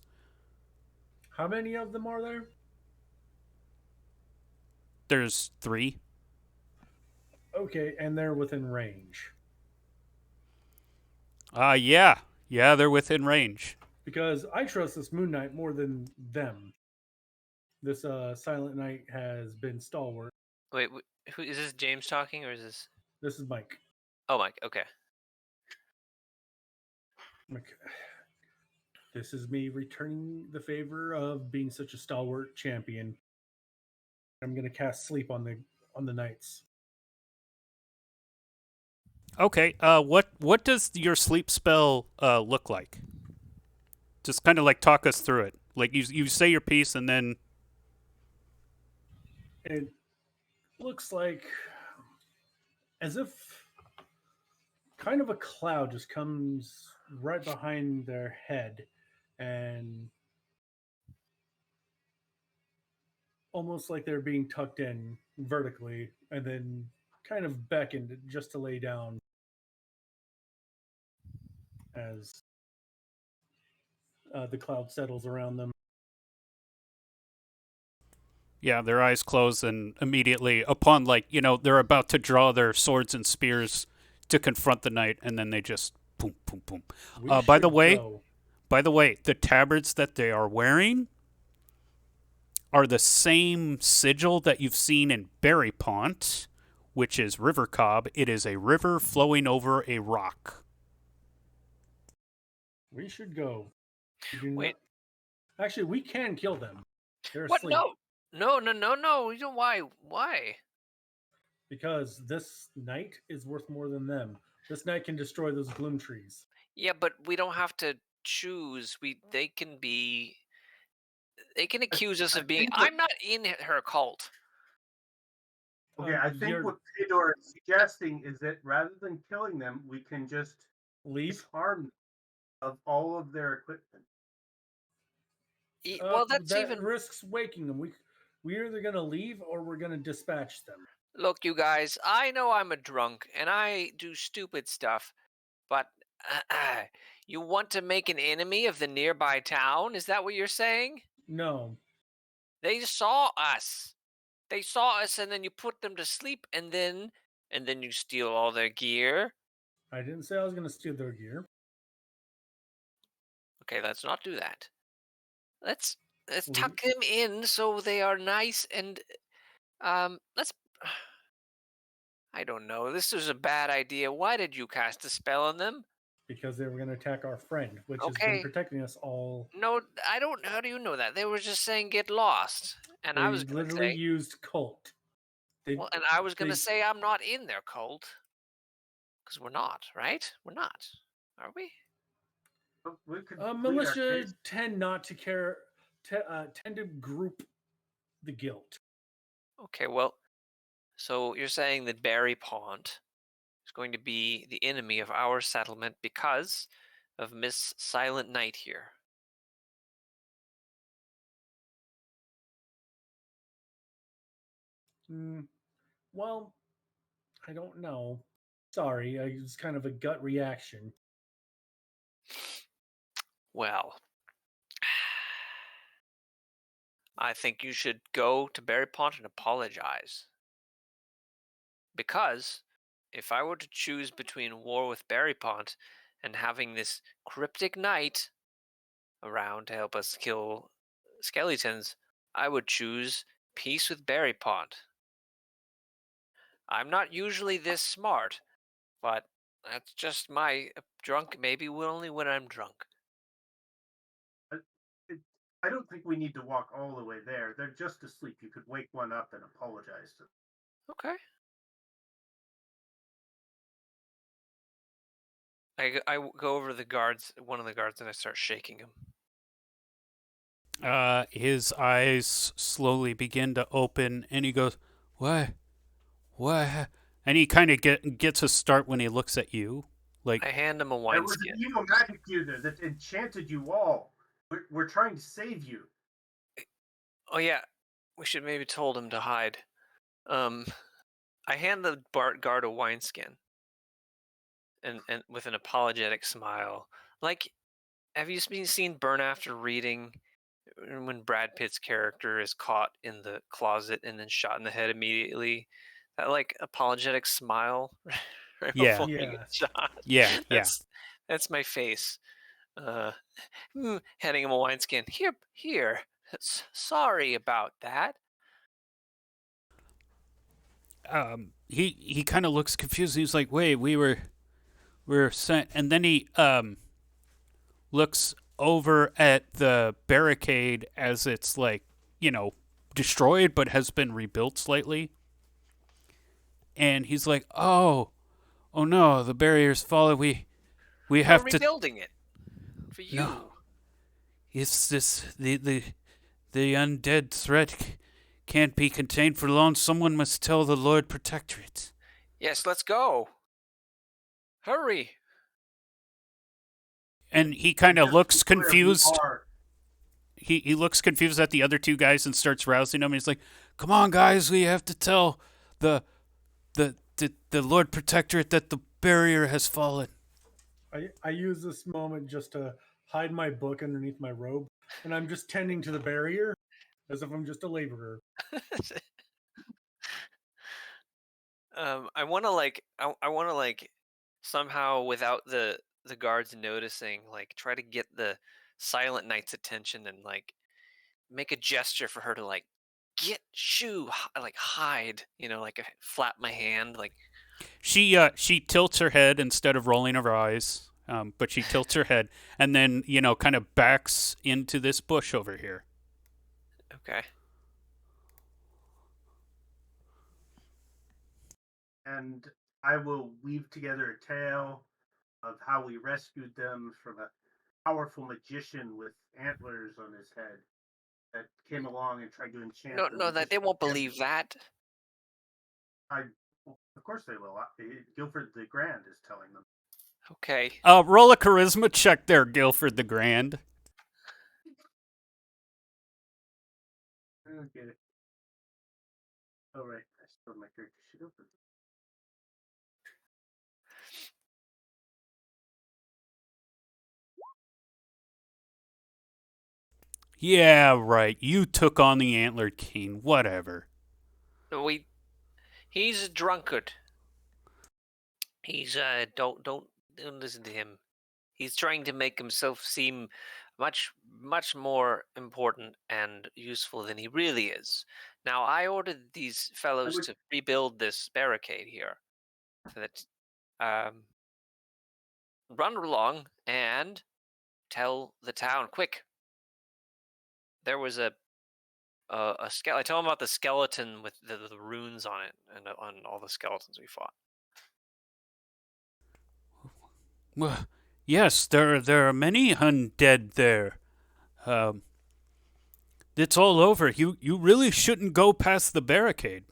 How many of them are there? There's 3. Okay, and they're within range. Yeah, they're within range. Because I trust this Moon Knight more than them. This Silent Knight has been stalwart. Wait, who is this? James talking, or is this? This is Mike. Oh, Mike. Okay. Mike. This is me returning the favor of being such a stalwart champion. I'm gonna cast sleep on the knights. Okay. What does your sleep spell look like? Just kind of like talk us through it. Like you say your piece and then. It looks like as if kind of a cloud just comes right behind their head and almost like they're being tucked in vertically and then kind of beckoned just to lay down as the cloud settles around them. Yeah, their eyes close, and immediately, upon they're about to draw their swords and spears to confront the knight, and then they just boom, boom, boom. By the way, the tabards that they are wearing are the same sigil that you've seen in Berry Pont, which is River Cobb. It is a river flowing over a rock. We should go. Wait. Actually, we can kill them. They're What? asleep. No. You know why? Why? Because this knight is worth more than them. This knight can destroy those gloom trees. Yeah, but we don't have to choose. They can accuse us of being. I'm not in her cult. Okay, I think what Fedor is suggesting is that rather than killing them, we can just disarm them of all of their equipment. Well, that even risks waking them. We're either going to leave or we're going to dispatch them. Look, you guys, I know I'm a drunk and I do stupid stuff, but you want to make an enemy of the nearby town? Is that what you're saying? No. They saw us. They saw us, and then you put them to sleep, and then you steal all their gear. I didn't say I was going to steal their gear. Okay, let's not do that. Let's tuck them in so they are nice and let's. I don't know. This is a bad idea. Why did you cast a spell on them? Because they were going to attack our friend, which has been protecting us all. No, I don't. How do you know that? They were just saying get lost, and I was literally used cult. And I was going to say I'm not in their cult because we're not, right? We're not, are we? Militia tend not to care. Tend to group the guilt. Okay, well, so you're saying that Berry Pond is going to be the enemy of our settlement because of Miss Silent Night here. Well, I don't know. Sorry, it was kind of a gut reaction. Well, I think you should go to Berry Pond and apologize. Because if I were to choose between war with Berry Pond and having this cryptic knight around to help us kill skeletons, I would choose peace with Berry Pond. I'm not usually this smart, but that's just my drunk, maybe only when I'm drunk. I don't think we need to walk all the way there. They're just asleep. You could wake one up and apologize to them. Okay. I go over to the guards, one of the guards, and I start shaking him. His eyes slowly begin to open, and he goes, "What? What?" And he kind of gets a start when he looks at you, like, I hand him a There was an wineskin. evil magic user that enchanted you all. We're trying to save you. Oh yeah, we should maybe told him to hide. Um, I hand the guard a wineskin, and with an apologetic smile, like, have you seen Burn After Reading? When Brad Pitt's character is caught in the closet and then shot in the head immediately, that like apologetic smile right yeah, before he Yes. gets shot. yeah, yeah. That's my face. Uh, handing him a wineskin. Here. Sorry about that. He kind of looks confused. He's like, "Wait, we were sent," and then he looks over at the barricade as it's like, destroyed but has been rebuilt slightly. And he's like, "Oh no, the barrier's fallen. We We're have to rebuilding it for you. No. It's this the undead threat can't be contained for long. Someone must tell the Lord Protectorate." Yes, let's go. Hurry. And he kind of Just looks be clear, we confused. are- He looks confused at the other two guys and starts rousing them. He's like, "Come on, guys, we have to tell the the Lord Protectorate that the barrier has fallen." I use this moment just to hide my book underneath my robe, and I'm just tending to the barrier as if I'm just a laborer. I want to like I want to like somehow without the guards noticing, like try to get the Silent Knight's attention and like make a gesture for her to like get like hide, like flap my hand like. She tilts her head instead of rolling her eyes, but she tilts her head and then kind of backs into this bush over here. Okay. And I will weave together a tale of how we rescued them from a powerful magician with antlers on his head that came along and tried to enchant No, them. no, that they won't believe that. Of course they will. Guilford the Grand is telling them. Okay. Roll a charisma check there, Guilford the Grand. I don't get it. Oh, right. I spelled my character sheet open. Yeah, right. You took on the Antlered King. Whatever. He's a drunkard. He's don't listen to him. He's trying to make himself seem much more important and useful than he really is. Now, I ordered these fellows to rebuild this barricade here, so that run along and tell the town quick. There was a skeleton. I tell him about the skeleton with the runes on it and on all the skeletons we fought. Well, yes, there are many undead there. It's all over. You really shouldn't go past the barricade.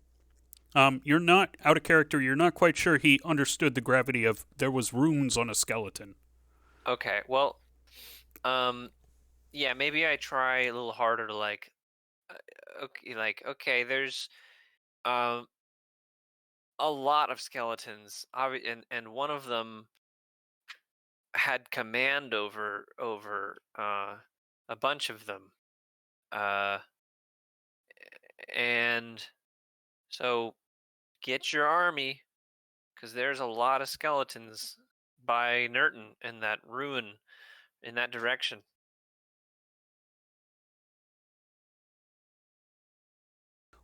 You're not out of character. You're not quite sure he understood the gravity of there was runes on a skeleton. Okay, well, yeah, maybe I try a little harder to like, okay, there's um a lot of skeletons, and one of them had command over a bunch of them, uh, and so get your army, because there's a lot of skeletons by Nurton in that ruin in that direction.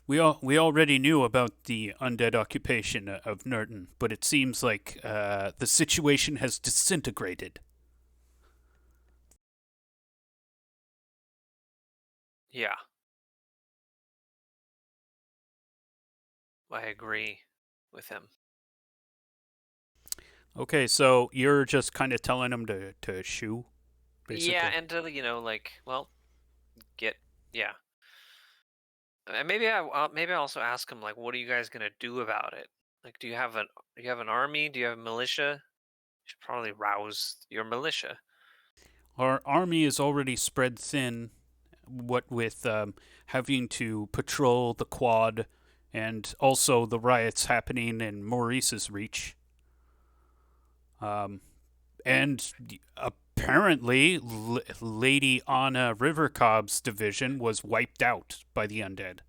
We already knew about the undead occupation of Nurton, but it seems like the situation has disintegrated. Yeah, I agree with him. Okay, so you're just kind of telling him to shoo, basically. Yeah, and to well, get yeah. And maybe I also ask him like, what are you guys gonna do about it? Like, do you have an army? Do you have a militia? You should probably rouse your militia. Our army is already spread thin, what with having to patrol the quad and also the riots happening in Maurice's reach. And apparently, Lady Anna Rivercob's division was wiped out by the undead.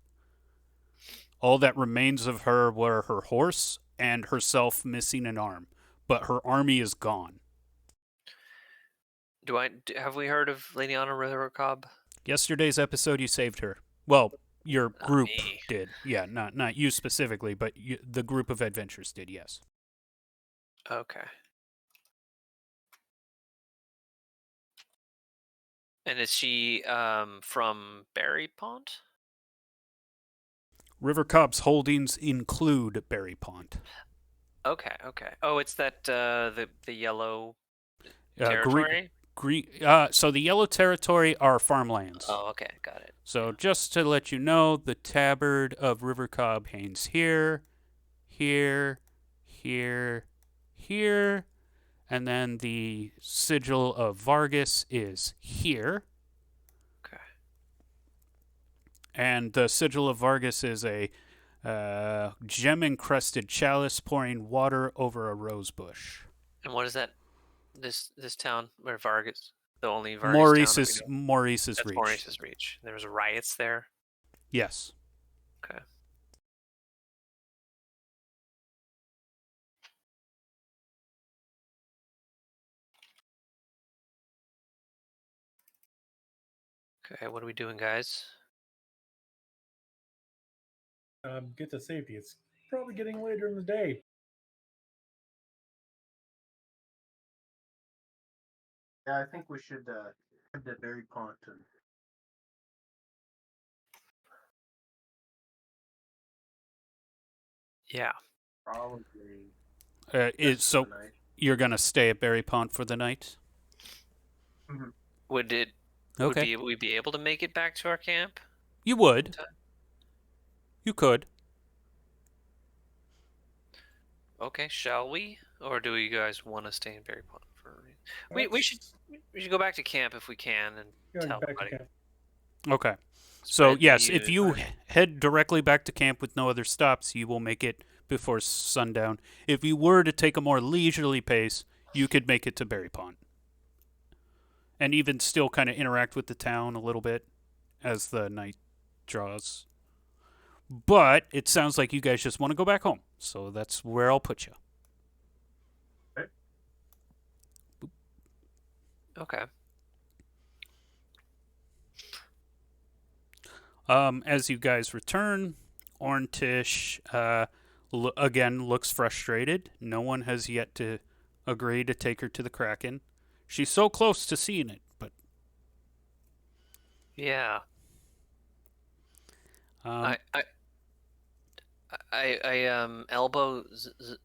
All that remains of her were her horse and herself missing an arm, but her army is gone. Have we heard of Lady Anna Rivercob? Yesterday's episode, you saved her. Well, your Not group me. did. Yeah, not you specifically, but the group of adventurers did. Yes. Okay. And is she from Berry Pond? Rivercob's holdings include Berry Pond. Okay, okay. Oh, it's that the yellow Green, territory? so the yellow territory are farmlands. Oh, okay, got it. So just to let you know, the tabard of Rivercob hangs here, here, here, here, and then the sigil of Vargas is here. Okay. And the sigil of Vargas is a gem-encrusted chalice pouring water over a rose bush. And what is that? This town where Vargas, the only Vargas town that we know? Maurice's That's reach. Maurice's Reach. There was riots there. Yes. Okay. Okay, what are we doing, guys? Get to safety. It's probably getting later in the day. Yeah, I think we should head to Berry Pond and Yeah. probably So the night. you're gonna stay at Berry Pond for the night? Mhm. Would Okay. we be able to make it back to our camp? You in would. time? You could. Okay, shall we? Or do you guys want to stay in Berry Pond for we should go back to camp if we can and tell Back to everybody. camp. Okay. So Spread yes, the if you news. head directly back to camp with no other stops, you will make it before sundown. If you were to take a more leisurely pace, you could make it to Berry Pond. And even still kind of interact with the town a little bit as the night draws. But it sounds like you guys just want to go back home. So that's where I'll put you. Okay. As you guys return, Orntish again looks frustrated. No one has yet to agree to take her to the Kraken. She's so close to seeing it, but Yeah. um, I elbow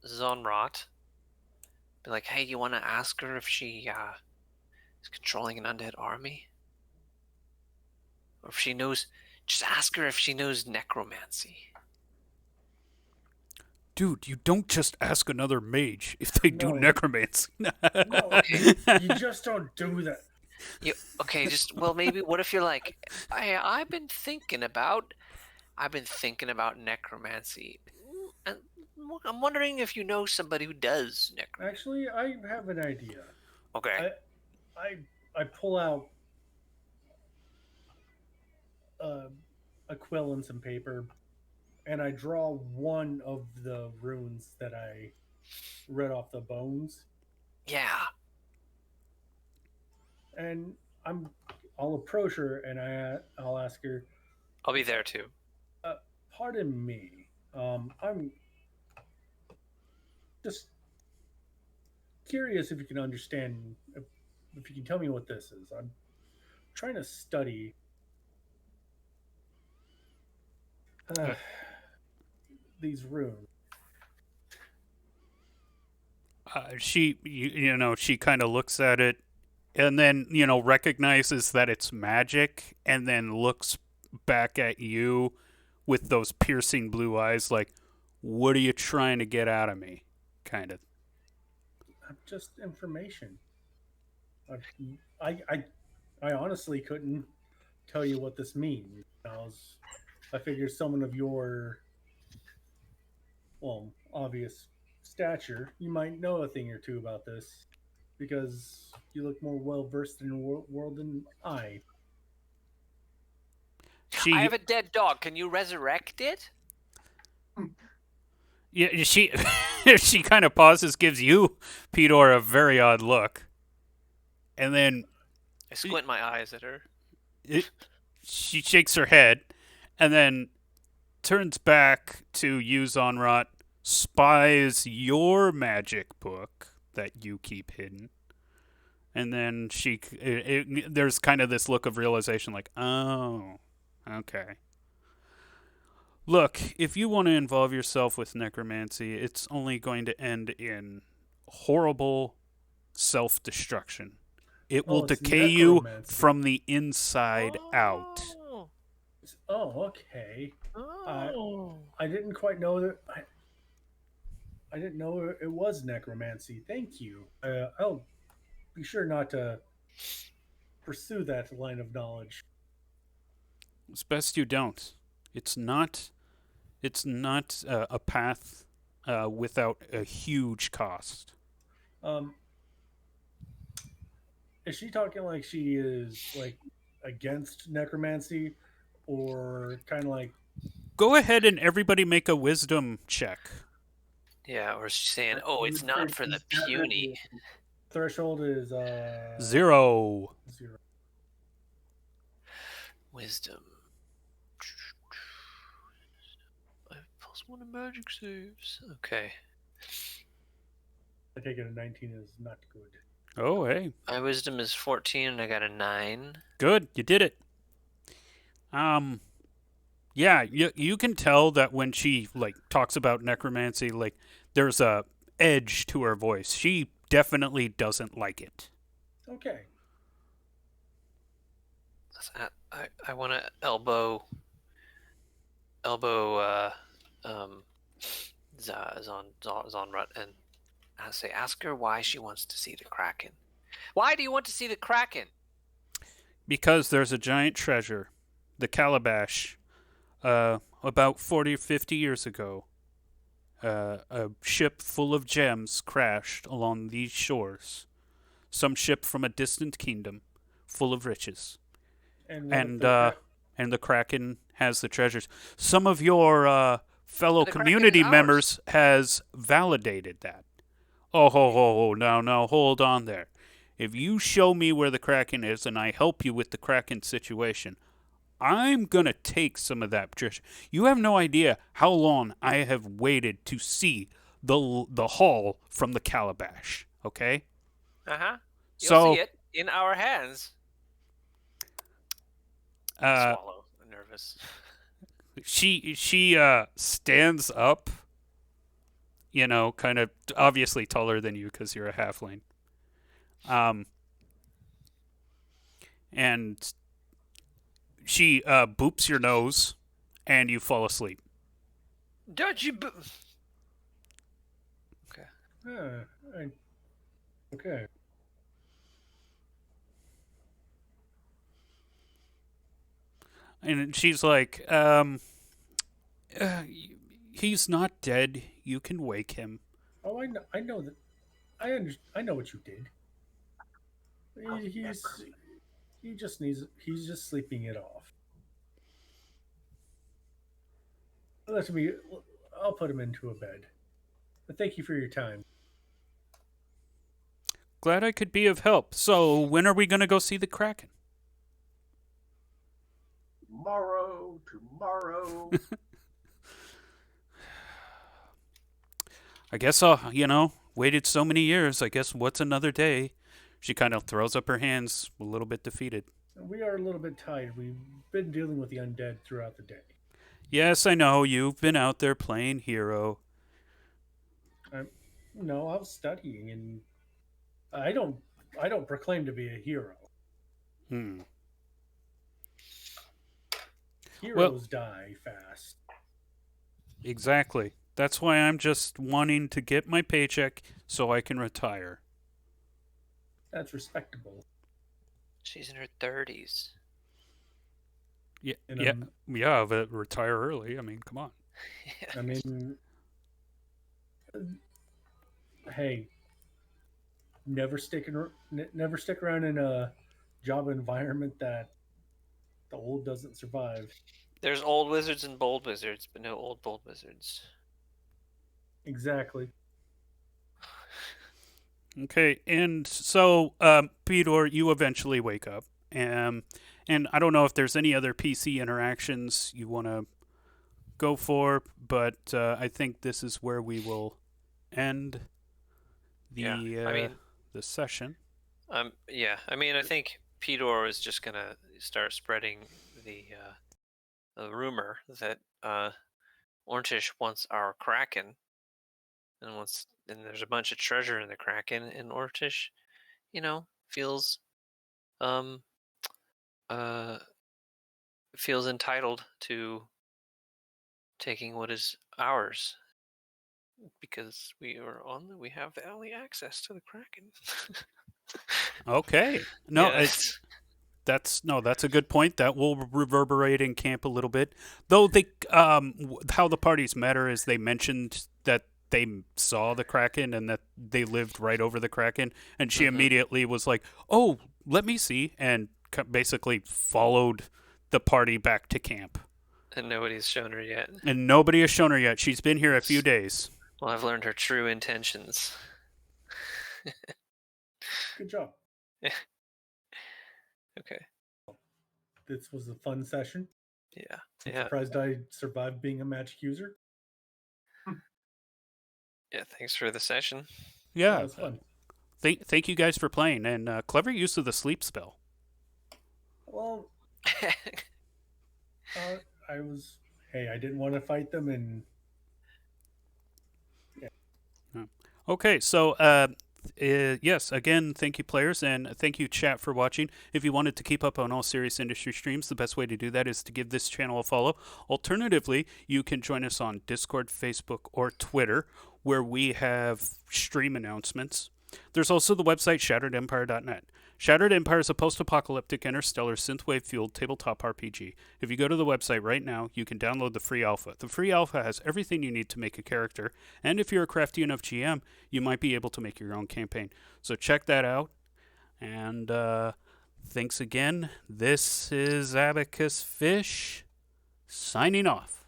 Zonrot. Be like, hey, you want to ask her if she is controlling an undead army? Or if she knows, just ask her if she knows necromancy. dude, you don't just ask another mage if they do No. necromancy. No, you just don't do that. Okay, well, maybe. What if you're like, I've been thinking about necromancy, and I'm wondering if you know somebody who does necromancy. Actually, I have an idea. Okay. I pull out a quill and some paper, and I draw one of the runes that I read off the bones. Yeah. And I'll approach her and I'll ask her, I'll be there too. "Pardon me, I'm just curious if you can understand, if you can tell me what this is. I'm trying to study these runes." she kind of looks at it and then, recognizes that it's magic and then looks back at you with those piercing blue eyes like, what are you trying to get out of me? Kind of. Just information. I honestly couldn't tell you what this means. I figured someone of your, well, obvious stature, you might know a thing or two about this because you look more well versed in the world than I. I She have a dead dog. Can you resurrect it? Yeah, she kind of pauses, gives you, Pedor, a very odd look, and then I squint my eyes at her. she shakes her head, and then turns back to you, Zonrot, spies your magic book that you keep hidden, and then there's kind of this look of realization, like, oh, okay. Look, if you want to involve yourself with necromancy, it's only going to end in horrible self-destruction. It will it's decay you necromancy. from the inside out. Oh, okay. Oh. I didn't quite know that. I didn't know it was necromancy. Thank you. I'll be sure not to pursue that line of knowledge. It's best you don't. It's not a path without a huge cost. Is she talking like she is like against necromancy, or kind of like? Go ahead and everybody make a wisdom check. Yeah, or she's saying, "Oh, it's not for the puny." Threshold is 0. 0. Wisdom. I have +1 to magic saves. Okay. I take it a 19 is not good. Oh, hey. My wisdom is 14 and I got a 9. Good, you did it. Yeah, you can tell that when she talks about necromancy, there's a edge to her voice. She definitely doesn't like it. Okay. I want to elbow Zonrut and I say, ask her why she wants to see the Kraken. Why do you want to see the Kraken? Because there's a giant treasure, the calabash. About 40 or 50 years ago, a ship full of gems crashed along these shores. Some ship from a distant kingdom, full of riches. And the Kraken has the treasures. Some of your fellow community members has validated that. Oh, now, hold on there. If you show me where the Kraken is and I help you with the Kraken situation, I'm going to take some of that treasure. You have no idea how long I have waited to see the haul from the calabash, okay? Uh-huh. You'll see it in our hands. Swallow. I'm nervous. She stands up, kind of obviously taller than you because you're a halfling. And she boops your nose, and you fall asleep. Don't you Okay. Okay. And she's like, he's not dead. You can wake him. Oh, I know that. I know what you did. He's just sleeping it off. I'll put him into a bed. But thank you for your time. Glad I could be of help. So when are we going to go see the Kraken? Tomorrow. I guess waited so many years. I guess what's another day? She kind of throws up her hands, a little bit defeated. We are a little bit tired. We've been dealing with the undead throughout the day. Yes, I know. You've been out there playing hero. No, I was studying, and I don't. I don't proclaim to be a hero. Hmm. Well, Heroes die fast. exactly. That's why I'm just wanting to get my paycheck so I can retire. That's respectable. She's in her 30s. Yeah, And yeah, yeah. But retire early. I mean, come on. I mean, hey, never stick around in a job environment that the old doesn't survive. There's old wizards and bold wizards, but no old bold wizards. Exactly. Okay, and so Peter, you eventually wake up, and I don't know if there's any other PC interactions you want to go for, but I think this is where we will end Yeah, the I mean, the session. yeah, I mean, I think Pedor is just gonna start spreading the rumor that Orntish wants our Kraken, and there's a bunch of treasure in the Kraken, and Orntish, feels um uh feels entitled to taking what is ours because we have the alley access to the Kraken. Okay, no, Yeah, that's a good point. That will reverberate in camp a little bit. Though how the parties matter is they mentioned that they saw the Kraken and that they lived right over the Kraken, and she immediately was like, "Oh, let me see," and basically followed the party back to camp. and nobody's shown her yet. And nobody has shown her yet. She's been here a few Yes. days. Well, I've learned her true intentions. Good job. Okay. This was a fun session. Yeah. I'm Yeah. surprised I survived being a magic user. Yeah. Thanks for the session. Yeah, Yeah. it was fun. Thank you guys for playing, and clever use of the sleep spell. Well, I was. Hey, I didn't want to fight them, and Okay, so yes, again, thank you, players, and thank you, chat, for watching. If you wanted to keep up on all serious industry streams, the best way to do that is to give this channel a follow. Alternatively, you can join us on Discord, Facebook, or Twitter, where we have stream announcements. There's also the website shatteredempire.net. Shattered Empire is a post-apocalyptic interstellar synthwave-fueled tabletop RPG. If you go to the website right now, you can download the free alpha. The free alpha has everything you need to make a character, and if you're a crafty enough GM, you might be able to make your own campaign. So check that out, and thanks again. This is Abacus Fish, signing off.